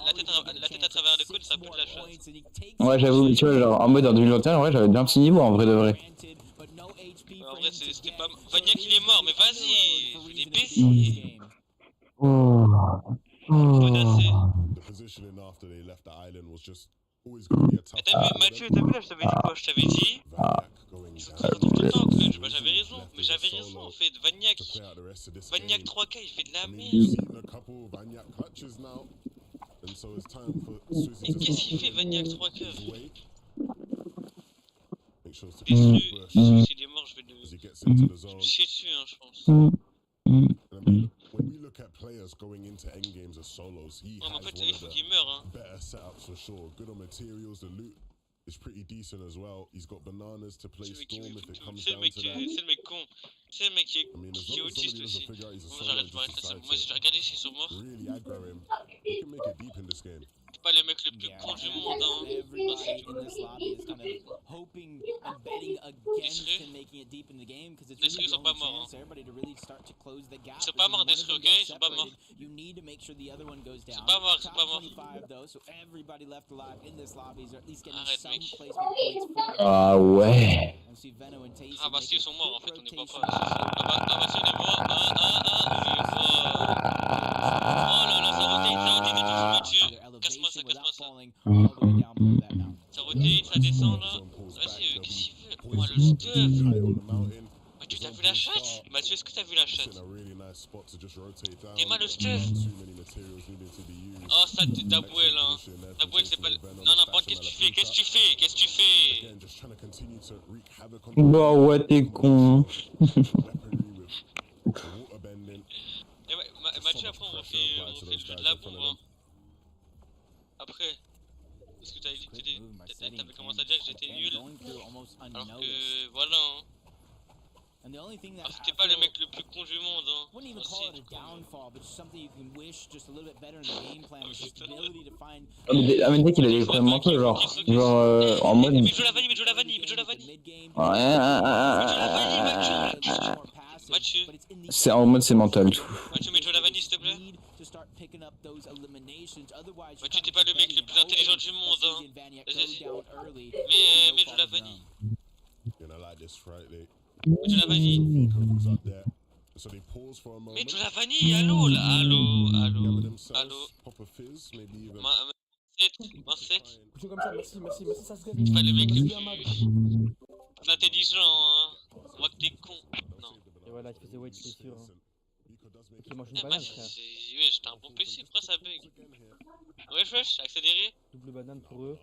la tête à travers le côte, ça peut de la chasse. Ouais j'avoue, mais tu vois genre en mode en 2021, ouais j'avais bien un petit niveau en vrai de vrai. En vrai c'était pas... Vaniac il est mort, mais vas-y, il est baissé. Podasai. T'as vu Mathieu, t'as vu là, je t'avais dit quoi? Je t'avais dit ils sont très tout le temps clutch, bah j'avais raison en fait. Vaniac 3K il fait de la merde. Mais qu'est-ce qu'il fait Vaniac 3K? Détruit, s'il est mort je vais le chier dessus hein je pense. look at players going into endgames as solos, he Ouais, mais en has fait, one il of faut the qu'il meure, hein. better setups for sure. Good on materials, the loot is pretty decent as well. He's got bananas to play Storm if it comes C'est le down mec to qui that. est, c'est le mec con. C'est le mec qui est, I mean, as qui est long as somebody autiste doesn't aussi. figure out he's a Bon, solo j'arrête, and je vais just arrêter ça. decides Moi, je to vais regarder s'ils sont morts. really aggro him, he can make it deep in this game. C'est pas le mec le plus con du monde, hein. Everybody in this lobby is kind of hoping and betting against him making it deep in the game because it's really the only chance for everybody to really start to close the gap. Ils sont pas morts, Desru, ok? Ils sont pas morts. You need to make sure the other one goes down. C'est pas mort, c'est Top pas mort. 25 though, so everybody left alive in this lobby is at least getting Arrête, some mec. placement points for Ah ouais. and see Veno and Taste Ah bah si, ils sont morts en fait, on est pas rotation. proche. Ah bah si, on est mort. Oh là là, ça rotate, Mathieu. Casse-moi ça, casse-moi ça. Ça rotate, ça descend là. Vas-y, qu'est-ce qu'il fait? Oh le stuff. Mathieu, t'as vu la chatte? Mathieu, est-ce que t'as vu la chatte? T'es mal au stuff. Oh ça, Dabouel, hein. Dabouel, c'est pas... Non, n'importe, qu'est-ce que tu fais? Qu'est-ce que tu fais? Qu'est-ce que tu fais? Bah ouais, t'es con. Et ouais, Mathieu, après, on fait le jeu de la bombe, hein. Après, parce que t'avais dit que t'avais commencé à dire que j'étais nul. Alors que, voilà, hein. Alors c'était pas le mec le plus con du monde, hein. Wouldn't even call it a downfall, but just something you can wish just a little bit better in the game plan is just the ability to find. Ah mais dès qu'il a des problèmes mentaux, genre en mode. Mais Joe la vanille, mais Joe la vanille, mais Joe la vanille. Mathieu. C'est en mode c'est mental tout. Mathieu, mets Joe la vanille s'il te plaît. Mathieu, t'es pas le mec le plus intelligent du monde, hein. Vas-y. Mais Joe la vanille. Mais Joe la vanille. Mais Joe la vanille, allô là, allô. Mancette. Comme ça, merci, ça se gagne. C'est pas le mec le plus intelligent, hein. On voit que t'es con. Non. Et voilà, je faisais ouais, c'est sûr. Hein. Ok, moi je Eh une bah, banane, frère. ouais, j'étais un bon PC, pourquoi ça bug? Wesh, accéléré. Double banane pour eux.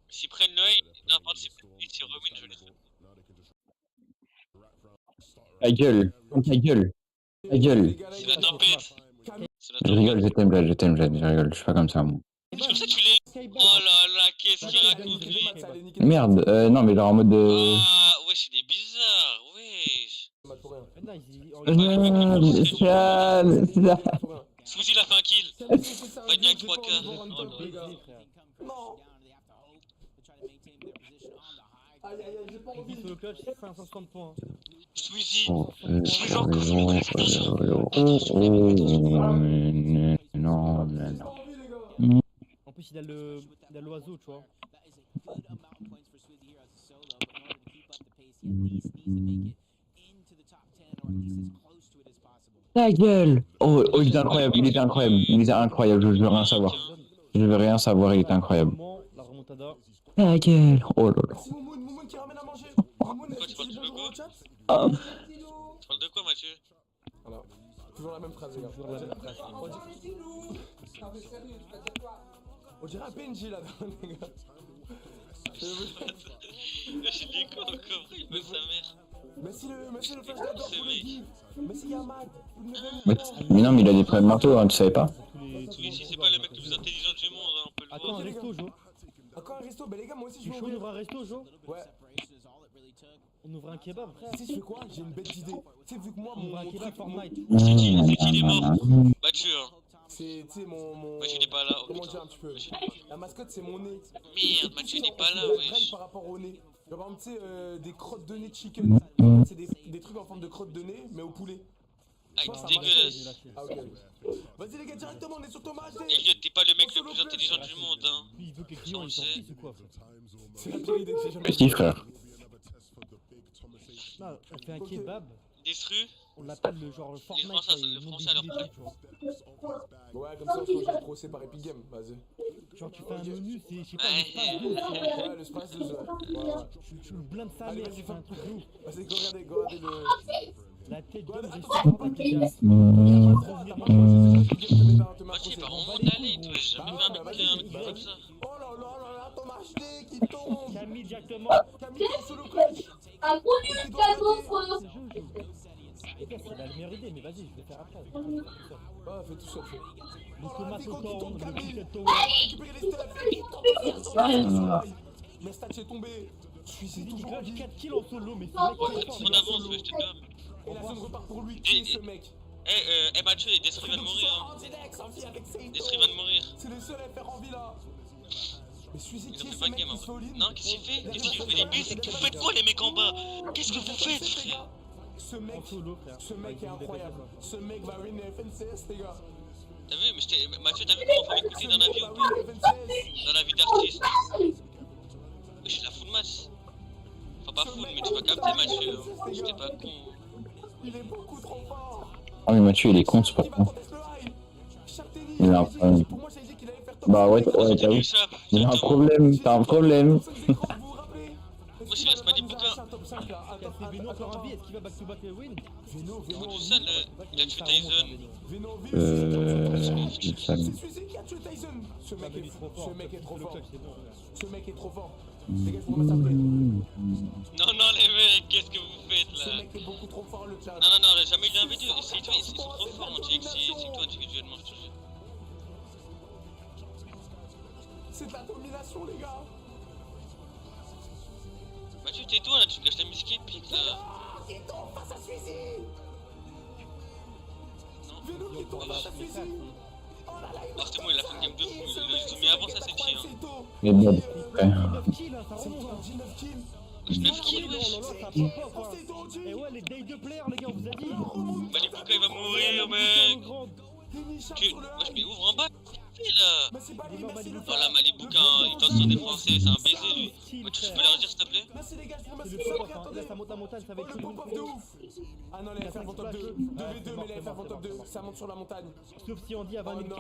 S'ils prennent l'œil, n'importe s'ils remettent, je les fais. Ta gueule, ta gueule, ta gueule. C'est la tempête. Je rigole, je t'aime, je rigole, je suis pas comme ça moi. C'est comme ça que tu l'es. Oh là là, qu'est-ce qu'il raconte lui? Merde, non mais genre en mode Ah, wesh, il est bizarre, wesh. Squeezie, il a fait un kill. Bagnac 3K. Oh là là. Aïe, j'ai pas envie. Sur le clutch, 560 points. Squeezie. non. En plus, il a l'oiseau, tu vois. Ta gueule. Oh, il était incroyable, je veux rien savoir. Je veux rien savoir, il était incroyable. La remontada. Ta gueule. Oh là là. Merci Moumoun qui ramène à manger. Moumoun, Tu parles de quoi? chat. Tu parles de quoi, Mathieu? Voilà. Toujours la même phrase, les gars. Toujours la même phrase. On dirait un PNJ là, les gars. J'ai des quoi encore, il veut sa mère. Merci le flash d'adore pour le gif. Merci Yamad. Mais non, mais il a des problèmes mentaux, hein, tu savais pas? Squeezie, c'est pas le mec le plus intelligent du monde, hein, on peut le Attends, un voir. resto, Jo. Encore un resto, bah les gars, moi aussi je Tu vais es chaud, on ouvrir. ouvre un resto, Jo? Ouais. On ouvre un kebab, frère. Tu sais, je fais quoi? J'ai une bête d'idée. Tu sais, vu que moi, On ouvre un mon kebab truc, Fortnite. C'est qui il est mort? Mathieu, hein. c'est, tu sais, mon... Mathieu n'est pas là, oh Comment putain. dire un petit peu? Mathieu n'est pas là. La mascotte, c'est mon nez. Merde, Mathieu n'est pas là, wesh. Par rapport au nez. Genre, par exemple, tu sais, des crottes de nez de chicken. En fait, c'est des trucs en forme de crottes de nez, mais au poulet. Ah, il est dégueulasse. Ah, ok. Vas-y, les gars, directement, on est sur Thomas HD. Elliot, t'es pas le mec le plus intelligent du monde, hein. Lui, il veut que les clients ils s'en fichent, c'est quoi, frère? C'est la pire idée que j'ai jamais Merci frère. Non, on fait un kebab, Destru? on l'appelle le genre Fortnite. Français, et le ils français à leur montent des près. idées, tu vois. Ouais, comme ça, on se fait un procès par Epic Game. Vas-y. Genre, tu fais un menu, c'est, je sais pas, Ouais. l'espace d'eau, tu vois. Ouais, le space de jeu. Ouais. Tu le blindes sa Allez, mère, vas-y, tu fais un truc de ouf. Vas-y, go regarder le. La tête d'homme, Attends, reste attends, avec les gars. Revenir manger. Mathieu, il va vraiment d'aller, toi, j'ai jamais vu un mec comme ça. Oh là là là là, Thomas HD qui tombe. Camille, directement. Camille, sur le clutch. Un gros nul, cadeau, C'est Jojo. Les gars, c'est l'Allemand. meilleure idée, mais vas-y, je vais faire après. Ah, fais tout seul, fais. Le Thomas Autant, le Piquet Tower. Mais Stat est tombé. Je suis toujours en vie. 4 kills en solo, mais ce mec est Trop d'avance, ouais, je te calme. Et la zone repart pour lui. Qui est ce mec? Mathieu, Desri va de mourir. Desri va de mourir. C'est le seul à faire envie là. Mais Suzy, qui est Ils ont ce fait pas de mec game. qui se fait all-in? Non, qu'est-ce qu'il fait? Qu'est-ce qu'il fait les baies? Vous faites quoi les mecs en bas? Qu'est-ce que vous faites, frère? Ce mec est incroyable. Ce mec va win FNCS, les gars. T'as vu, Mathieu, t'as vu comment faut m'écouter dans la vie ou pas? Dans la vie d'artiste. Je suis la full masse. Enfin, pas full, mais tu vas capter, Mathieu. J'étais pas con. Il est beaucoup trop fort. Ah mais Mathieu il est con, c'est pas con. Il a un problème. Bah ouais, t'as vu. Il a un problème, t'as un problème. Moi, s'il reste pas des bouquins. C'est Veno encore en vie, est-ce qu'il va back-to-back win? Comment tu sais, il a tué Tyson. Je sais. C'est Suzy qui a tué Tyson. Ce mec est trop fort. Ce mec est trop fort. Les gars, je vous remets ça après. Non, les mecs, qu'est-ce que vous faites là? Ce mec est beaucoup trop fort, le chat. Non, j'ai jamais eu un V2. C'est toi, ils sont trop forts, mon Jake. C'est toi individuellement, je te jure. C'est de la domination, les gars. Mathieu, tais-toi là, tu gâches ta musique épique là. Qui tombe face à Suzy. Veno qui tombe face à Suzy. Oh là là, Non, c'était moi, il a fait une game de fou. Ils ont mis avant ça, c'est qui hein? Mais bon, ouais. C'est ton 19 kills. 9 kills, wesh. Et ouais, les day 2 players, les gars, on vous a dit. Malibuka, il va mourir, mec. Wesh, mais ouvre en bas. Là. Voilà, Malibuka, il tente sur des Français, c'est un baiser lui. Mais tu peux leur dire s'il te plaît? Merci les gars, je vous remercie. C'est le pop-off, hein. Là, ça monte la montagne, ça va être Le pop-off de ouf. Ah non, les FR vont top 2. 2v2, mais les FR vont top 2. Ça monte sur la montagne. Sauf si Andy a 20 000 kills.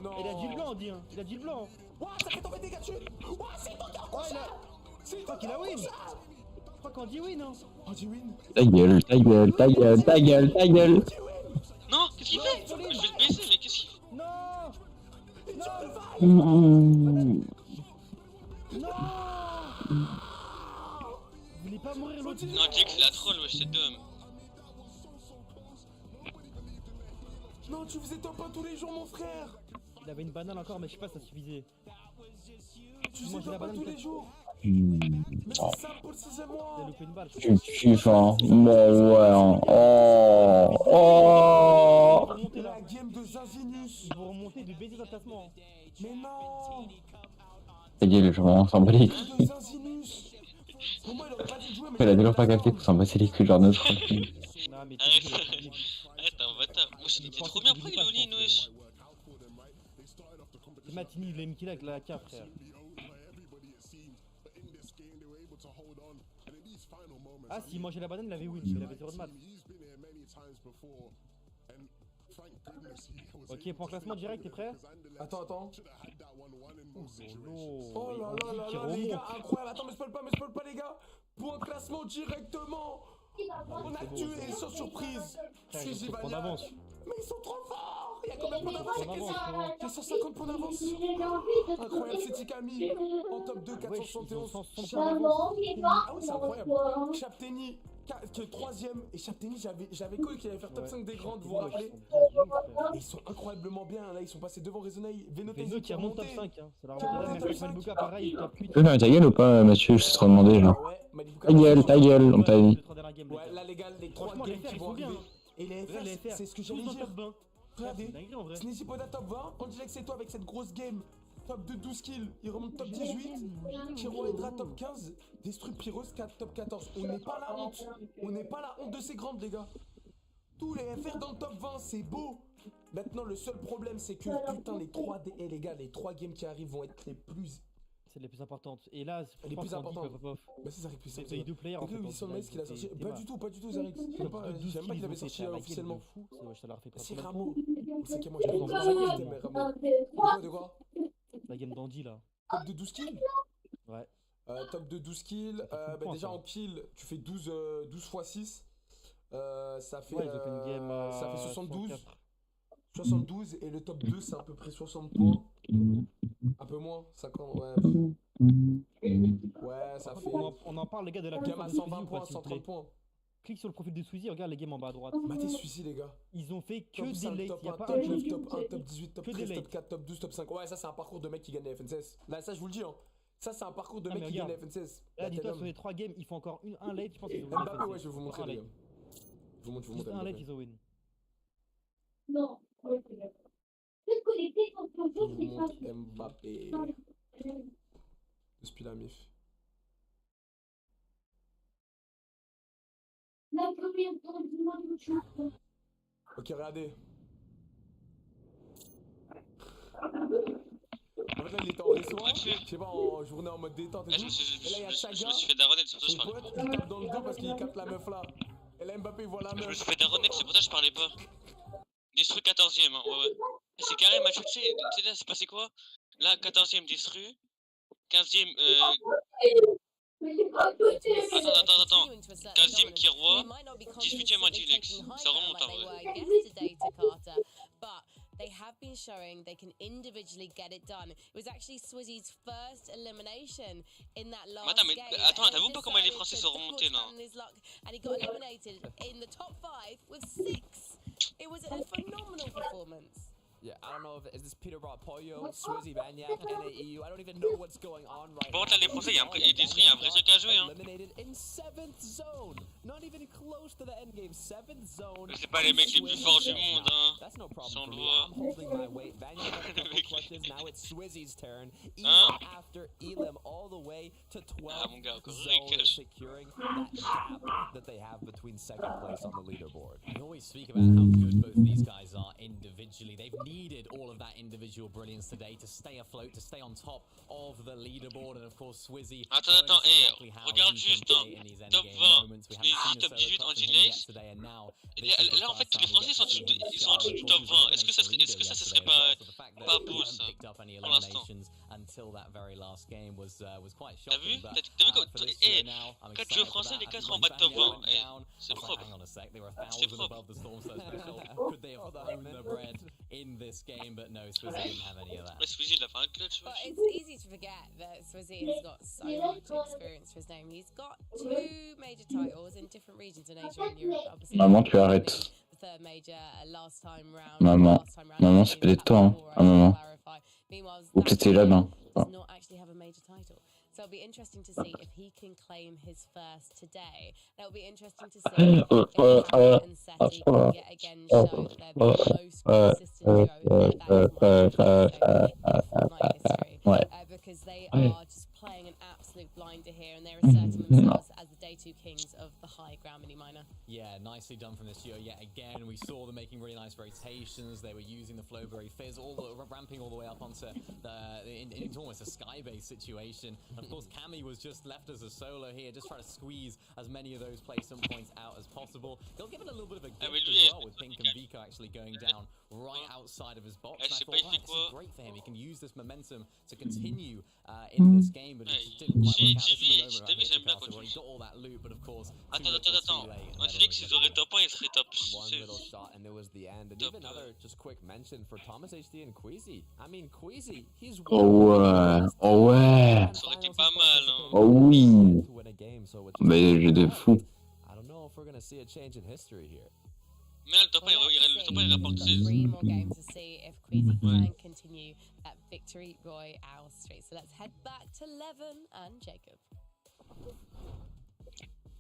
Non. Il a dit le blanc, Andy, hein. Il a dit le blanc. Ouah, ça fait tomber des gars de chute. Ouah, c'est toi qui as encore ça. C'est toi qu'il a win. Je crois qu'Andy win, hein. Andy win. Ta gueule, ta gueule, ta gueule, ta gueule, ta gueule. Non, qu'est-ce qu'il fait? Je vais le baiser, mais qu'est-ce qu'il fait? Non. Non. Vous voulez pas mourir l'autre? Non, Jake, c'est la troll, wesh, c'est dumb. Non, tu faisais top 1 tous les jours, mon frère. Il avait une banane encore, mais je sais pas, ça suffisait. Tu faisais top 1 tous les jours. Mais c'est ça pour le 6ème mois. Il a loupé une balle. tu kiffes, hein. Bon, ouais. Oh. La game de Zinzinus. Ils vont remonter de baiser dans le classement. Mais non. Ta gueule, je m'en s'en bat les De couilles. Zinzinus. Pour moi, il aurait pas dû jouer, mais Elle a toujours pas capté pour s'en passer les couilles, genre notre. Non, mais Arrête, un bâtard. Moi, c'était trop bien pris, Lolin, wesh. c'est Matini, il l'a mis kill avec la AK, frère. Ah, s'il mangeait la banane, il avait win, mais il avait 0 de match. Ok, point classement direct, t'es prêt? Attends. Oh Oh là là là là, les gars, incroyable. Attends, mais spoil pas, les gars. Point classement directement. On a tué sans surprise. Suzy Vania. Mais ils sont trop forts. Il y a combien de points d'avance? Il y a 150 points d'avance. Incroyable, c'est Tikami. En top 2, 471. Ah oui, c'est incroyable. Chapteni, qui est 3ème. Et Chapteni, j'avais cru qu'il allait faire top 5 des grandes, vous vous rappelez? Et ils sont incroyablement bien. Là, ils sont passés devant Resonei. Veno qui remonte top 5. Hein. Ça leur remonte même Malibuka, pareil, top 8. Tu peux faire ta gueule ou pas, Mathieu? Je t'ai trop demandé, genre. Ta gueule, on t'a dit. Ouais, là, les gars, les 3 games qui vont arriver. Et les FR, c'est ce que j'allais dire. Regardez, Sneezy Poda top 20, on dirait que c'est toi avec cette grosse game. Top de 12 kills, il remonte top 18. Kiro Hydra top 15. Destruct Pyros 4 top 14. On n'est pas la honte. On n'est pas la honte de ces grandes, les gars. Tous les FR dans le top 20, c'est beau. Maintenant, le seul problème, c'est que putain, les 3 les gars, les 3 games qui arrivent vont être les plus. C'est les plus importantes. Et là, les plus importantes. Bah, c'est Zarek plus. C'est les deux players en fait. Qu'il a sorti. Pas du tout, Zarek. J'aime pas qu'il avait sorti officiellement. C'est Ramo. C'est qui moi je de quoi? La game d'Andy là. Top de 12 kills? Ouais. Top de 12 kills. Bah déjà en kill, tu fais 12 x 6. Ça fait 72. 72 et le top 2 c'est à peu près 60 points. Un peu moins, 50, ouais. Ouais, ça fait. On en parle les gars de la gamme à 120 points, 130 points. Clique sur le profil de Sweezy, regarde les games en bas à droite. Matez celui-ci, les gars. Ils ont fait que Top des 5, late. top Il y a 1, pas top un 9, clic. top 1, top 18, top Que des 13, top late. 4, top 12, top 5. Ouais, ça, c'est un parcours de mec qui gagne les FNCS. Là, ça, je vous le dis, hein. Ça, c'est un parcours de Ah, mec mais qui gagne les regarde. FNCS. Là, dis-toi, sur les 3 games, il faut encore un late. Je pense qu'ils ont Mbappé, ouais, je vais vous montrer, les gars. Je vous montre Juste un late, Mbappé. ils ont win. Non. Je vous montre Mbappé. Depuis la MIF. Ok, regardez. En fait, là, il était en réseau, je sais pas, en journée en mode détente et tout. Et là, il y a Chaga, je me suis fait daronner, c'est pour ça que je son parlais pote, pas. il tape dans le dos parce qu'il capte la meuf là. Et là, Mbappé, il voit la meuf. Je me suis fait daronner, c'est pour ça que je parlais pas. Détruit 14ème, hein, ouais. C'est carré, match, tu sais, là, c'est passé quoi? Là, 14ème détruit. 15ème, Attends. 15ème qui revoit. 18ème Antilex. Ça remonte en vrai. They have been showing they can individually get it done. It was actually Swizzy's first elimination in that last Attends, mais game. attends, t'as vu pas comment les Français sont remontés là? And he got eliminated in the top 5 with 6. It was a phenomenal performance. Yeah, I don't know if is this Peter Pollo, Swizzy Banyak, NAEU. I don't even know what's going on right Par now. contre, là, les Français, il y a un vrai truc à jouer, hein. Eliminated in 7th zone. Not even close to the end game. 7th zone. C'est pas les mecs les plus forts du monde, hein. That's no problem Sans for me. loi. I'm holding my weight. Banyak got a couple clutches. Now it's Swizzy's turn. Elam after Elam all the way to 12th zone, securing that gap that they have between 2nd place on the leaderboard. We always speak about how good both of these guys are individually. They've needed all of that individual brilliance today to stay afloat, to stay on top of the leaderboard, and of course Swizzy. Attends, regarde juste, hein, top 20, top 18 Antilex. Là, en fait, les Français sont en dessous du top 20. Est-ce que ça serait pas beau, ça, pour l'instant? T'as vu? Quand tu joues français, les 4 en bas de top 20. C'est propre. C'est propre. Could they have earned the bread in this game? But no, Swizzy didn't have any of that. Swizzy, il a fait un clutch. But it's easy to forget that Swizzy has got so much experience for his name. He's got 2 major titles in different regions in Asia and Europe. Obviously, Maman, tu arrêtes. the third major last time round. Maman, c'est peut-être toi, hein. Ah, maman. Ou peut-être c'est là-bas. Does not actually have a major title. So it'll be interesting to see if he can claim his first today. It'll be interesting to see if Hamid and Seti can yet again show that they're the most consistent duo in Fortnite history. Because they are just playing an absolute blinder here, and they're asserting themselves as the day 2 kings of the high ground mini minor. Yeah, nicely done from this duo yet again. We saw them making really nice rotations. They were using the Flowberry Fizz, ramping all the way up onto into almost a sky-based situation. And of course, Cammy was just left as a solo here, just trying to squeeze as many of those placement points out as possible. He'll give it a little bit of a gift as well, with Pink and Vika actually going down right outside of his box. And I thought, wow, this is great for him. He can use this momentum to continue in this game, but it just didn't quite work out. This is the moment right here to Castle, where he got all that loot, but of course, Attends. Antilex, ils auraient top 1, ils seraient top 6. One little shot, and it was the end. And even another just quick mention for Thomas HD and Queasy. I mean, Queasy, he's Oh ouais. Ça aurait été pas mal, hein. Oh oui. Mais jeu de fou. I don't know if we're gonna see a change in history here. Mais le top 1, il rapporte 6. 3 more games to see if Queasy can continue that victory royale streak. So let's head back to Levin and Jacob.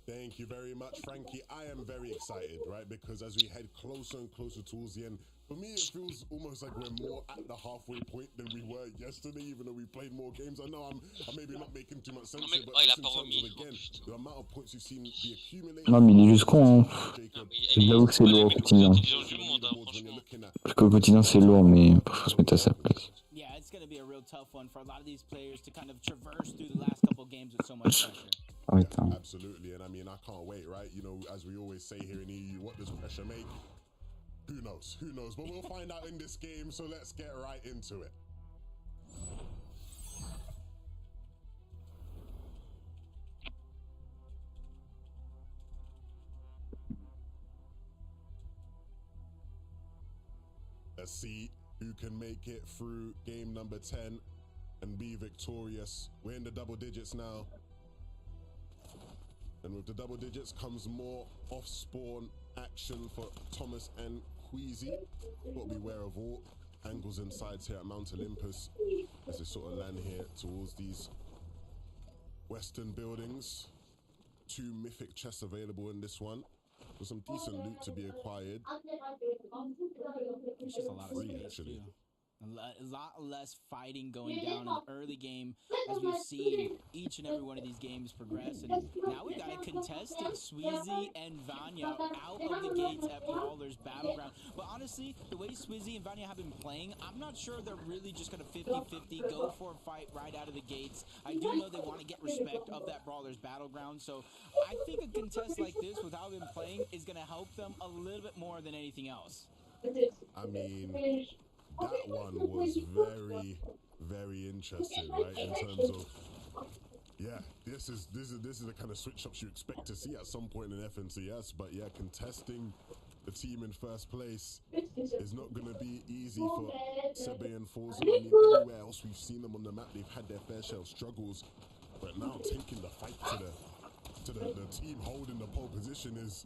Thank you very much, Frankie. I am very excited, right? Because as we head closer and closer towards the end, for me, it feels almost like we're more at the halfway point than we were yesterday, even though we played more games. I know I'm maybe not making too much sense here, but just in terms of, again, the amount of points you've seen be accumulated. Non, mais il est juste con, hein. J'avoue que c'est lourd au quotidien. Parce qu'au quotidien, c'est lourd, mais faut se mettre à sa place. Yeah, it's going to be a real tough one for a lot of these players to kind of traverse through the last couple of games with so much pressure. Absolutely, and I mean, I can't wait, right? You know, as we always say here in EU, what does pressure make? Who knows? Who knows? But we'll find out in this game, so let's get right into it. Let's see who can make it through game number 10 and be victorious. We're in the double digits now. And with the double digits comes more off-spawn action for Thomas and Queasy. Got to beware of all angles and sides here at Mount Olympus as they sort of land here towards these western buildings. 2 mythic chests available in this one. With some decent loot to be acquired. It's just a lot of space, actually. Too. A lot less fighting going down in the early game as we've seen each and every one of these games progress. And now we've got a contested Swizzy and Vanya out of the gates at Brawler's Battleground. But honestly, the way Swizzy and Vanya have been playing, I'm not sure they're really just going to 50-50 go for a fight right out of the gates. I do know they want to get respect of that Brawler's Battleground. So I think a contest like this, with how they've been playing, is going to help them a little bit more than anything else. I mean, that one was very, very interesting, right? In terms of, yeah, this is the kind of switch-ups you expect to see at some point in FNCS. But yeah, contesting the team in first place is not going to be easy for Sebe and Forza. I mean, everywhere else we've seen them on the map, they've had their fair share of struggles. But now taking the fight to the team holding the pole position is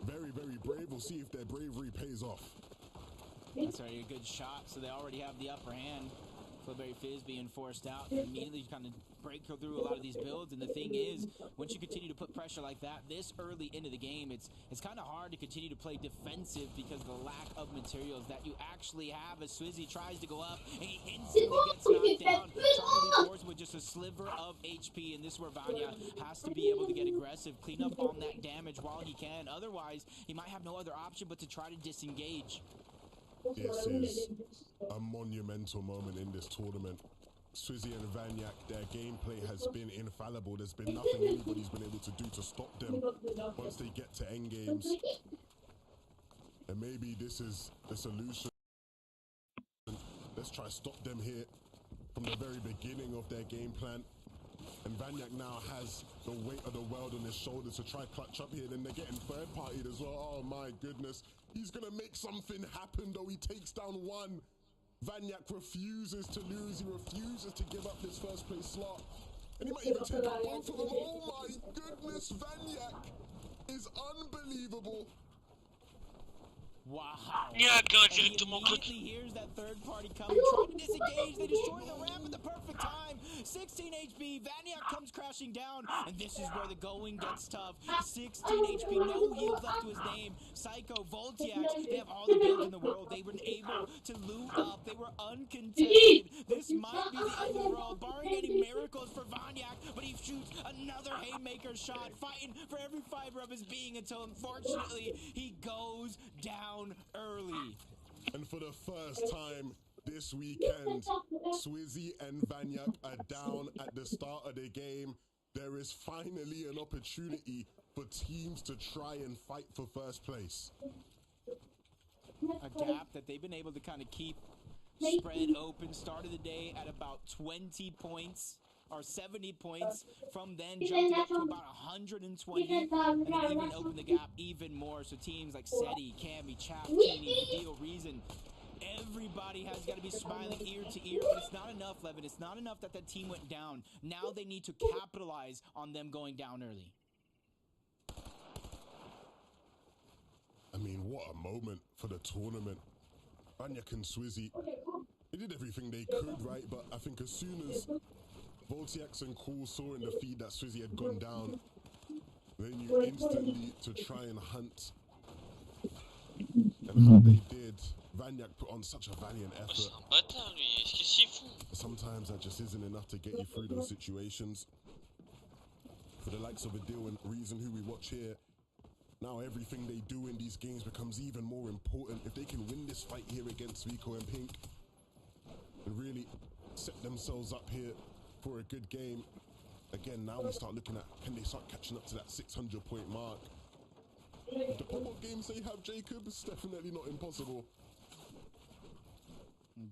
very, very brave. We'll see if their bravery pays off. That's already a good shot, so they already have the upper hand. Flipberry Fizz being forced out, immediately kind of break through a lot of these builds. And the thing is, once you continue to put pressure like that this early into the game, it's kind of hard to continue to play defensive because of the lack of materials that you actually have. As Swizzy tries to go up, and he instantly gets knocked down, trying to be forced with just a sliver of HP. And this is where Vanya has to be able to get aggressive, clean up on that damage while he can. Otherwise, he might have no other option but to try to disengage. This is a monumental moment in this tournament. Swizzy and Vanyak, their gameplay has been infallible. There's been nothing anybody's been able to do to stop them once they get to endgames. And maybe this is the solution. Let's try to stop them here from the very beginning of their game plan. And Vanyak now has the weight of the world on his shoulders to try clutch up here. Then they're getting third-partied as well. Oh my goodness. He's going to make something happen, though. He takes down one. Vanyak refuses to lose. He refuses to give up this first-place slot. And he might even take out both of them. Oh my goodness. Vanyak is unbelievable. Wow. Yeah, God, and he immediately hears that third party coming, trying to disengage. They destroy the ramp at the perfect time. 16 HP. Vanyak comes crashing down, and this is where the going gets tough. 16 HP, no heals left to his name. Psycho, Voltiax, they have all the builds in the world. They were able to loot up. They were uncontested. This might be the end of the world, barring any miracles for Vanyak, but he shoots another haymaker shot, fighting for every fiber of his being until, unfortunately, he goes down early. And for the first time this weekend, Swizzy and Vanyak are down at the start of the game. There is finally an opportunity for teams to try and fight for first place. A gap that they've been able to kind of keep spread open. Started the day at about 20 points. Or 70 points, from then jumped up to about 120, and then even opened the gap even more. So teams like SETI, Cammy, Chap, Teeny, Deal, Reason, everybody has got to be smiling ear to ear, but it's not enough, Levin. It's not enough that that team went down. Now they need to capitalize on them going down early. I mean, what a moment for the tournament. Vanyak and Swizzy, they did everything they could, right? But I think as soon as Voltiax and Cool saw in the feed that Swizzy had gone down, they knew instantly to try and hunt. And how they did, Vanyak put on such a valiant effort. Sometimes that just isn't enough to get you through those situations. For the likes of Adil and Reason, who we watch here, now everything they do in these games becomes even more important. If they can win this fight here against Rico and Pink and really set themselves up here for a good game. Again, now we start looking at, can they start catching up to that 600-point mark? With the pop-up games they have, Jacob, it's definitely not impossible.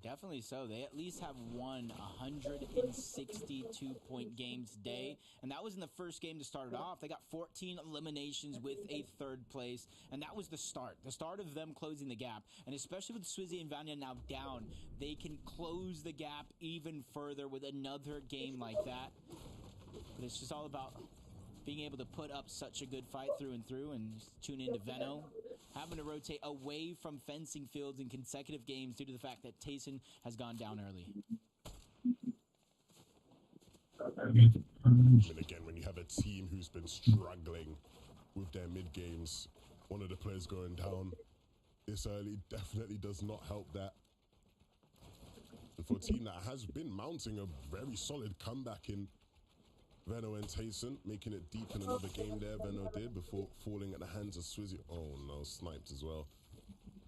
Definitely so. They at least have won 162-point games today, and that was in the first game to start it off. They got 14 eliminations with a third place, and that was the start of them closing the gap. And especially with Swizzy and Vanya now down, they can close the gap even further with another game like that. But it's just all about being able to put up such a good fight through and through, and tune into Veno, having to rotate away from fencing fields in consecutive games due to the fact that Tayson has gone down early. And again, when you have a team who's been struggling with their mid games, one of the players going down this early definitely does not help that. And for a team that has been mounting a very solid comeback in Veno and Tayson, making it deep in another game there, Veno did, before falling at the hands of Swizzy. Oh no, sniped as well.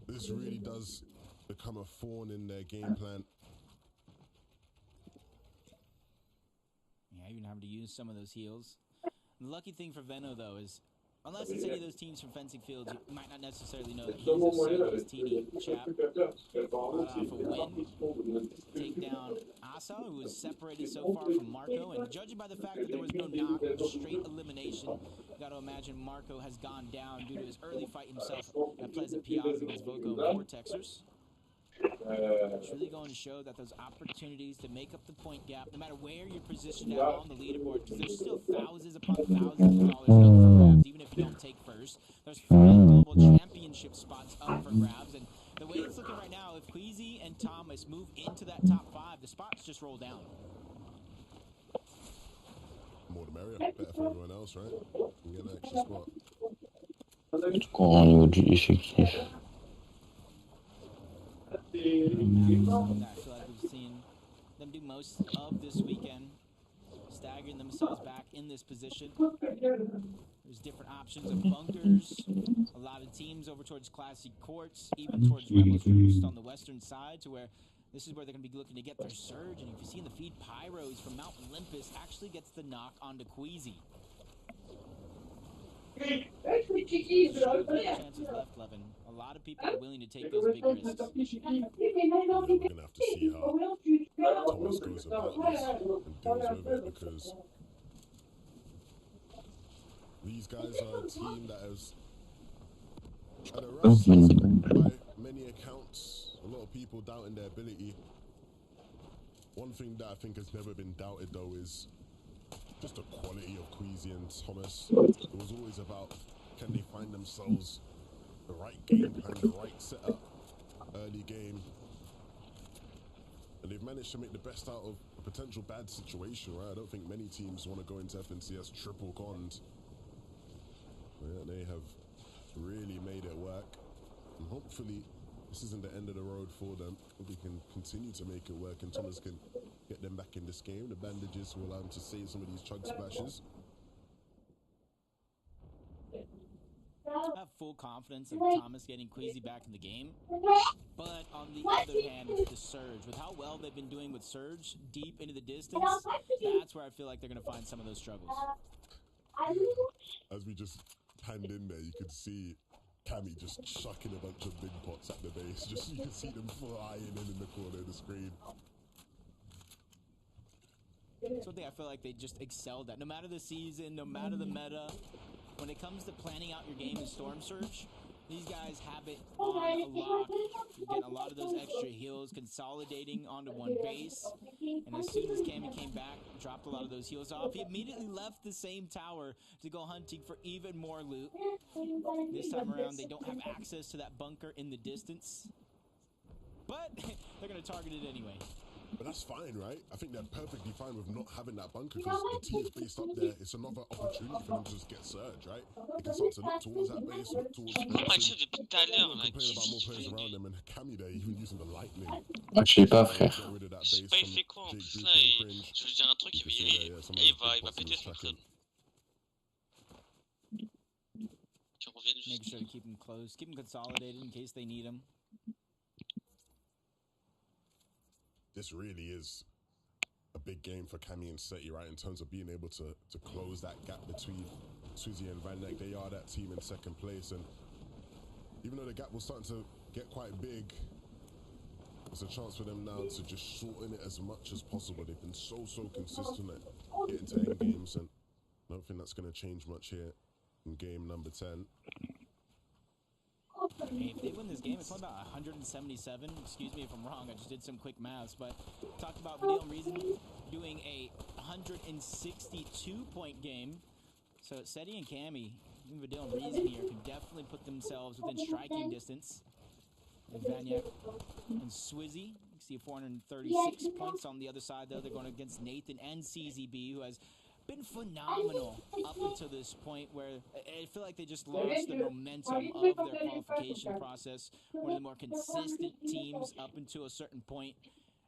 This really does become a thorn in their game plan. Yeah, even having to use some of those heals. The lucky thing for Veno, though, is unless it's any of those teams from fencing fields, you might not necessarily know that he's a serious teeny chap. Off a win, take down Asa, who was separated so far from Marco, and judging by the fact that there was no knock, straight elimination, you got to imagine Marco has gone down due to his early fight himself at Pleasant Piazza against Voco and Vortexers. It's really going to show that those opportunities to make up the point gap, no matter where you're positioned at on the leaderboard, because there's still thousands upon thousands of dollars up for grabs, even if you don't take first. There's 3 global championship spots up for grabs, and the way it's looking right now, if Queasy and Thomas move into that top 5, the spots just roll down. More the merrier, better for everyone else, right? You get an extra spot. Encore un niveau de effectif. That I feel like we've seen them do most of this weekend, staggering themselves back in this position. There's different options of bunkers, a lot of teams over towards Classic Courts, even towards Rebels Roost on the western side, to where this is where they're going to be looking to get their surge. And if you see in the feed, Pyros from Mount Olympus actually gets the knock onto Queasy. Chances left, Levin. A lot of people are willing to take those big risks. We're going to have to see how Thomas goes about this and deals with it, because these guys are a team that has had a rough season by many accounts. A lot of people doubting their ability. One thing that I think has never been doubted, though, is just the quality of Queasy and Thomas. It was always about, can they find themselves the right game plan, the right setup, early game. And they've managed to make the best out of a potential bad situation, right? I don't think many teams want to go into FNCS triple conned. Yeah, they have really made it work. And hopefully this isn't the end of the road for them. Hope they can continue to make it work and Thomas can get them back in this game. The bandages will allow him to save some of these chug splashes. I have full confidence of Thomas getting Queasy back in the game. But on the other hand, it's the Surge. With how well they've been doing with Surge deep into the distance, that's where I feel like they're going to find some of those struggles. As we just panned in there, you could see Cammy just chucking a bunch of big pots at the base. Just you can see them flying in the corner of the screen. That's one thing I feel like they just excelled at. No matter the season, no matter the meta, when it comes to planning out your game in Storm Surge, these guys have it on a lock. You're getting a lot of those extra heals, consolidating onto one base. And as soon as Cammy came back, dropped a lot of those heals off, he immediately left the same tower to go hunting for even more loot. This time around, they don't have access to that bunker in the distance. But they're going to target it anyway. But that's fine, right? I think they're perfectly fine with not having that bunker, because the team is based up there. It's another opportunity for them to just get surge, right? They can start to look towards that base, look towards the depuis tout à l'heure, là. complain about more players around them, and Cammy there, even using the lightning. Ah, je sais pas, frère. Get rid of that Je sais base pas, il from fait quoi en Jake plus Duke là, and et Cringe. je veux dire un truc, You can il see there, some of il those va big bosses péter son tracking. crâne. Qui reviennent Make juste. sure to keep them close, keep them consolidated in case they need them. This really is a big game for Cammy and Seti, right? In terms of being able to close that gap between Swizzy and Van Dijk. They are that team in second place, and even though the gap was starting to get quite big, it's a chance for them now to just shorten it as much as possible. They've been so consistent at getting to end games, and I don't think that's going to change much here in game number 10. Hey, if they win this game, it's only about 177. Excuse me if I'm wrong. I just did some quick maths, but talked about Vanille and Reason doing a 162-point game. So Seti and Cammy, even Vidal and Reason here, can definitely put themselves within striking distance. And Vanyak and Swizzy, you can see 436 points on the other side, though. They're going against Nathan and CZB, who has been phenomenal up until this point, where I feel like they just lost the momentum of their qualification process. One of the more consistent teams up until a certain point,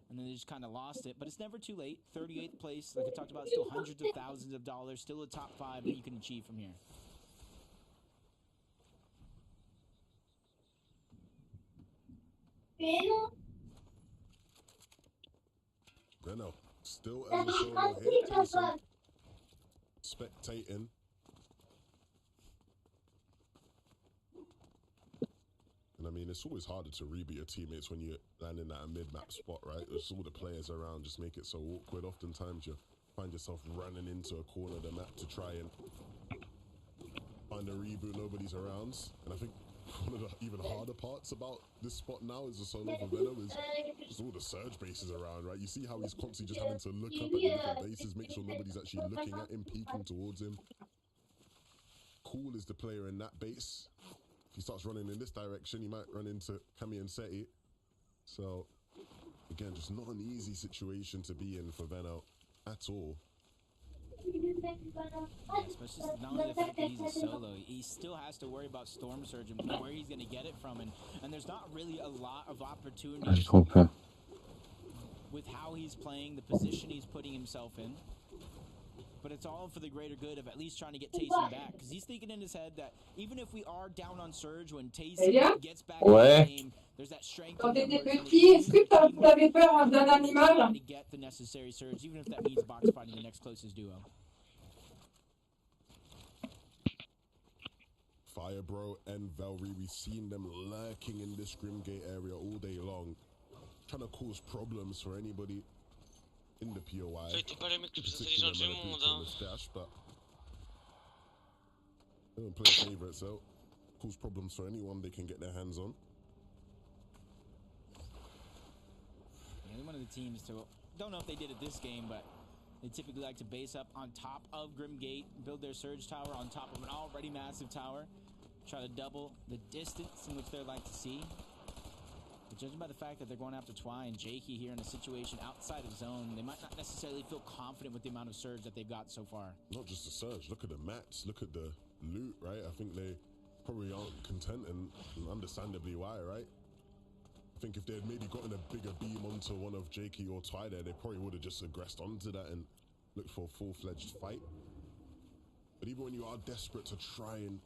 and then they just kind of lost it. But it's never too late. 38th place, like I talked about, still hundreds of thousands of dollars, still a top 5 that you can achieve from here. Reno, still as a solo here, doing some spectating. And I mean, it's always harder to rebeat your teammates when you're landing at a mid-map spot, right? There's all the players around, just make it so awkward. Oftentimes you find yourself running into a corner of the map to try and find a reboot, nobody's around. And I think one of the even harder parts about this spot now is the solo for Venom is just all the surge bases around, right? You see how he's constantly just having to look up at the different bases, make sure nobody's actually looking at him, peeking towards him. Cool is the player in that base. If he starts running in this direction, he might run into Cammy and Seti. So, again, just not an easy situation to be in for Veno at all. Yeah, especially not only the fact that he's a solo, he still has to worry about Storm Surge and where he's going to get it from. And there's not really a lot of opportunities with how he's playing, the position he's putting himself in. But it's all for the greater good of at least trying to get Tayson back. Because he's thinking in his head that even if we are down on Surge, when Tayson gets back in the game, there's that strength. Quand t'étais petit, est-ce que t'avais peur d'un animal? To get the necessary Surge, even if that means box fighting the next closest duo. Firebro and Valry, we've seen them lurking in this Grimgate area all day long, trying to cause problems for anybody in the POI. T'es pas les mecs les plus intelligents du monde, hein. But they don't play favorites, so cause problems for anyone they can get their hands on. Yeah, one of the teams to, don't know if they did it this game, but they typically like to base up on top of Grimgate, build their Surge Tower on top of an already massive tower, try to double the distance in which they'd like to see. But judging by the fact that they're going after Twy and Jakey here in a situation outside of zone, they might not necessarily feel confident with the amount of Surge that they've got so far. Not just the Surge, look at the mats, look at the loot, right? I think they probably aren't content, and understandably why, right? I think if they had maybe gotten a bigger beam onto one of Jakey or Twy there, they probably would have just aggressed onto that and looked for a full-fledged fight. But even when you are desperate to try and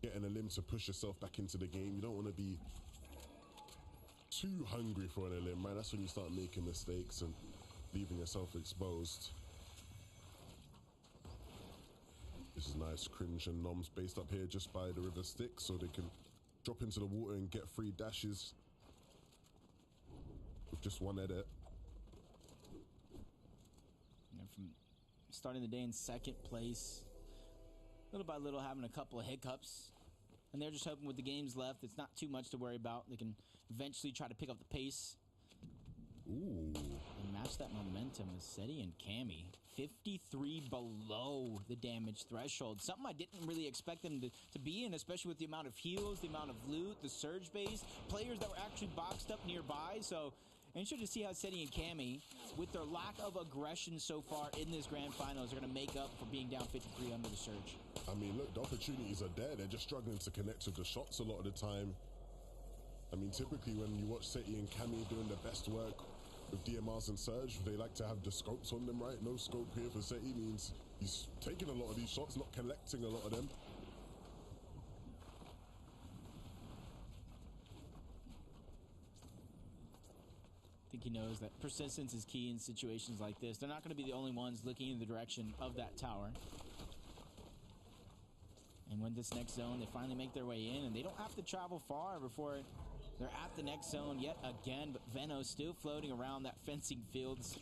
get an limb to push yourself back into the game, you don't want to be too hungry for an limb, right? That's when you start making mistakes and leaving yourself exposed. This is nice. Cringe and Noms based up here just by the River Styx, so they can drop into the water and get free dashes with just one edit. And from starting the day in second place, little by little having a couple of hiccups, and they're just hoping with the games left, it's not too much to worry about. They can eventually try to pick up the pace. Ooh. And match that momentum with Seti and Cammy. 53 below the damage threshold. Something I didn't really expect them to be in, especially with the amount of heals, the amount of loot, the surge base, players that were actually boxed up nearby. So interested to see how Seti and Cammy, with their lack of aggression so far in this grand finals, are going to make up for being down 53 under the surge. I mean, look, the opportunities are there. They're just struggling to connect with the shots a lot of the time. I mean, typically when you watch Seti and Cammy doing the best work with DMRs and Surge, they like to have the scopes on them, right? No scope here for Seti means he's taking a lot of these shots, not collecting a lot of them. I think he knows that persistence is key in situations like this. They're not going to be the only ones looking in the direction of that tower. And when this next zone, they finally make their way in, and they don't have to travel far before they're at the next zone yet again. But Veno still floating around that fencing fields.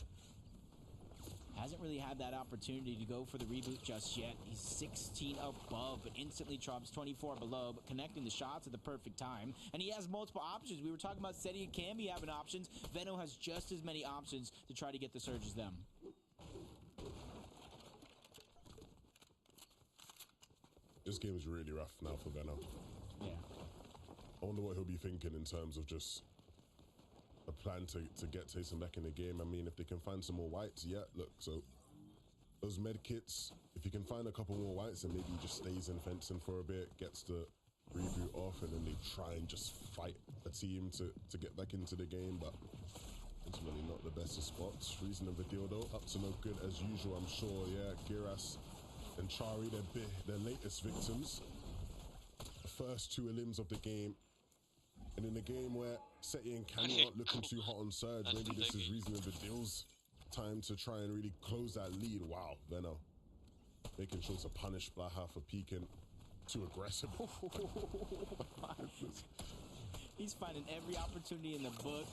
Hasn't really had that opportunity to go for the reboot just yet. He's 16 above, but instantly drops 24 below, but connecting the shots at the perfect time. And he has multiple options. We were talking about Seti and Cammy having options. Veno has just as many options to try to get the surge as them. This game is really rough now for Venom. Yeah. I wonder what he'll be thinking in terms of just a plan to get Taysom back in the game. I mean, if they can find some more whites, yeah, look, so those med kits, if you can find a couple more whites and maybe he just stays in fencing for a bit, gets the reboot off, and then they try and just fight a team to get back into the game, but ultimately not the best of spots. Reason of the deal though, up to no good as usual, I'm sure. Yeah, Giras and Chari, their latest victims. The first 2 limbs of the game. And in a game where Seti and Kenny aren't looking too hot on Surge, maybe this is Reason of the Deal's time to try and really close that lead. Wow, Venno making sure to punish Blaha for peeking too aggressive. He's finding every opportunity in the book.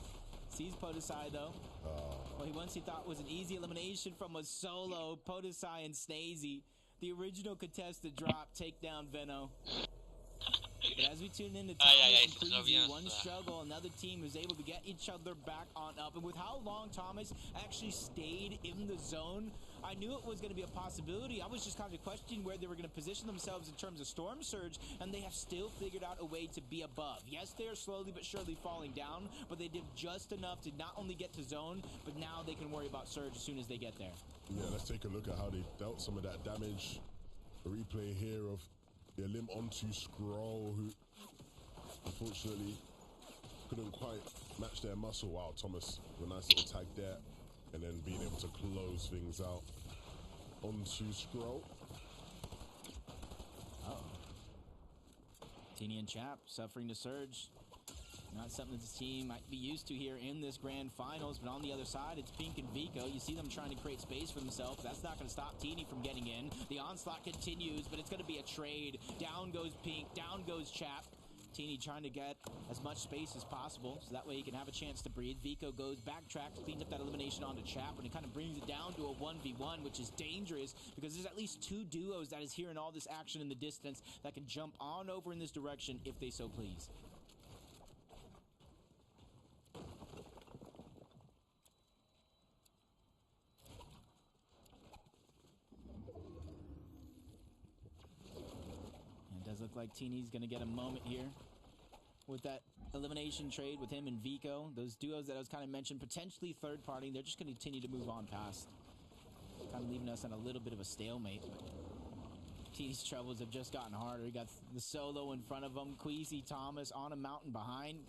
Sees Podesai though. Well, he thought was an easy elimination from a solo. Podesai and Snazy, the original contested drop, take down Venno. But as we tune in to Thomas and Queasy, one struggle, another team is able to get each other back on up. And with how long Thomas actually stayed in the zone, I knew it was going to be a possibility. I was just kind of questioning where they were going to position themselves in terms of Storm Surge, and they have still figured out a way to be above. Yes, they are slowly but surely falling down, but they did just enough to not only get to zone, but now they can worry about Surge as soon as they get there. Yeah, let's take a look at how they dealt some of that damage. A replay here of the limb onto Scroll, who unfortunately couldn't quite match their muscle. Wow, Thomas with a nice little tag there, and then being able to close things out onto Scroll. Teeny and Chap suffering to Surge. Not something that this team might be used to here in this grand finals, but on the other side, it's Pink and Vico. You see them trying to create space for themselves. That's not going to stop Teeny from getting in. The onslaught continues, but it's going to be a trade. Down goes Pink, down goes Chap. Teeny trying to get as much space as possible, so that way he can have a chance to breathe. Vico goes, backtracks, cleans up that elimination onto Chap, and it kind of brings it down to a 1v1, which is dangerous, because there's at least 2 duos that is hearing all this action in the distance that can jump on over in this direction if they so please. Does look like Teeny's going to get a moment here with that elimination trade with him and Vico. Those duos that I was kind of mentioned, potentially third party, they're just going to continue to move on past. Kind of leaving us on a little bit of a stalemate. But Teeny's troubles have just gotten harder. He got the solo in front of him. Queasy, Thomas on a mountain behind.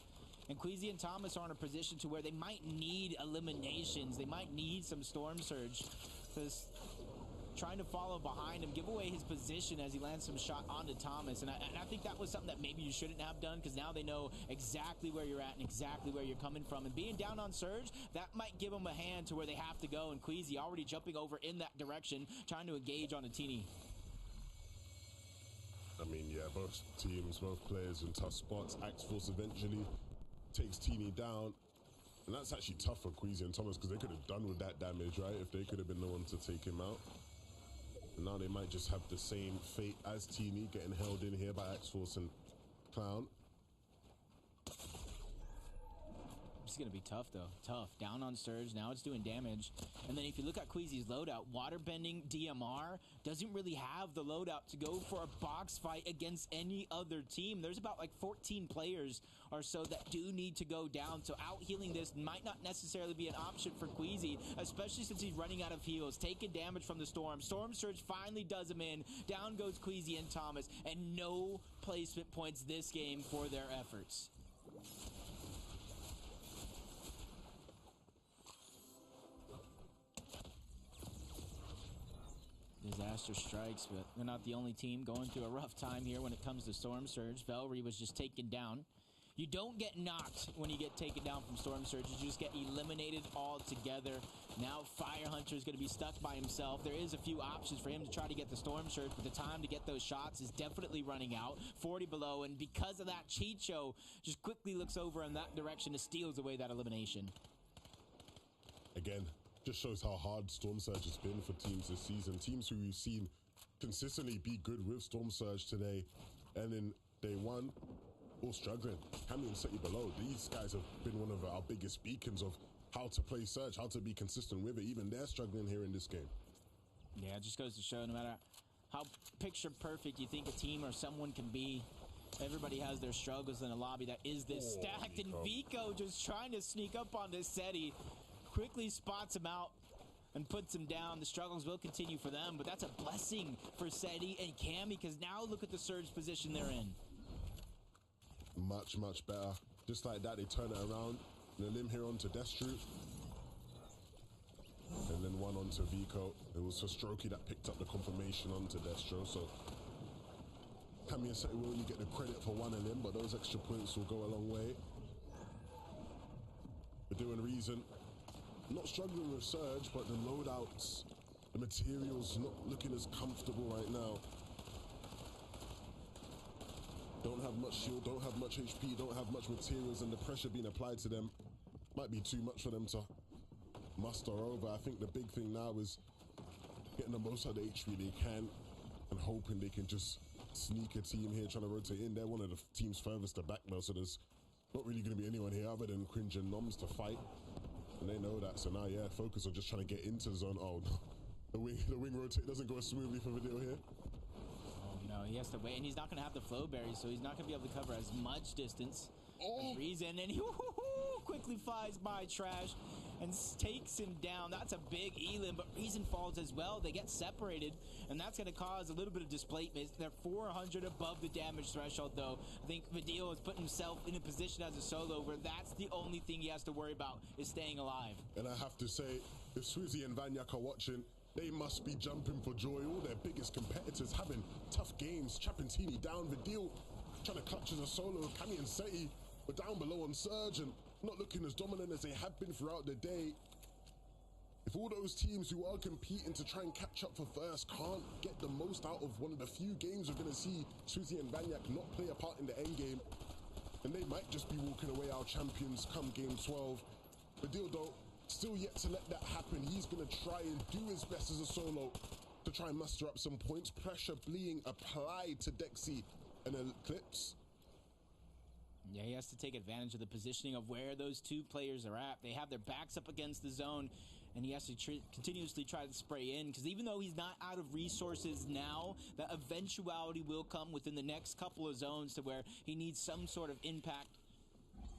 And Queasy and Thomas are in a position to where they might need eliminations. They might need some Storm Surge. Because trying to follow behind him, give away his position as he lands some shot onto Thomas. And I think that was something that maybe you shouldn't have done, because now they know exactly where you're at and exactly where you're coming from. And being down on Surge, that might give them a hand to where they have to go. And Queasy already jumping over in that direction, trying to engage on a Teeny. I mean, yeah, both teams, both players in tough spots. Axe Force eventually takes Teeny down. And that's actually tough for Queasy and Thomas, because they could have done with that damage, right? If they could have been the one to take him out. And now they might just have the same fate as Teeny, getting held in here by Axe Force and Clown. It's going to be tough, though. Tough. Down on Surge. Now it's doing damage. And then if you look at Queasy's loadout, Waterbending DMR doesn't really have the loadout to go for a box fight against any other team. There's about like 14 players or so that do need to go down. So out-healing this might not necessarily be an option for Queasy, especially since he's running out of heals, taking damage from the Storm. Storm Surge finally does him in. Down goes Queasy and Thomas, and no placement points this game for their efforts. Disaster strikes, but they're not the only team going through a rough time here when it comes to Storm Surge. Velry was just taken down. You don't get knocked when you get taken down from Storm Surge. You just get eliminated altogether. Now Fire Hunter is going to be stuck by himself. There is a few options for him to try to get the Storm Surge, but the time to get those shots is definitely running out. 40 below, and because of that, Chicho just quickly looks over in that direction and steals away that elimination. Again, just shows how hard Storm Surge has been for teams this season. Teams who we've seen consistently be good with Storm Surge today, and in day one, all struggling. Cammy and Seti below, these guys have been one of our biggest beacons of how to play Surge, how to be consistent with it. Even they're struggling here in this game. Yeah, it just goes to show no matter how picture perfect you think a team or someone can be. Everybody has their struggles in a lobby that is this stacked, and Vico just trying to sneak up on this SETI. Quickly spots him out and puts him down. The struggles will continue for them, but that's a blessing for SETI and Cam, because now look at the surge position they're in. Much, much better. Just like that, they turn it around. The limb here onto Destru. And then one onto Vico. It was for Strokey that picked up the confirmation onto Destro. So Cammy and SETI will only get the credit for one of them, but those extra points will go a long way. They're doing reason. Not struggling with Surge, but the loadouts, the materials not looking as comfortable right now. Don't have much shield, don't have much HP, don't have much materials, and the pressure being applied to them might be too much for them to muster over. I think the big thing now is getting the most out of the HP they can and hoping they can just sneak a team here trying to rotate in. They're one of the teams furthest to back now, so there's not really going to be anyone here other than Cringe and Noms to fight. And they know that, so now, yeah, focus on just trying to get into the zone. Oh, no. The wing rotate doesn't go as smoothly for Video here. Oh, no, he has to wait, and he's not going to have the flow berry, so he's not going to be able to cover as much distance as Reason, and he quickly flies by Trash and takes him down. That's a big elim, but Reason falls as well. They get separated, and that's going to cause a little bit of displacement. They're 400 above the damage threshold, though. I think Video has put himself in a position as a solo where that's the only thing he has to worry about is staying alive. And I have to say, if Swizzy and Vanyak are watching, they must be jumping for joy. All their biggest competitors having tough games. Chapentini down, Vidil trying to clutch as a solo. Cammy and SETI were down below on Surge and not looking as dominant as they have been throughout the day. If all those teams who are competing to try and catch up for first can't get the most out of one of the few games we're going to see Swizzy and Vanyak not play a part in the end game, and they might just be walking away our champions come game 12. Vidil, though, still yet to let that happen. He's going to try and do his best as a solo to try and muster up some points. Pressure being applied to Dexy and Eclipse. Yeah, he has to take advantage of the positioning of where those two players are at. They have their backs up against the zone, and he has to continuously try to spray in, because even though he's not out of resources now, that eventuality will come within the next couple of zones to where he needs some sort of impact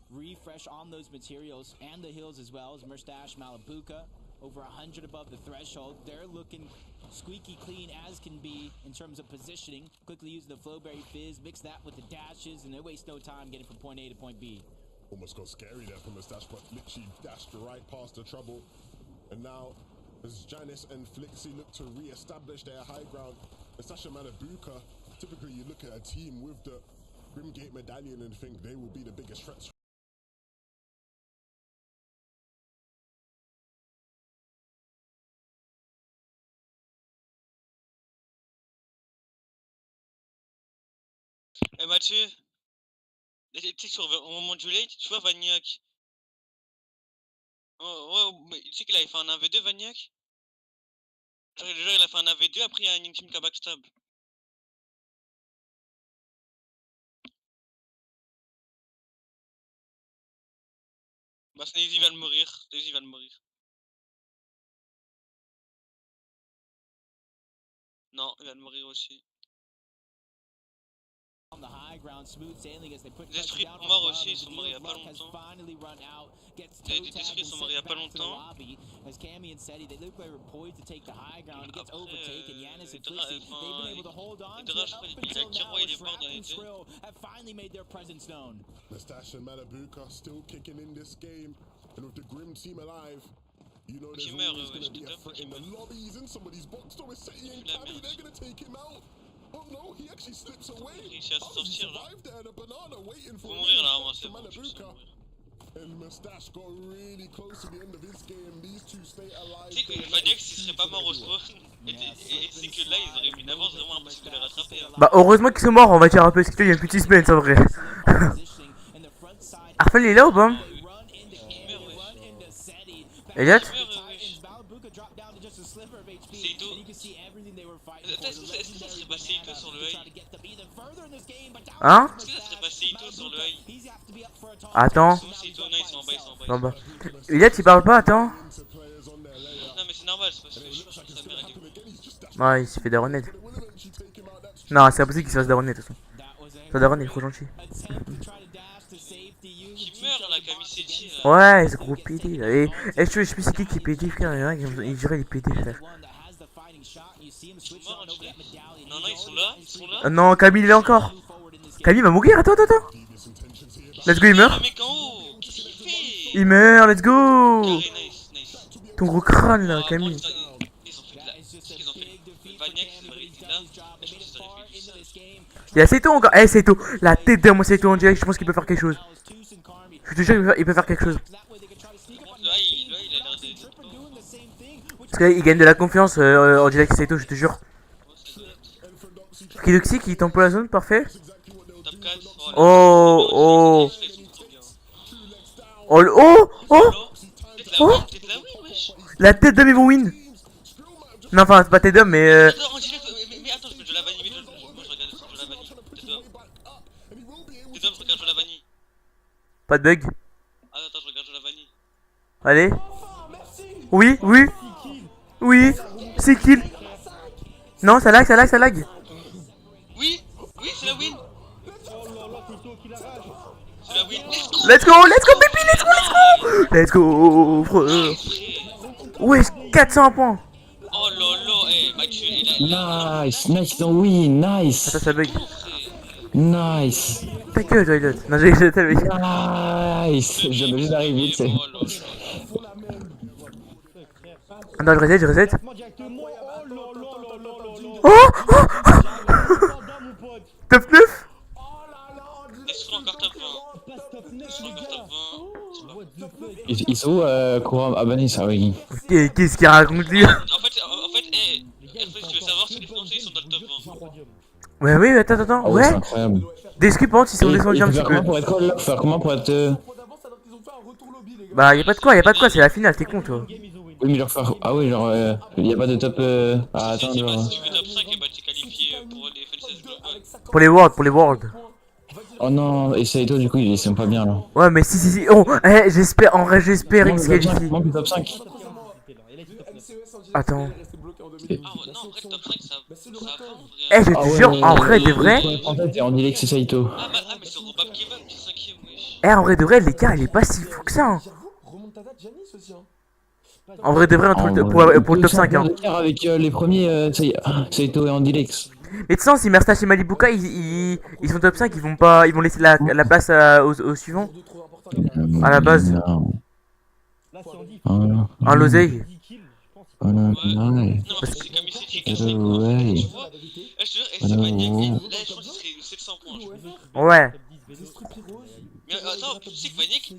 refresh on those materials and the hills as well. As Murstache, Malabuka over 100 above the threshold. They're looking squeaky clean as can be in terms of positioning. Quickly using the Flowberry Fizz, mix that with the dashes, and they waste no time getting from point A to point B. Almost got scary there from Murstache, but literally dashed right past the trouble. And now, as Janice and Flixie look to re-establish their high ground, Murstache and Malabuka, typically you look at a team with the Grimgate medallion and think they will be the biggest threats. Eh Mathieu, tu sais au moment du late, tu vois Vagnac. Oh, ouais, mais tu sais qu'il avait fait un 1v2 Vagnac. Genre il a fait un 1v2, après il y a une team qui a backstab. Bah Sneezy va le mourir, Sneezy va le mourir. Non, il va le mourir aussi. On the high ground, smooth sailing as they put Les esprits morts aussi, ils sont morts il y a pas longtemps. Les esprits sont morts il y a pas longtemps. As Cammy and SETI, they look like they're poised to take the high ground. It gets overtaken. Yanis and Flixie, they've been able to hold on to it up until now. Trap and Shrill have finally made their presence known. Murstache and Malabuka still kicking in this game, and with the Grim team alive, you know there's always going to be a threat in the lobbies, and somebody's boxed over SETI and Cammy, they're going to take him out. Oh no, he actually slips away. He survived there, the banana waiting for Malabuka. And Murstache got really close to the end of his game. These two stay alive. Tu sais que Vagnac s'il serait pas mort au spawn, et c'est que là ils auraient eu une avance vraiment impossible de les rattraper. Bah heureusement qu'ils sont morts, on va dire un peu, parce qu'il y a un petit suspense en vrai. Arfel il est là ou pas? Elliot? C'est tout. Est-ce que ça serait passé Ito sur le high? Hein? Est-ce que ça serait passé Ito sur le high? Attends. C'est Ito, non ils sont en bas, ils sont en bas. Non bah. Elliot il parle pas, attends. Non mais c'est normal, c'est parce que je pense que sa mère est du coup. Ouais, il s'est fait des remèdes. Non, c'est impossible qu'il se fasse daronner de toute façon. Ça daronne, il est trop gentil. Qui meurt là, Kamiseti. Ouais, ce gros PD. Et je sais plus c'est qui est PD, frère. Il y en a qui dirait les PD, frère. Ils sont morts, on dirait. Non, non, ils sont là. Ils sont là. Non, Camille il est encore. Camille va mourir, attends. Let's go, il meurt. Mec en haut, qu'est-ce qu'il fait? Il meurt, let's go. Nice. Ton gros crâne là, Camille. Ils ont fait de la. Qu'est-ce qu'ils ont fait? Vania qui s'est arrêté là. Je pense que ça aurait fait ça. Il y a Seto encore. Eh, Seto. La tête de moi, Seto en direct. Je pense qu'il peut faire quelque chose. Je te jure, il peut faire quelque chose. Là, il a l'air d'être. Parce qu'il gagne de la confiance en direct, Seto, je te jure. Kidoxi qui tombe pour la zone, parfait. Top 4. Oh. La tête d'homme, ils vont win. Non, enfin, c'est pas tête d'homme, mais. Mais attends, je peux jouer la vanille. Moi, je regarde jouer la vanille. Tête d'homme, je regarde jouer la vanille. Pas de bug. Attends, je regarde jouer la vanille. Allez. Oui. C'est kill. Non, ça lag. Oui, c'est la win. C'est la win. Let's go, baby, let's go, frère. Ouais, 400 points. Oh lolo, Mathieu, Nice, ils ont win, nice. Attends, ça bug. Nice. Ta gueule, Toilet. Non, j'ai tellement. Nice. Je viens juste d'arriver, tu sais. Non, je reset. Top 9. Laisse-le encore top 20. Ils sont où, courant abonné, ça, oui. Qu'est-ce qu'il raconte lui? En fait, si tu veux savoir, c'est les Français, ils sont dans le top 20. Ouais, attends. Oh, Ouais. c'est incroyable. Descris par contre si c'est descendu un petit peu. Faire comment pour être. Bah, y'a pas de quoi, c'est la finale, t'es con toi. Oui, mais genre faire. Ah oui, genre. Y'a pas de top. Ah, attends, genre. Si tu veux top 5, t'es qualifié pour les FNCS Global. Pour les Worlds. Oh non, et Saito, du coup, ils sont pas bien là. Ouais, mais si. Oh, j'espère, en vrai, j'espère qu'il se qualifie. Manque le top 5. Attends. Ah ouais, non, en vrai, le top 5, ça va. Je te jure, en vrai de vrai. En fait, on dirait que c'est Saito. Ah, mais c'est Robab qui va, qui est 5ème, wesh. En vrai de vrai, l'écart il est pas si fou que ça. Hein. En vrai de vrai, pour le top 5. Hein. Avec les premiers, Saito et Andilex. Mais de sens, si Merstache et Malibuka ils sont top 5, ils vont laisser la place au suivant. À la base. Un l'oseille. Non, parce que c'est comme ici, tu es 5 points. Tu vois, je te jure, c'est Vania qui. Là, je pense qu'il serait 700 points, je crois. Ouais. Mais attends, tu sais que Vania, tu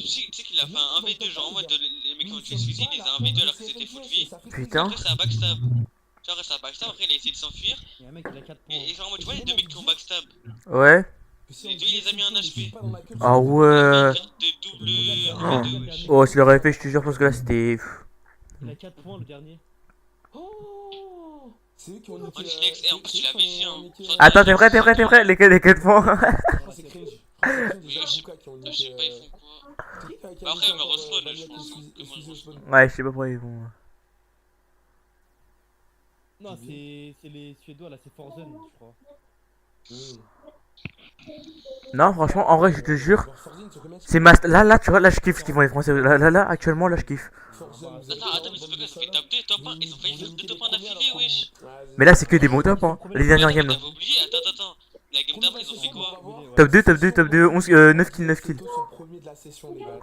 sais qu'il a fait un 1v2, genre en mode les mecs qui ont tué Suzy, il les a 1v2 alors que c'était full vie. Putain. Après, ça a backstab. Genre, ça a backstab, après, il a essayé de s'enfuir. Et genre, en mode, tu vois, les deux mecs qui ont backstab. Ouais. Les deux, il les a mis un HP. Ah ouais. Double. Oh, s'il aurait fait, je te jure, parce que là c'était. Il a 4 points le dernier. Oh, c'est eux qui ont niqué. En plus, tu l'avais fait, hein. Attends, t'es prêt, les 4 points. Je sais pas, ils font quoi. Après, ils me respawn, je pense. Ouais, je sais pas pourquoi ils vont. Non, c'est les Suédois là, c'est Forzen, je crois. Non, franchement, en vrai, je te jure. C'est là, tu vois, là, je kiffe ce qu'ils font les Français. Là, actuellement, là, je kiffe. Attends, mais ça fait top 2 top 1. Ils ont failli faire 2 top 1 d'affilée, wesh. Mais là, c'est que des bons tops, hein. Les dernières games là. T'avais oublié, attends. La game d'avant, ils ont fait quoi? Top 2, 11, 9 kills.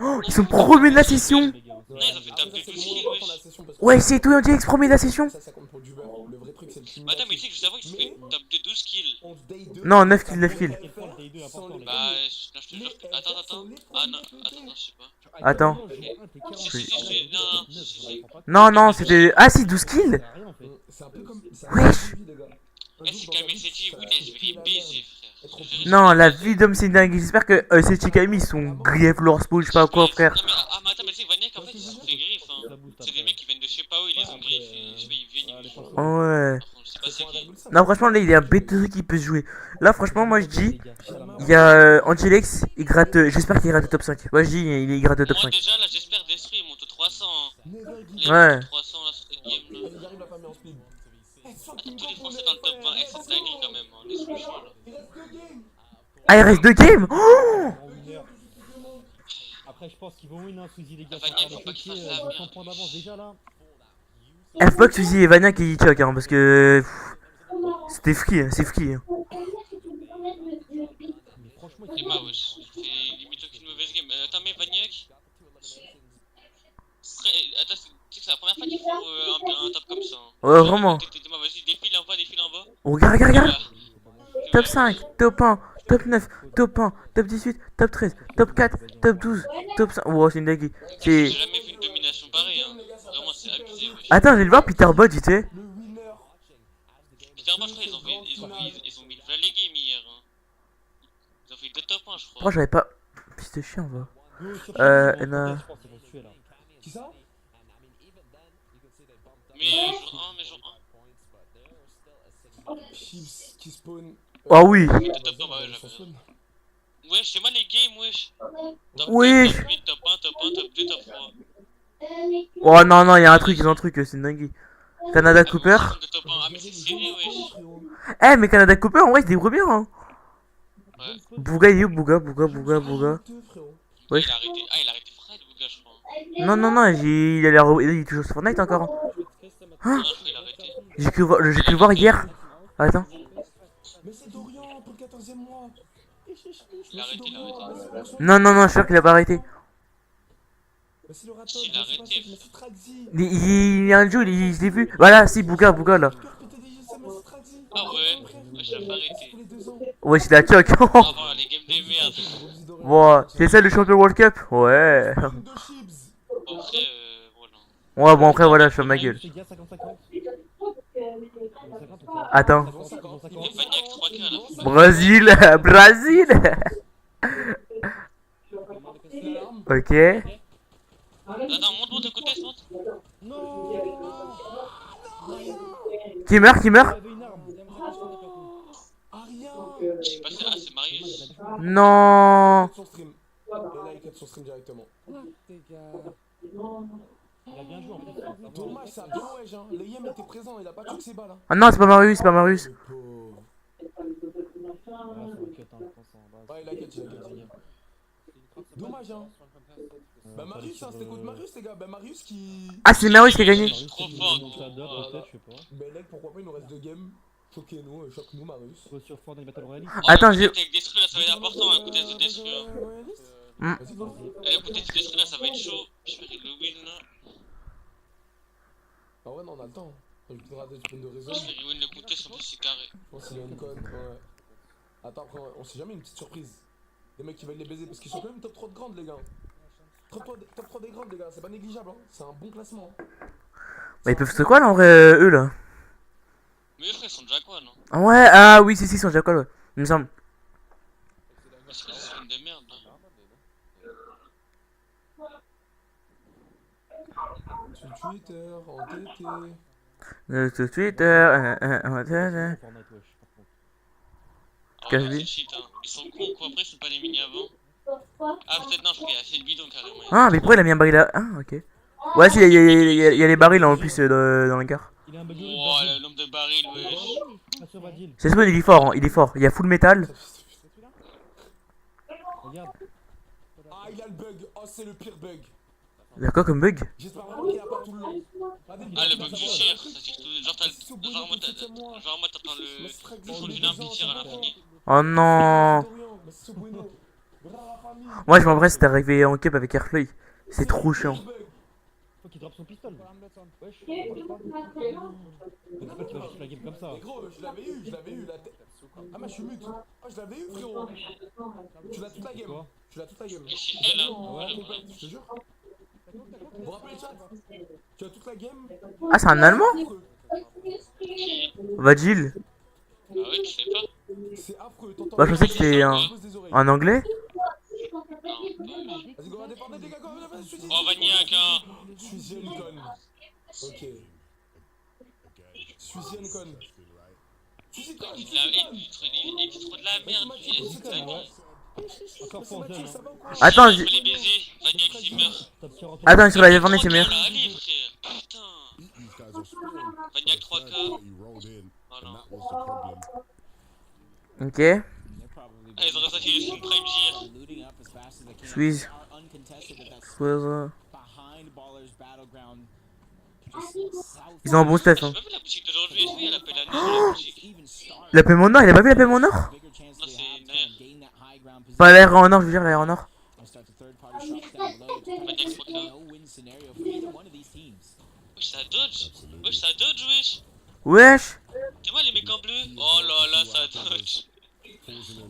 Oh, ils sont premiers de la session. Non, ils ont fait top 2 12 kills, wesh. Ouais, c'est tout, on dit premier de la session. Attends, mais tu sais que juste avant, ils ont fait top 2 12 kills. Non, 9 kills. Bah, je te jure. Attends. Ah non, je sais pas. Attends. Non, c'était. Ah si, 12 kills. Wesh. C'est Kamiseti, oui, je vais les baiser, frère. Non, la vie d'homme c'est dingue. J'espère que ces Chikami sont griefs leur spawn, je sais pas quoi, frère. Non, mais attends, mais tu sais que Vaniac, en fait, ils se sont fait griffe, hein. C'est des mecs qui viennent de je sais pas où, ils les ont griffes, et je sais pas, ils viennent, ils font. Ouais. Je sais pas c'est qui. Non, franchement, là, il y a un bête qui peut se jouer. Là, franchement, moi je dis, il y a Antilex, il gratte. J'espère qu'il gratte le top 5. Moi je dis, il gratte le top 5. Moi, déjà, là, j'espère Destru, il monte au 300. Hein. Ouais. 300 là, sur cette game là. fucking tous les go pour Français les dans le top 20, frères. c'est dingue quand même, hein, les solutions là. Il reste 2 games. Ah, il reste 2 games. Oh En 1 heure. Après, je pense qu'ils vont win, hein, Squeezie, les gars. Vania, Ça faut va pas qu'il choquer, fasse la 200 merde. points d'avance déjà là. Eh, faut pas que Suzy et Vania qui choquent, hein, parce que. C'était free, hein, c'est free. Hein. Mais franchement, Et bah wesh, c'est limite aucune mauvaise game. Attends mais Vaniac. Attends, tu sais que c'est la première fois qu'ils font un top comme ça. Hein. Ouais, vraiment. Vas-y, défile en bas. Oh, regarde, regarde, regarde. Voilà. Top 5, top 1, top 9, top 1, top 18, top 13, top 4, top 12, top 5. Oh, c'est une dinguerie. J'ai C'est. jamais vu une domination pareille. Hein. Vraiment, c'est abusé. Wesh. Attends, je vais le voir, Peter Bot, tu sais. Le winner. Peter Bosch, je crois, ils ont mis plein les games hier. Hein. Ils ont fait 2 top 1, je crois. Pourquoi j'avais pas. Fils de chien, va. Je pense qu'ils vont se tuer là. Qui ça? Mais jour 1. Chiefs qui spawn. Ah oui. Mais 2 top 1, bah ouais, j'avoue. Wesh, c'est moi les games, wesh. Top 2, Oui. top 8, top 1, top 1, top 2, top 3. Oh non, non, il y a un truc, c'est une dinguerie. Canada Cooper. Ah, mais c'est serré, wesh. Eh, mais Canada Cooper, en vrai, il se débrouille bien, hein. Ouais. Bouga, il est où? Bouga, Bouga, Bouga, Bouga. Ouais. Il a arrêté Fred, le gars, je crois. Non, non, non, il est toujours sur Fortnite encore. Hein. Non, je crois qu'il a arrêté. J'ai cru le voir hier. Attends. Mais c'est Dorian pour le 14e mois. Il a arrêté. Non, non, non, je suis sûr qu'il a pas arrêté. Mais c'est le raton, Il a arrêté. mais c'est Traxi. Il y a un jeu, je l'ai vu. Voilà, si, Bouga, Bouga là. Ah ouais, je l'ai pas arrêté. Ouais, c'est la choc. Ah voilà, les games des merdes. Bon, c'est ça le champion World Cup? Ouais. Bon, après, voilà. Ouais, bon, après, voilà, je fais ma gueule. Les gars, 50-50. Attends. Et Vaniac 3K à la fin. Brésil, Brésil. Ok. Attends, monte de côté, monte. Qui meurt, qui meurt? Je sais pas, c'est Marius. Non. Et là, il cut son stream directement. Il a bien joué en plus. Dommage, ça a bien wedge, hein. Le Yem était présent, il a pas tué ses balles. Hein. Ah non, c'est pas Marius, c'est pas Marius. Ouais, il a cut. Dommage, hein. Bah, Marius, hein, c'était contre Marius, les gars. Bah, Marius qui. Ah, c'est Marius qui a gagné. C'est trop fort. Bah, là, pourquoi pas, il nous reste 2 games. Choquez-nous, choque-nous, Marius. Sur Fortnite Battle Royale. Attends, j'ai. Avec Destru, là, ça va être important, à côté de Destru. Hmm. Vas-y, go. À côté de Destru, là, ça va être chaud. J'espère qu'il le win, là. Ah ouais, non, on a le temps. Il faudra des spawns de réseau. J'espère qu'il win le contest, en plus, c'est carré. Je pense qu'il y a une conne, ouais. Attends, après, on sait jamais, une petite surprise. Les mecs qui veulent les baiser, parce qu'ils sont quand même top 3 de grandes, les gars. Top 3 des grandes, les gars, c'est pas négligeable, hein. C'est un bon classement. Bah, ils peuvent se quoi là en vrai, eux là? Mais eux, frère, ils sont déjà quoi, non? Ah ouais, ah oui, si, ils sont déjà quoi, ouais. Il me semble. Parce que c'est une de merde, là. Sur Twitter, en TT. Sur Twitter, Fortnite, wesh, par contre. Ah Qu'est-ce ouais, que c'est shit, hein. Ils sont cons, quoi. Après, ils sont pas les mini avant. Ah, peut-être non, je crois qu'il a fait le bidon carrément. Ah, mais pourquoi il a mis un baril là? Ah, ok. Ouais, si, il y a les barils en plus dans le car. Il a un bug de Oh, le nombre de barils, wesh. C'est sûr, il est fort, hein, il est fort. Il y a full métal. Regarde. Ah, il a le bug. Oh, c'est le pire bug. Il y a quoi comme bug? J'espère vraiment qu'il a pas tout le long. Ah, le bug du tir, ça c'est tout. Genre, en mode, t'entends le son d'une arme qui tire à l'infini. Oh non. Moi, je m'embrasse, c'était arrivé en cup avec Airfly. C'est trop chiant. Faut qu'il drop son pistolet. Wesh. C'est pas qu'il va juste la game comme ça. Mais gros, je l'avais eu, la tête. Ah, mais je suis mute. Ah, je l'avais eu, frérot. Tu l'as toute la game. Tu l'as toute la game. Et je fait là. Ouais, complète, je te jure. Vous vous rappelez le chat? Tu as toute la game. Ah, c'est un Allemand? Vagil. Ah ouais, tu sais pas? C'est affreux, t'entends. Bah, je pensais que c'était un anglais. Vas-y, go, défendez, les gars, go, Oh, Vaniac, hein. Suisienne conne. Ok. Suisienne conne. Il dit trop de la merde, lui. C'est dingue. Encore pour jeune. Attends, Je vais les baiser. Vaniac, il meurt. attends, sur la journée, c'est meilleur. Allez, frère. Putain. Vaniac 3K. Ok. Ah, ils auraient sorti le skin Prime Gear. Squeeze. Squeeze. Ils ont un bon stuff. Hein. J'ai pas vu la boutique d'aujourd'hui, est-ce qu'il y a l'appel à nous la boutique? La paiement en or, il a pas vu la paiement en or? Non, c'est derrière. Pas l'air en or, je veux dire l'air en or. Maniac Smoke là. Wesh, ça dodge. Wesh, ça dodge, wesh. Wesh. Tu vois les mecs en bleu? Oh là là, ça dodge.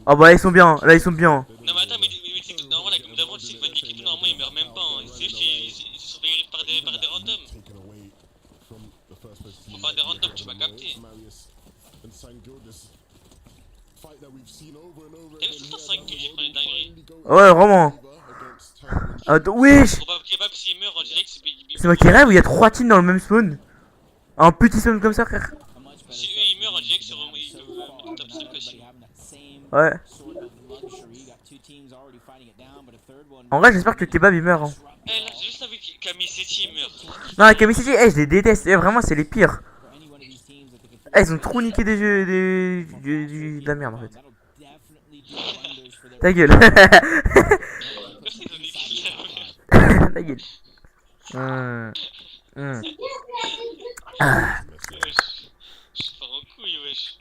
Oh bah ils sont bien, là ils sont bien. Non mais attends, mais tu sais que normalement la game d'avant, tu sais que Maniac et tout, normalement il meurt même pas. Hein. C'est juste qu'ils se sont fait par des randoms. Enfin des randoms, tu m'as capté. T'as vu tout le temps 5 kills, j'ai pris les dingueries. Ouais, vraiment. Attends, wesh. Probable kebab s'il meurt, on dirait que c'est... C'est moi qui rêve ou il y a 3 teams dans le même spawn? Un petit spawn comme ça, frère. Si eux ils meurent, on dirait que c'est vraiment... Ils peuvent top 5 aussi. Ouais. En vrai, j'espère que le kebab il meurt. Hein. Eh là, j'ai juste envie que Camille Setti meurt. Non, les Kamiseti, je les déteste. Vraiment, c'est les pires. Ils ont trop niqué des jeux. De la merde en fait. Ta gueule. Ta gueule. Ah. Je pars en couille, wesh.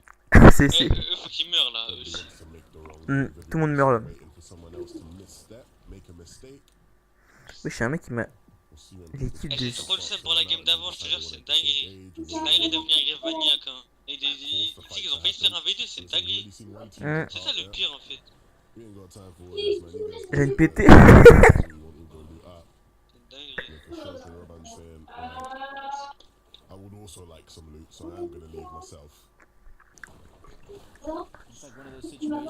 C'est. Eux, faut qu'ils meurent là, eux aussi. Tout le monde meurt là. Oui, je suis un mec qui m'a. L'équipe de. J'ai trop le seum pour la game d'avant, je te jure, c'est une dinguerie. C'est une dinguerie de venir grave Maniac. Hein. Et tu sais qu'ils ont failli faire un V2, c'est une dinguerie. C'est ça le pire en fait. J'ai une pété.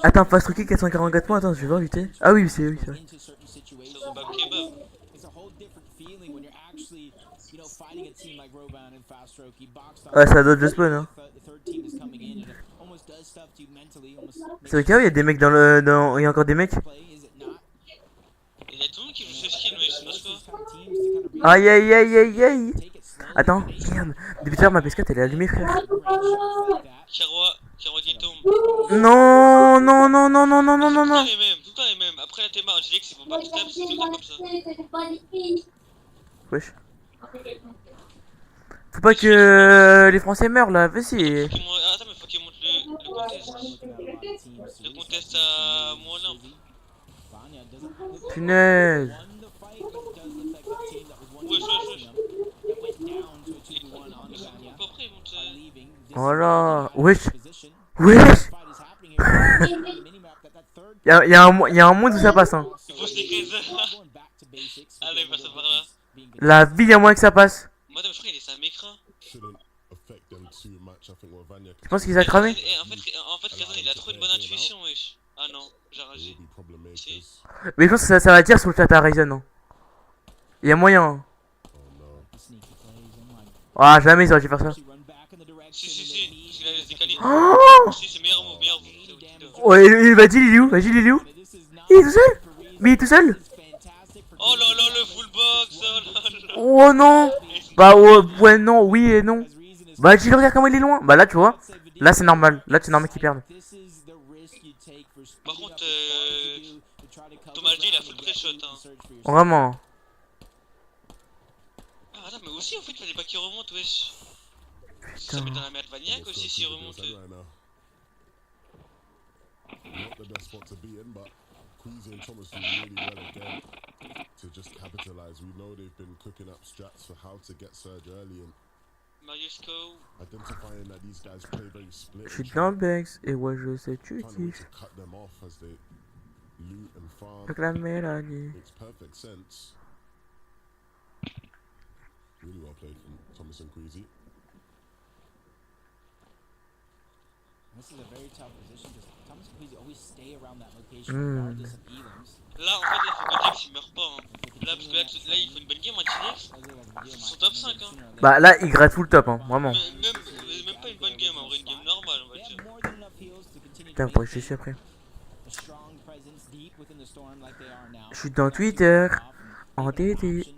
Attends, fast truqué 444 points, attends, je vais voir vite. Ah oui, c'est vrai. Ouais, ça dodge le spawn, hein. C'est ok, il y a des mecs dans le. Il y a encore des mecs. Il y a tout le monde qui joue ce skin, mais je sais pas. Aïe aïe aïe aïe aïe. Attends, merde. Depuis tout à l'heure, ma PS4 elle est allumée, frère. Kiroa qui tombe. Non, non, non, non, non, non, non, non, non. Tout le temps les mêmes. Après la théma, on dirait que c'est pour pas qu'ils tapent, c'est tout le temps comme ça. Wesh. Faut pas que les Français meurent là, vas-y. Attends, mais faut qu'ils montent le contest. Le contest à moins limpe. Punaise. Wesh. Voilà. Wesh. Wesh. Y'a un monde où ça passe, hein. Il faut se décrire ça. Allez, il passe par là. La vie, y'a moyen que ça passe. Moi, je crois qu'il est un mécran. Tu penses qu'il a cramé? En fait, Kazan il a trop une bonne intuition, wesh. Ah non, j'ai ragé. Mais je pense que ça va dire sur le chat à Ryzen. Hein. Y'a moyen. Hein. Ah, jamais ils auraient dû faire ça. Si, parce qu'il a les décalés. Oh, si, c'est meilleur move. Ouais, vas-y, il est où? Vas-y, il est où? Il est tout seul? Mais il est tout seul? Oh là là, le full box. Oh là là. Oh non. Bah ouais, non, oui et non. Bah dis-le, regarde comment il est loin. Bah là, tu vois. Là, c'est normal. Là, c'est normal qu'il perde. Par contre, Thomas J, il a full pré-shot. Hein. Vraiment. Ah, attends, mais aussi, en fait, il fallait pas qu'il remonte, wesh. Ça met dans la merde Vaniac aussi s'il remonte. Not the best spot to be in, but Queasy and Thomas do really well again to just capitalize. We know they've been cooking up strats for how to get Surge early and identifying that these guys play very split. Je suis dans le Bex et ouais, je sais tu kiffes. Cut them off as they loot and farm. Avec la mélodie. Makes perfect sense. Really well played from Thomas and Queasy. This is a very tough position because Thomas and Queasy always stay around that location regardless of elims. Là, en fait, il faut que Dex il meurt pas. Hein. Là, parce que là, il faut une bonne game, Dex. C'est son top 5. Hein. Bah là, il gratte full top, hein, vraiment. Même pas une bonne game, en vrai, une game normale, on va dire. Putain, pourquoi je suis après? Je suis dans Twitter. En TT.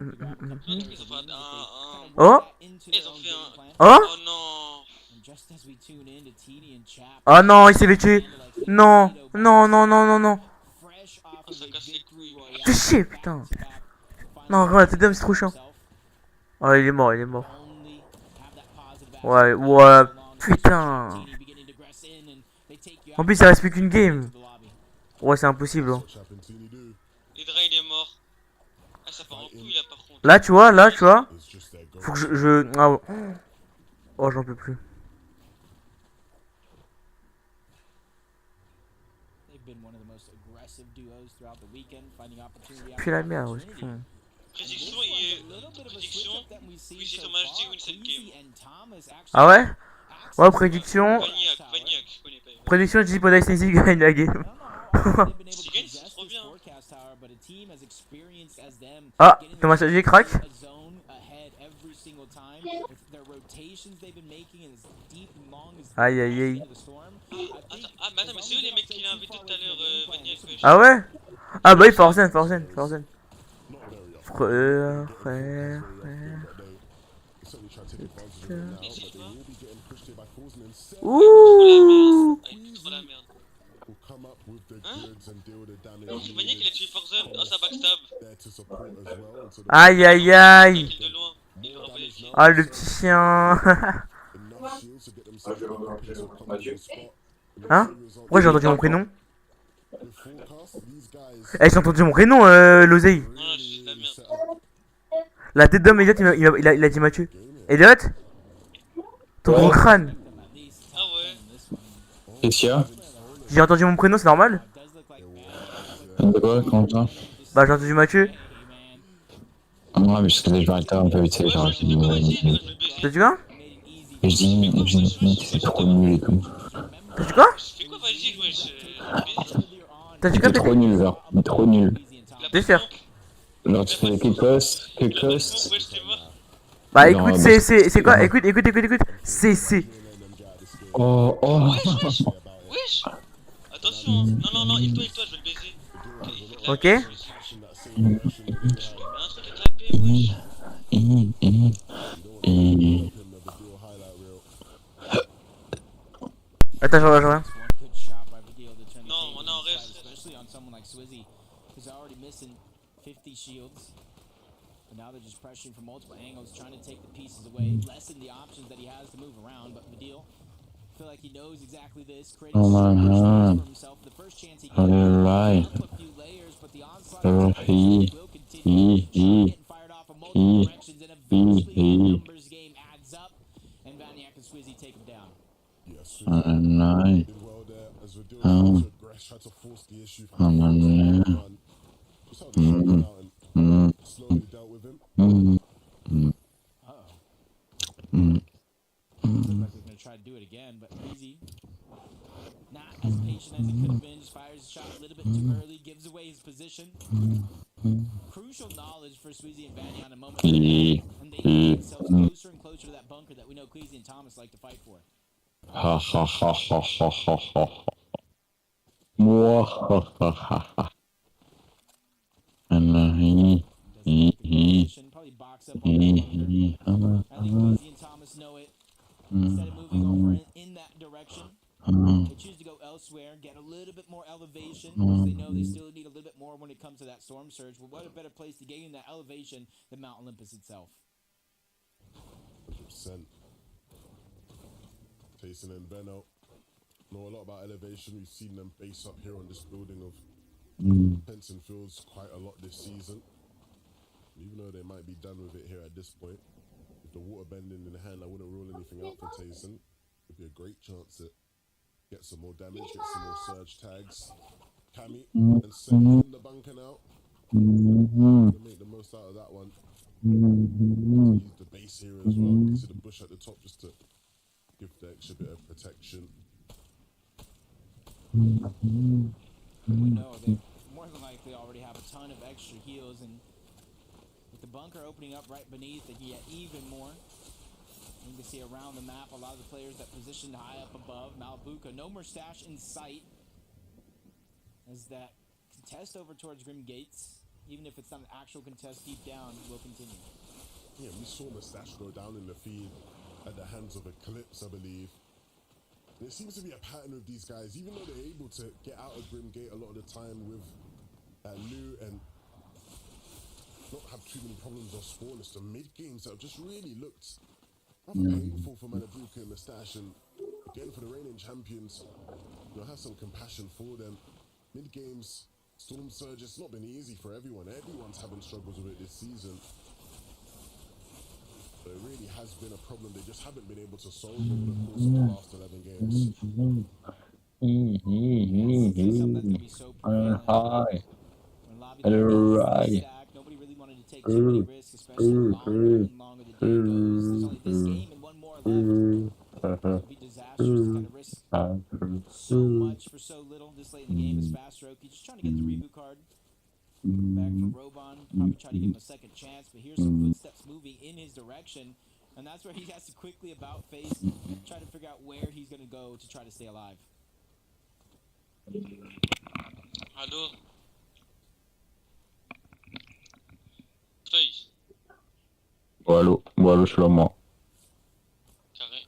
Ils ont fait un... Oh. Ils ont fait un... Oh. Oh non. Oh non, il s'est fait tuer. Non, non, non, non, non, non. Fais chier, putain. Non, regarde, la tête d'homme, c'est trop chiant. Oh, il est mort, il est mort. Ouais, ouais, putain. En plus, ça reste plus qu'une game. Ouais, c'est impossible. Hein. Hydra, il est mort. Ah, ça part en couille là par contre. Là, tu vois. Faut que je... Ah, ouais. Oh, j'en peux plus. Puis la merde, ouais, c'est fond. Prédiction, Quizy Thomas dit win cette game. Ah ouais? Ouais, prédiction. Vaniac, je connais pas. Prédiction, je dis Podai Sneezy gagne la game. S'il gagne, c'est trop bien. Ah, Thomas j'ai crack. Aïe aïe aïe. Mais attends, mais c'est eux les mecs qu'il a invités tout à l'heure, Vaniac. Ah ouais? Ah bah oui, Forzen. Frère. Ouh. Trop la merde. Hein? Vaniac il a tué Forzen. Oh, ça backstab. Aïe aïe aïe. De loin. Ah le petit chien. Hein? Pourquoi j'ai entendu mon prénom? Eh, j'ai entendu mon prénom, l'oseille. La tête d'homme, Elliot, il a dit Mathieu. Elliot? Ton gros crâne. Ah ouais. Qu'est-ce qu'il y a? J'ai entendu mon prénom, c'est normal? De quoi? Comment ça? Bah, j'ai entendu Mathieu. Ah non, mais je vais arrêter un peu vite, c'est genre. T'as dit quoi? Je dis, c'est trop nul et tout. T'as dit quoi? Fais quoi, vas-y, wesh. T'as dit quoi? C'est trop nul, genre. Mais trop nul. T'es sûr? Genre, tu fais que cos. Bah, écoute, c'est quoi? Écoute. C'est. Oh. Wesh. Attention, non, il toi, je vais le baiser. Ok? Attends, je reviens. Non, reste. But now they're just pressuring from multiple angles, trying to take the pieces away, lessen the options that he has to move around. But Midil, I feel like he knows exactly this, creating so much space for himself. The first chance he gets, up a few layers, but the onslaught will continue. Getting fired off from multiple directions, and eventually the numbers game adds up, and Vaniac and Swizzy take him down. Slowly dealt with him. Looks like he's gonna try to do it again, but Easy, not as patient as he could have been, just fires a shot a little bit too early, gives away his position. Crucial knowledge for Sweezy and Vanny on a moment, and they get themselves closer and closer to that bunker that we know Queasy and Thomas like to fight for. Probably box up on the bunker. I think Queasy and Thomas know it. Instead of moving over in that direction, they choose to go elsewhere, get a little bit more elevation, because they know they still need a little bit more when it comes to that storm surge. But what a better place to gain that elevation than Mount Olympus itself. 100%. Tayson and Veno know a lot about elevation. We've seen them base up here on this building of Penson Fields quite a lot this season. Even though they might be done with it here at this point, with the water bending in the hand, I wouldn't rule anything out for Tayson. It'd be a great chance to get some more damage, get some more surge tags. Cammy and Semi in the bunker now. To make the most out of that one. Use the base here as well. You can see the bush at the top just to give the extra bit of protection. No, they more than likely already have a ton of extra heals, and with the bunker opening up right beneath, they get even more. You can see around the map a lot of the players that positioned high up above. Malabuka, no more stash in sight. As that contest over towards Grim Gates, even if it's not an actual contest deep down, will continue. Yeah, we saw Mustache go down in the feed. at the hands of Eclipse, I believe. There seems to be a pattern with these guys, even though they're able to get out of Grimgate a lot of the time with loot and not have too many problems or spawn. It's the mid games that have just really looked rather painful for Manabuka and Mustache. And again, for the reigning champions, you know, have some compassion for them. Mid games, Storm Surge, it's not been easy for everyone. Everyone's having struggles with it this season. But it really has been a problem they just haven't been able to solve over the course of the last 11 games. Hi. Alright. Nobody really wanted to take too many risks, especially the longer and longer the day goes. There's only this game and one more left. It would be disastrous to kind of risk so much for so little this late in the game. Is Fast Roki just trying to get the reboot card back for Robon, probably try to give him a second chance, but here's some footsteps moving in his direction, and that's where he has to quickly about face, try to figure out where he's going to go to try to stay alive. Allô? Feuille. Bon, allô, je suis là, moi. Carré.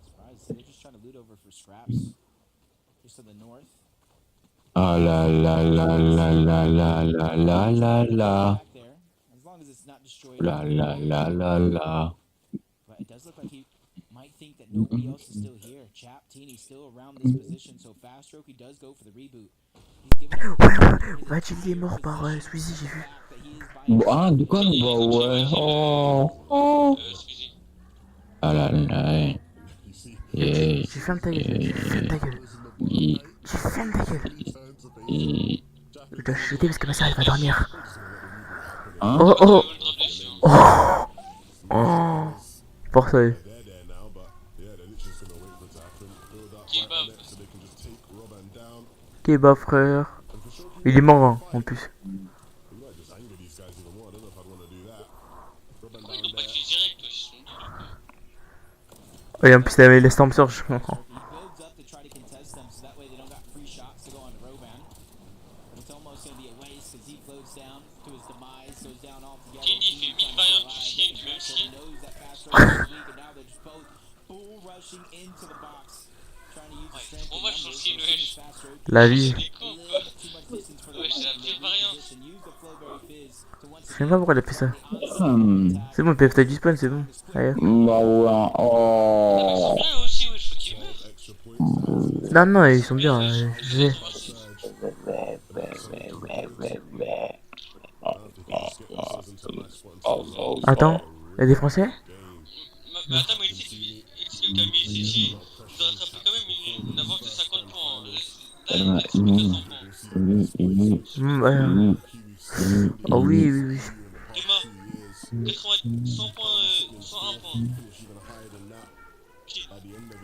Surprise, they're just trying to loot over for scraps. Just to the north. Ah la la la la la la la la la la. As long as it's not destroyed. La la la la la. But it does look like he might think that nobody else is still here. Chap Teeny's still around this position, so Fast Roki does go for the reboot. Ouais, il est mort par Squeezie, j'ai vu. Ah, de quoi? Bah ouais. Oh. Ah là là. J'ai ferme ta gueule. Ferme ta gueule. Ferme ta gueule. Je dois chuter parce que ma soeur elle va dormir. Hein? Oh oh. Oh. Oh. Pour ça. Kebab frère. Il est mort hein, en plus. Et en plus il avait les Storm Surge. La vie. Je sais pas pourquoi il a fait ça. C'est bon, PF t'as du spawn, c'est bon. Allez. Bah ouais. Oh. Non, non, ils sont bien. Je vais. Attends, il y a des Français? Mais attends, mais il sait que le Camille ici, il doit rattraper quand même une avance de 50 points. Là, il a 400 points. Oh oui, oui, oui. Demain, 100 points, 101 points.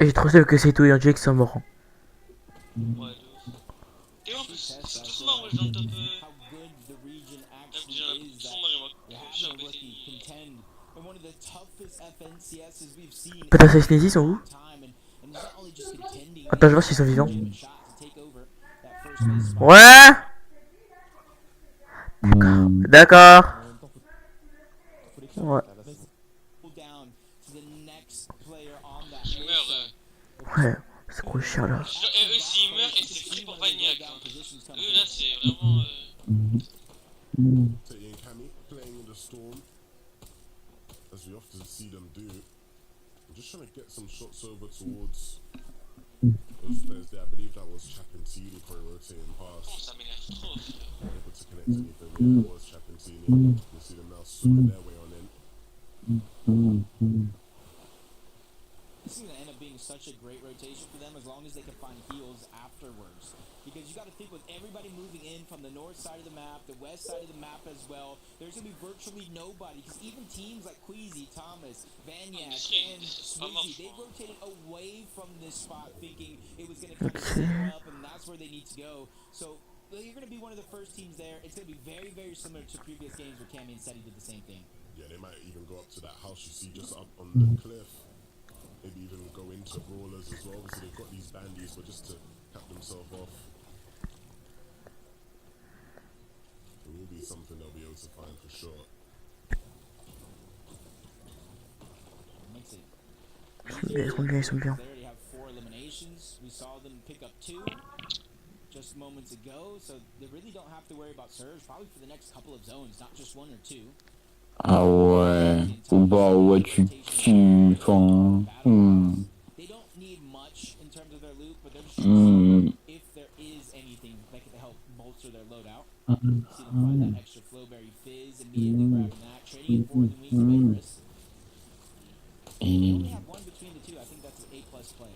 Et j'ai trop sûr que c'est tout et on dirait qu'ils sont morts. Ouais, et en plus, c'est tous morts, dans le top. Ils sont morts, moi. Je suis un peu. Putain, ces Sneezy sont où? Attends, je vais voir s'ils sont vivants. Ouais. D'accord. Ouais. Ouais, c'est trop cher là. Eux, s'ils meurent, et c'est pris pour Vaniac. Eux, là, c'est vraiment. As we often see them do. I'm just trying to get some shots over towards those players there. I believe that was Chapentini probably rotating past. Able to connect anything. Yeah, it was Chapentini. You see them now swinging their way on in. This is going to end up being such a great rotation for them as long as they can find heals afterwards. Because you got to think with everybody moving in from the north side of the map, the west side of the map as well, there's going to be virtually nobody. Because even teams like Queasy, Thomas, Vaniac, and Swizzy, they rotated away from this spot thinking it was going to kind of center up and that's where they need to go. So you're going to be one of the first teams there. It's going to be very, very similar to previous games where Cammy and Seti did the same thing. Yeah, they might even go up to that house you see just up on the cliff. Maybe even go into brawlers as well. Obviously they've got these bandies, but just to cap themselves off. It will be something they'll be able to find for sure. Makes it Ils sont bien, ils sont bien. Just moments ago, so they really don't have to worry about Surge probably for the next couple of zones, not just one or two. Ah ouais. Bah ouais, tu enfin. They don't need much in terms of their loot, but they're just trying to see if there is anything that can help bolster their loadout. See them find that extra flowberry fizz, immediately grabbing that, trading it for the wings of Icarus. They only have one between the two. I think that's an A+ play.